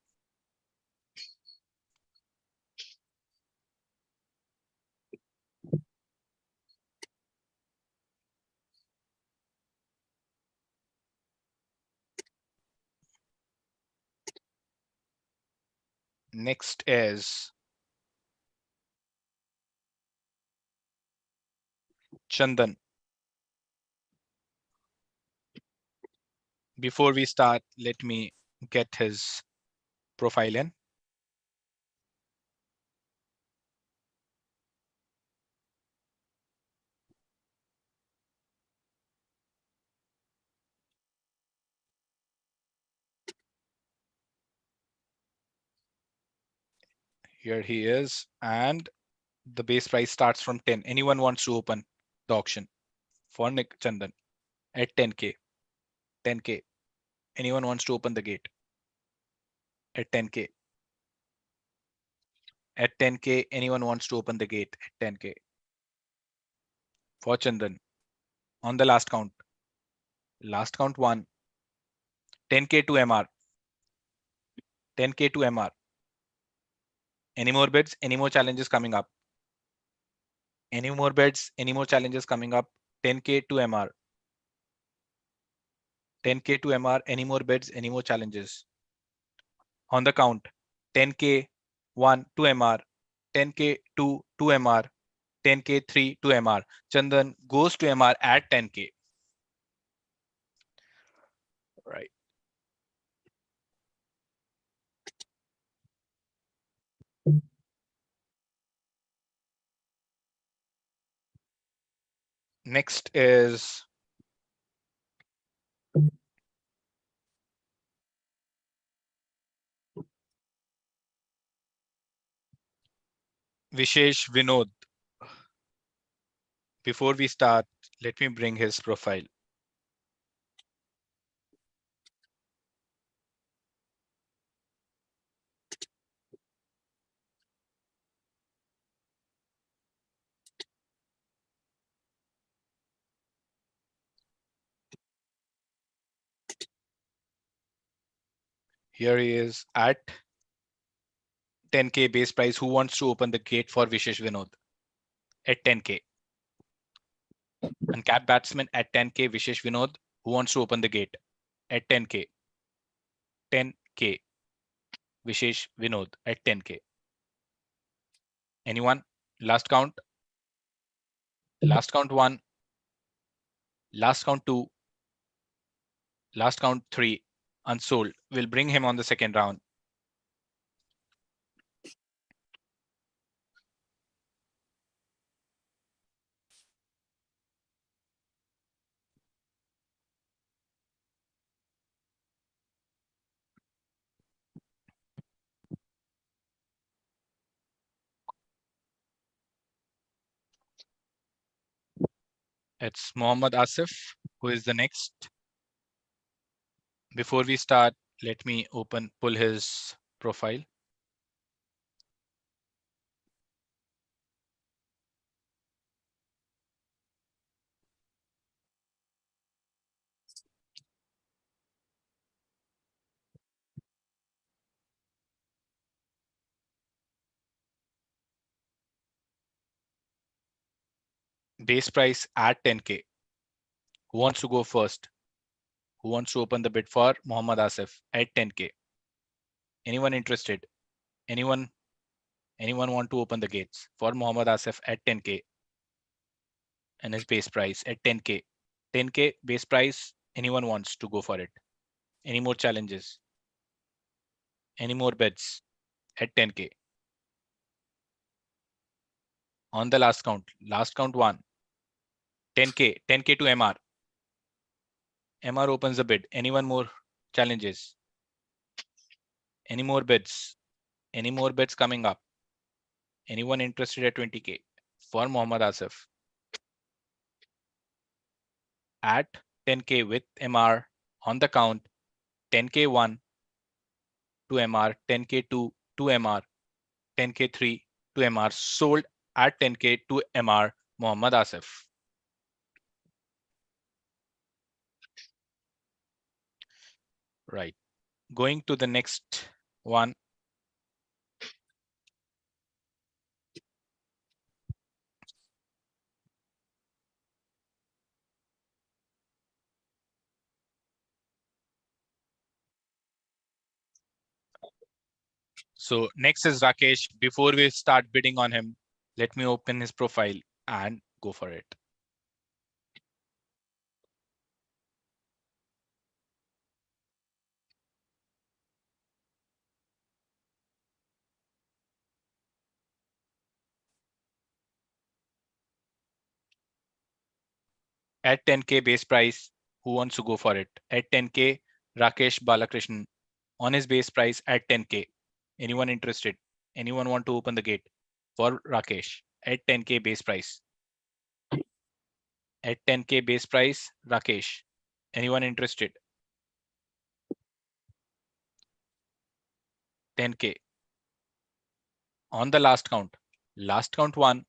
Next is Chandan. Before we start, let me get his profile in. Here he is, and the base price starts from 10. Anyone wants to open the auction for Nick Chandan at 10K? 10K. Anyone wants to open the gate at 10K? At 10K, anyone wants to open the gate at 10K? For Chandan. On the last count. Last count 1. 10K to MR. 10K to MR. Any more bids? Any more challenges coming up? Any more bids? Any more challenges coming up? 10K to MR. 10K to MR. Any more bids? Any more challenges? On the count. 10K 1 to MR. 10K 2 to MR. 10K 3 to MR. Chandan goes to MR at 10K. Right. Next is Vishesh Vinod. Before we start, let me bring his profile. Here he is at 10K base price. Who wants to open the gate for Vishesh Vinod at 10K? Uncapped batsman at 10K, Vishesh Vinod. Who wants to open the gate at 10K? 10K. Vishesh Vinod at 10K. Anyone? Last count. Last count 1. Last count 2. Last count 3. Unsold. We'll bring him on the second round. It's Mohammad Asif, who is the next. Before we start, let me pull his profile. base price at 10K. Who wants to go first? Who wants to open the bid for Mohammad Asif at 10K? Anyone interested? Anyone want to open the gates for Mohammad Asif at 10K and his base price at 10K? 10K base price. Anyone wants to go for it? Any more challenges? Any more bids at 10K? On the last count one. 10K to MR. MR opens the bid. Anyone more challenges? Any more bids? Any more bids coming up? Anyone interested at 20K for Mohammad Asif? At 10K with MR on the count. 10K 1 to MR, 10K 2 to MR, 10K 3 to MR, sold at 10K to MR Mohammad Asif. Right. Going to the next one. So next is Rakesh. Before we start bidding on him, let me open his profile and go for it. At 10K base price, who wants to go for it? At 10K, Rakesh Balakrishnan on his base price at 10K. Anyone interested? Anyone want to open the gate for Rakesh at 10K base price? At 10K base price, Rakesh. Anyone interested? 10K. On the last count 1,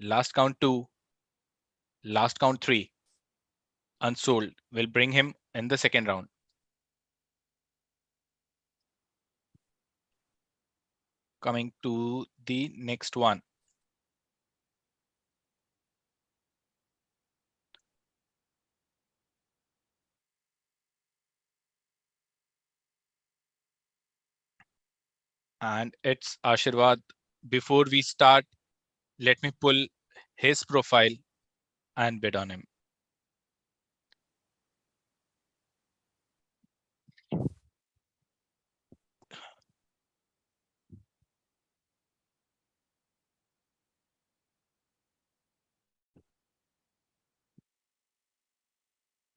last count 2, last count 3, unsold. Will bring him in the second round. Coming to the next one. And it's Ashirwad. Before we start, let me pull his profile and bid on him.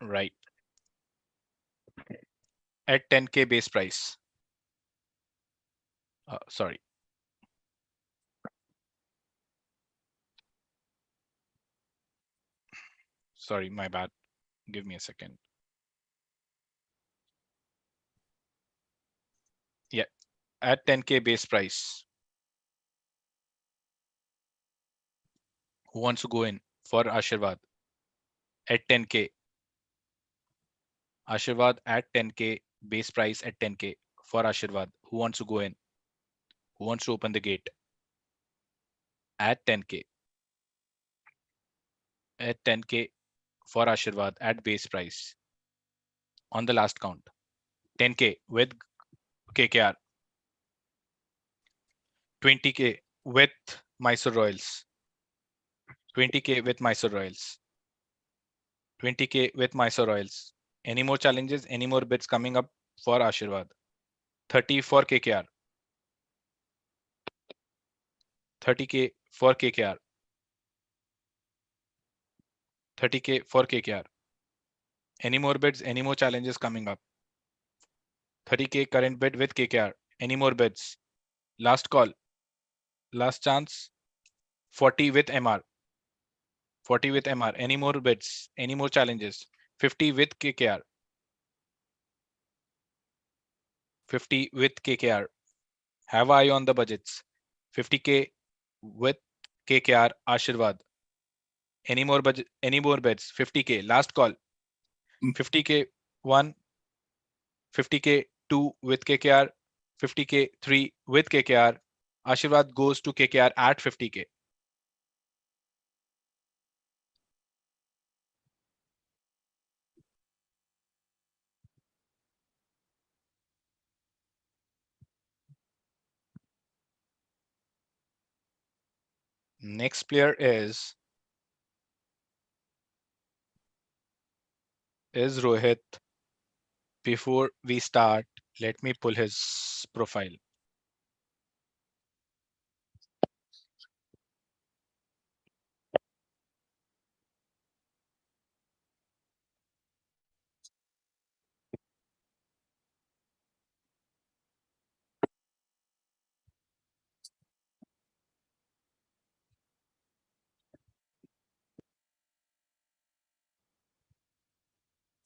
Right. At 10K base price. Sorry. Sorry, my bad. Give me a second. Yeah, at 10K base price. Who wants to go in for Ashirwad? At 10K. Ashirwad at 10K base price at 10K for Ashirwad. Who wants to go in? Who wants to open the gate? At 10K. At 10K for Ashirwad at base price. On the last count. 10K with KKR. 20K with Mysore Royals. 20K with Mysore Royals. 20K with Mysore Royals. Any more challenges? Any more bids coming up for Ashirwad? 30 for KKR. 30K for KKR. 30K for KKR. Any more bids? Any more challenges coming up? 30K current bid with KKR. Any more bids? Last call. Last chance. 40 with MR. 40 with MR. Any more bids? Any more challenges? 50 with KKR. 50 with KKR. Have eye on the budgets. 50K with KKR Ashirwad. Any more budget? Any more bids? 50K. Last call. 50K 1. 50K 2 with KKR. 50K 3 with KKR. Ashirwad goes to KKR at 50K. Next player is Rohit. Before we start, let me pull his profile.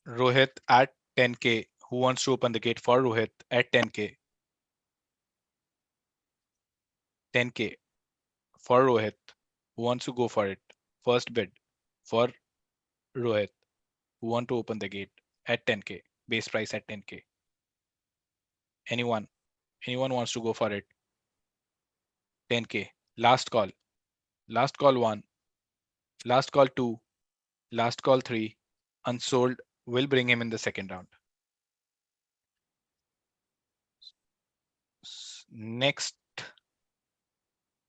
Rohit at 10K. Who wants to open the gate for Rohit at 10K? 10K for Rohit. Who wants to go for it? First bid for Rohit. Who want to open the gate at 10K? Base price at 10K. Anyone? Anyone wants to go for it? 10K. Last call. Last call 1. Last call 2. Last call 3. Unsold. Will bring him in the second round. Next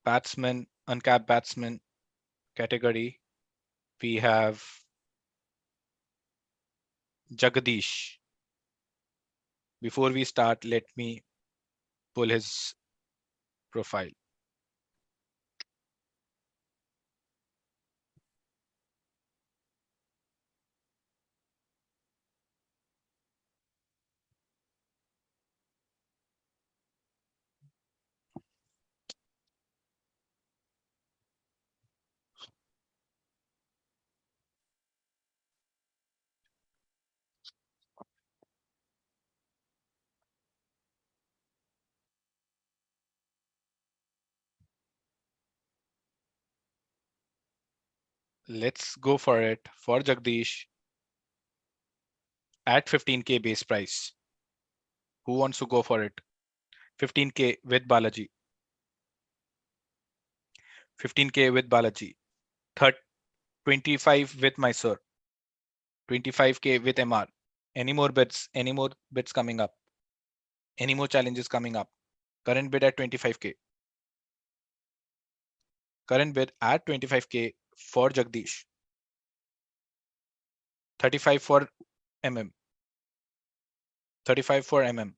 batsman, uncapped batsman category, we have Jagadish. Before we start, let me pull his profile. Let's go for it for Jagdish at 15K base price. Who wants to go for it? 15K with Balaji. 15K with Balaji. 25 with Mysore. 25K with MR. Any more bids? Any more bids coming up? Any more challenges coming up? Current bid at 25K. Current bid at 25K for Jagdish. 35 for MM. 35 for MM.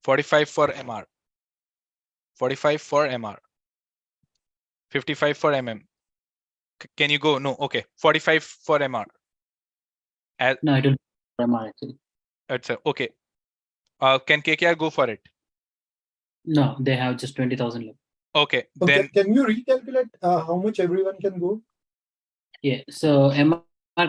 45 for MR. 45 for MR. 55 for MM. Can you go? No, okay. 45 for MR. No, it will be for MR actually. It's okay. Can KKR go for it? No, they have just 20,000 left. Okay, Okay, then can you recalculate how much everyone can go? Yeah, so MR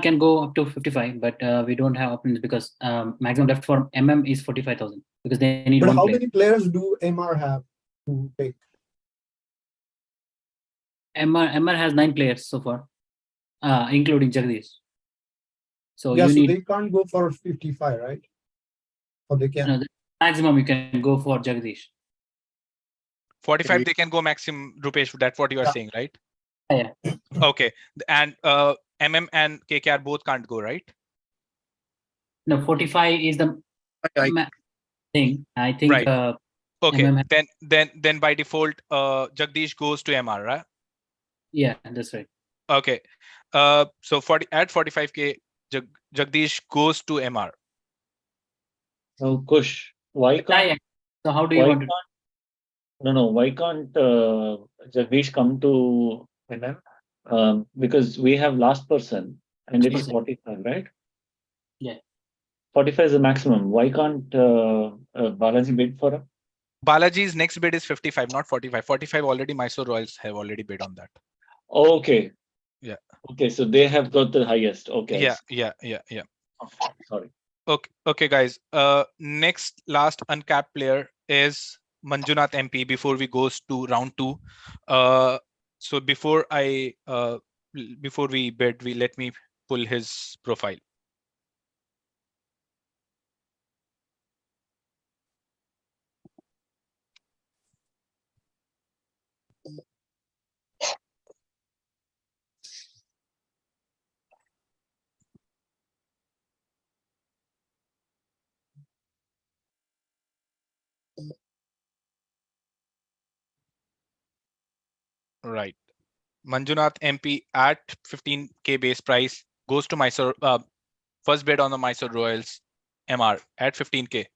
can go up to 55, but we don't have options because maximum left for MM is 45,000 because they need But one how player. many players do MR have to take? MR has 9 players so far, including Jagdish. So Yeah, you so need they can't go for 55, right? Or they can? the maximum you can go for Jagdish. 45 they can go maximum, Rupesh. That's what you are Yeah. saying, right? Yeah. Okay, and MM and KKR both can't go, right? No, 45 is the thing. I think. Right. Okay, MM then by default, Jagdish goes to MR, right? Yeah, that's right. Okay. So at 45K, Jagdish goes to MR. So Kush, why can't? So how do you want to? No. Why can't Jagdish come to MM? Because we have last person and it is 45, right? Yeah. 45 is the maximum. Why can't Balaji bid for him? Balaji's next bid is 55, not 45. 45 already Mysore Royals have already bid on that. Okay. Yeah. Okay, so they have got the highest. Okay. Yeah. Okay, sorry. Okay, guys. Next last uncapped player is Manjunath MP before we goes to round 2. So before we bid, let me pull his profile. Right. Manjunath MP at 15K base price goes to Mysore. First bid on the Mysore Royals MR at 15K.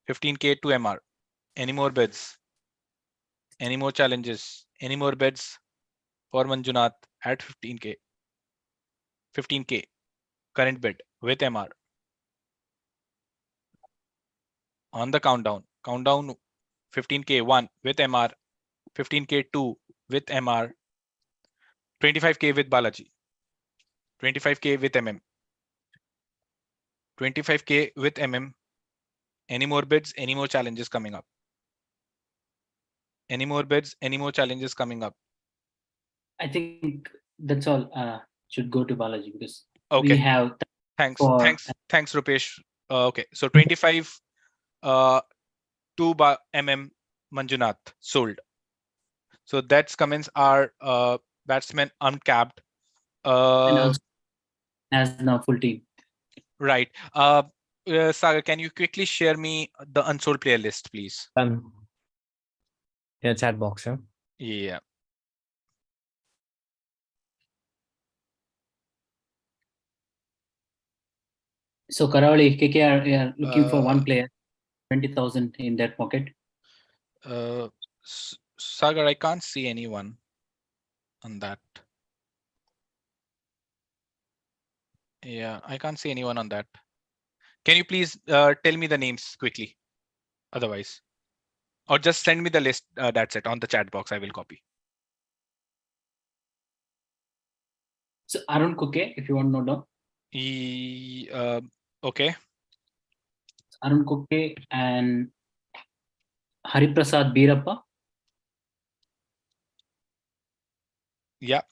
15K to MR. Any more bids? Any more challenges? Any more bids for Manjunath at 15K? 15K current bid with MR. On the countdown. Countdown 15K 1 with MR. 15K 2 with MR. 25K with Balaji. 25K with MM. 25K with MM. Any more bids? Any more challenges coming up? Any more bids? Any more challenges coming up? I think that's all. Should go to Balaji because Okay. we have. Thanks. for- Thanks, Rupesh. Okay. So 25 2 MM Manjunath sold. So that's comments our batsman uncapped. And also has now full team. Right. Sagar, can you quickly share me the unsold player list, please? Yeah, chat box. Yeah. Yeah. So Karawali, KKR are looking for one player, 20,000 in their pocket. Sagar, I can't see anyone on that. Yeah, I can't see anyone on that. Can you please tell me the names quickly? Otherwise, or just send me the list. That's it on the chat box. I will copy. So Arun Kuke, if you want to know down. Okay. Arun Kuke and Hariprasad Birappa. Yeah.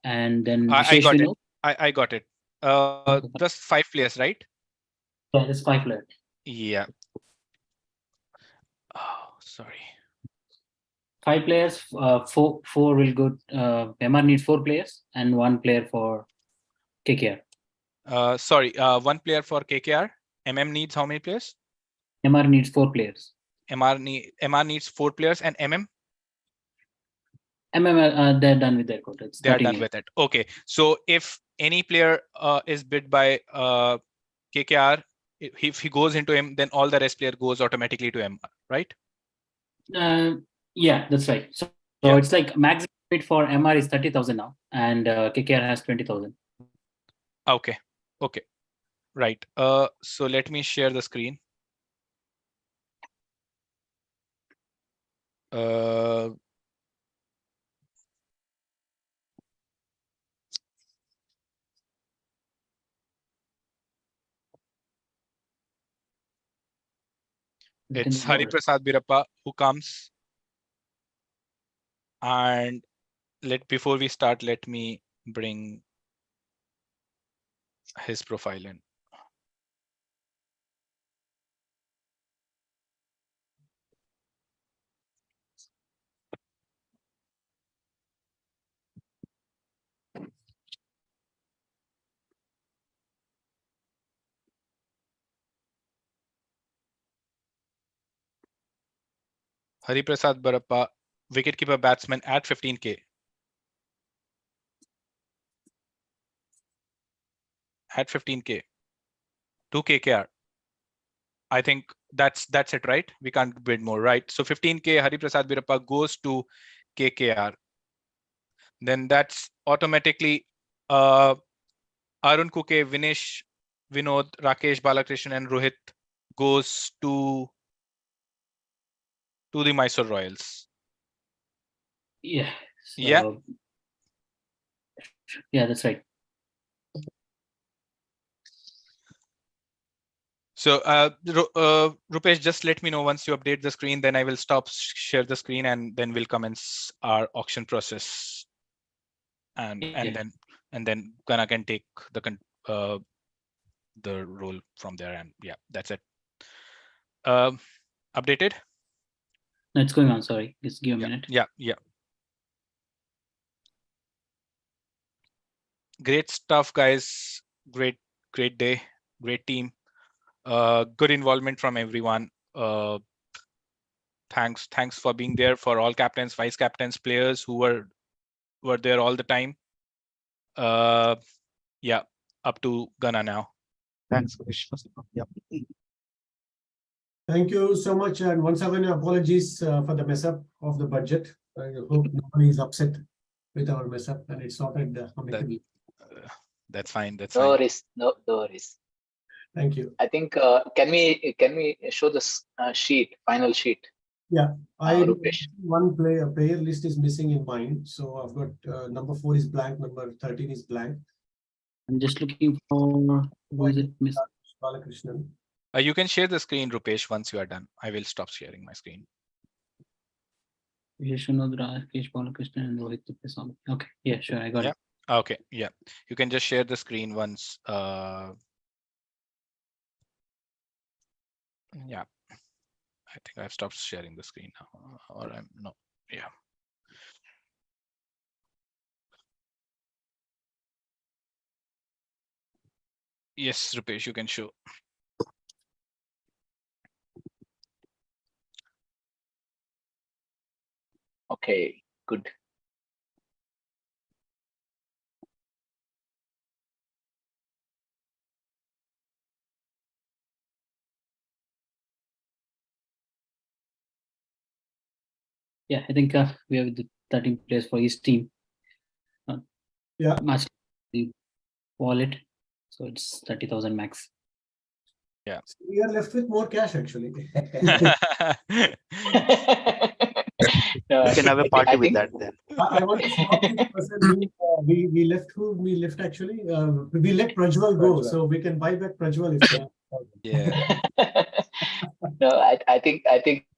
And then I Vishesh got Vinod. it. I got it. Just 5 players, right? Yeah, there's 5 players. Yeah. Oh, sorry. 5 players. Four will go. MR needs 4 players and 1 player for KKR. Sorry. 1 player for KKR. MM needs how many players? MR needs 4 players. MR needs 4 players and MM. They're done with their quota. They are done with it. Okay. So if any player is bid by KKR, if he goes into him, then all the rest player goes automatically to MR, right? Yeah, that's right. So Yeah. it's like maximum bid for MR is 30,000 now, and KKR has 20,000. Okay. Okay. Right. So let me share the screen. It's Hariprasad Birappa who comes. And before we start, let me bring his profile in. Hariprasad Birappa, wicketkeeper batsman at 15K. At 15K. To KKR. I think that's it, right? We can't bid more, right? So 15K Hariprasad Birappa goes to KKR. Then that's automatically Arun Kuke, Vinesh, Vinod, Rakesh, Balakrishnan, and Rohit goes to the Mysore Royals. Yeah. So, yeah. Yeah, that's right. So Rupesh, just let me know once you update the screen, then I will stop share the screen and then we'll commence our auction process. And then Kana can take the role from there, and yeah, that's it. Updated? No, it's going on. Sorry, just give a minute. Yeah. Great stuff, guys. Great day. Great team. Good involvement from everyone. thanks for being there, for all captains, vice captains, players who were there all the time. Yeah, up to Ghana now. Thanks, Krish. Yep. Thank you so much, and once again, apologies for the mess up of the budget. I hope nobody is upset with our mess up, and it's sorted amicably. That's fine. That's No fine. worries. No worries. Thank you. I think can we show this sheet, final sheet? Yeah, Rupesh. one player list is missing in mine, so I've got number 4 is blank, number 13 is blank. I'm just looking for who is it missing? Balakrishnan. You can share the screen, Rupesh, once you are done. I will stop sharing my screen. Yashunodra, Rakesh Balakrishnan, and Rohit Tippeswamy. Okay, yeah, sure, I got Yeah. it. Okay, yeah. You can just share the screen once. Yeah. I think I've stopped sharing the screen now, or I'm no. Yeah. Yes, Rupesh, you can show. Okay, good. Yeah, I think we have the 13 players for each team. Yeah. Match the wallet, so it's 30,000 max. Yeah. We are left with more cash actually. We can have a party with that then. I want to stop this person. We left who we left actually. We let Prajwal go, so we can buy back Prajwal if they. Yeah. No, I think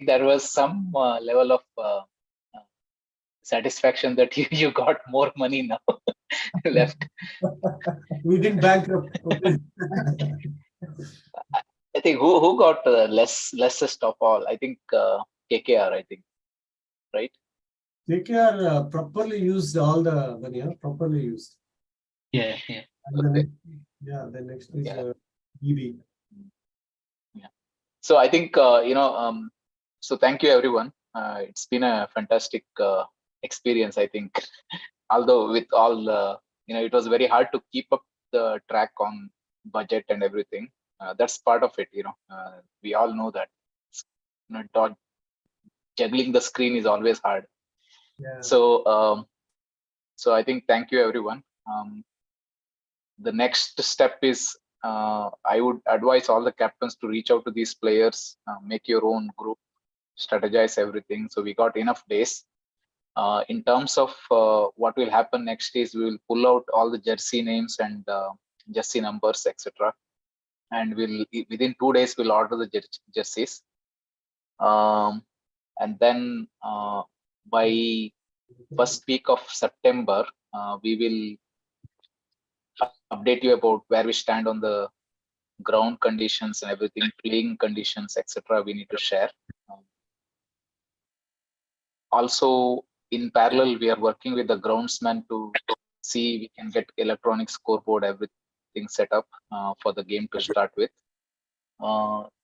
there was some level of satisfaction that you got more money now left. We didn't bankrupt. I think who got lessest of all? I think KKR. I think, right? KKR properly used all the money. Properly used. Yeah. And the next is EB. Yeah. So I think so thank you everyone. It's been a fantastic experience. I think, although with all it was very hard to keep up the track on budget and everything. That's part of it. We all know that. Juggling the screen is always hard. Yeah. So I think thank you everyone. The next step is I would advise all the captains to reach out to these players, make your own group, strategize everything. So we got enough days. In terms of what will happen next is we will pull out all the jersey names and jersey numbers, etc. And we'll within 2 days we'll order the jerseys. And then by first week of September, we will update you about where we stand on the ground conditions and everything, playing conditions, etc. We need to share. Also, in parallel, we are working with the groundsman to see we can get electronic scoreboard, everything set up for the game to start with.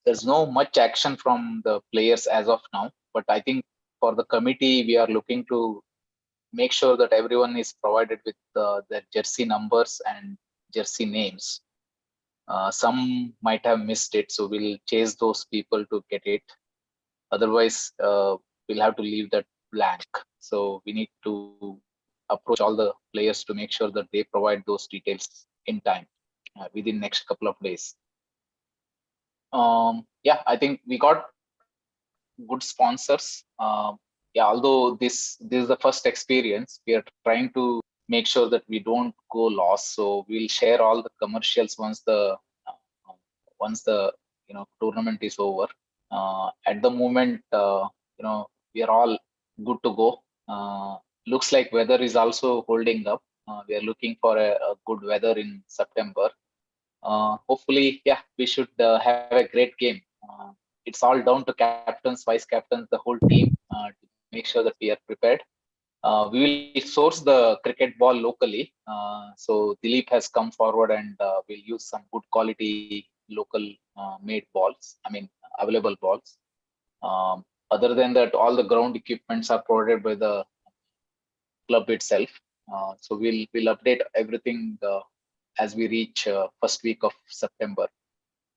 There's no much action from the players as of now, but I think for the committee, we are looking to make sure that everyone is provided with their jersey numbers and jersey names. Some might have missed it, so we'll chase those people to get it. Otherwise, we'll have to leave that blank. So we need to approach all the players to make sure that they provide those details in time within next couple of days. Yeah, I think we got good sponsors. Although this is the first experience, we are trying to make sure that we don't go lost. So we'll share all the commercials once the tournament is over. At the moment, we are all good to go. Looks like weather is also holding up. We are looking for a good weather in September. Hopefully, we should have a great game. It's all down to captains, vice captains, the whole team to make sure that we are prepared. We will source the cricket ball locally. So Dilip has come forward and we'll use some good quality local made balls, available balls. Other than that, all the ground equipments are provided by the club itself. So we'll update everything as we reach first week of September.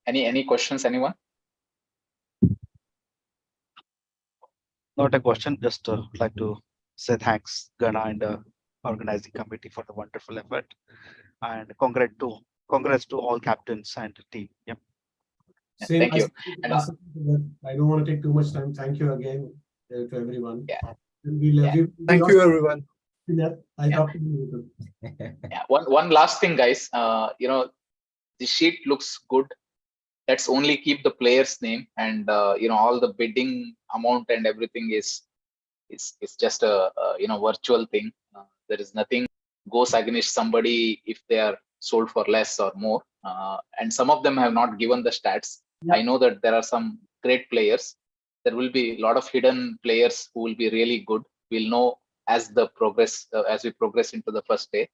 Any questions, anyone? Not a question, just like to say thanks, Gana and organizing committee for the wonderful effort, and congrats to all captains and team. Yep. Same. Thank you. I don't want to take too much time. Thank you again to everyone. Yeah. Thank you, everyone. I talked to you. Yeah. One last thing, guys. The sheet looks good. Let's only keep the player's name, and all the bidding amount and everything is just a virtual thing. There is nothing goes against somebody if they are sold for less or more. And some of them have not given the stats. Yeah. I know that there are some great players. There will be a lot of hidden players who will be really good. We'll know as we progress into the first day.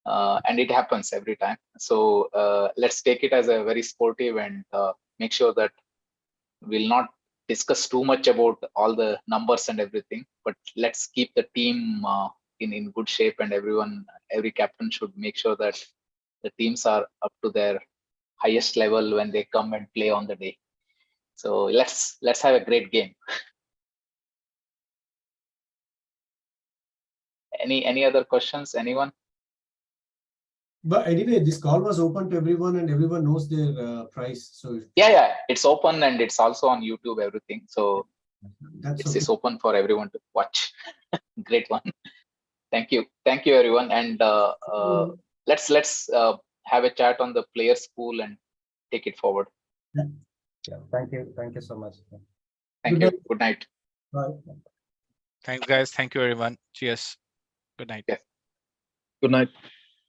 And it happens every time. So let's take it as a very sportive and make sure that we'll not discuss too much about all the numbers and everything, but let's keep the team in good shape, and every captain should make sure that the teams are up to their highest level when they come and play on the day. So let's have a great game. Any other questions, anyone? But anyway, this call was open to everyone and everyone knows their price. So Yeah, it's open and it's also on YouTube, everything. So it's open for everyone to watch. Great one. Thank you everyone. And let's have a chat on the players pool and take it forward. Yeah, thank you so much. Thank you. Good night. Bye. Thanks, guys. Thank you, everyone. Cheers. Good night. Yes. Good night.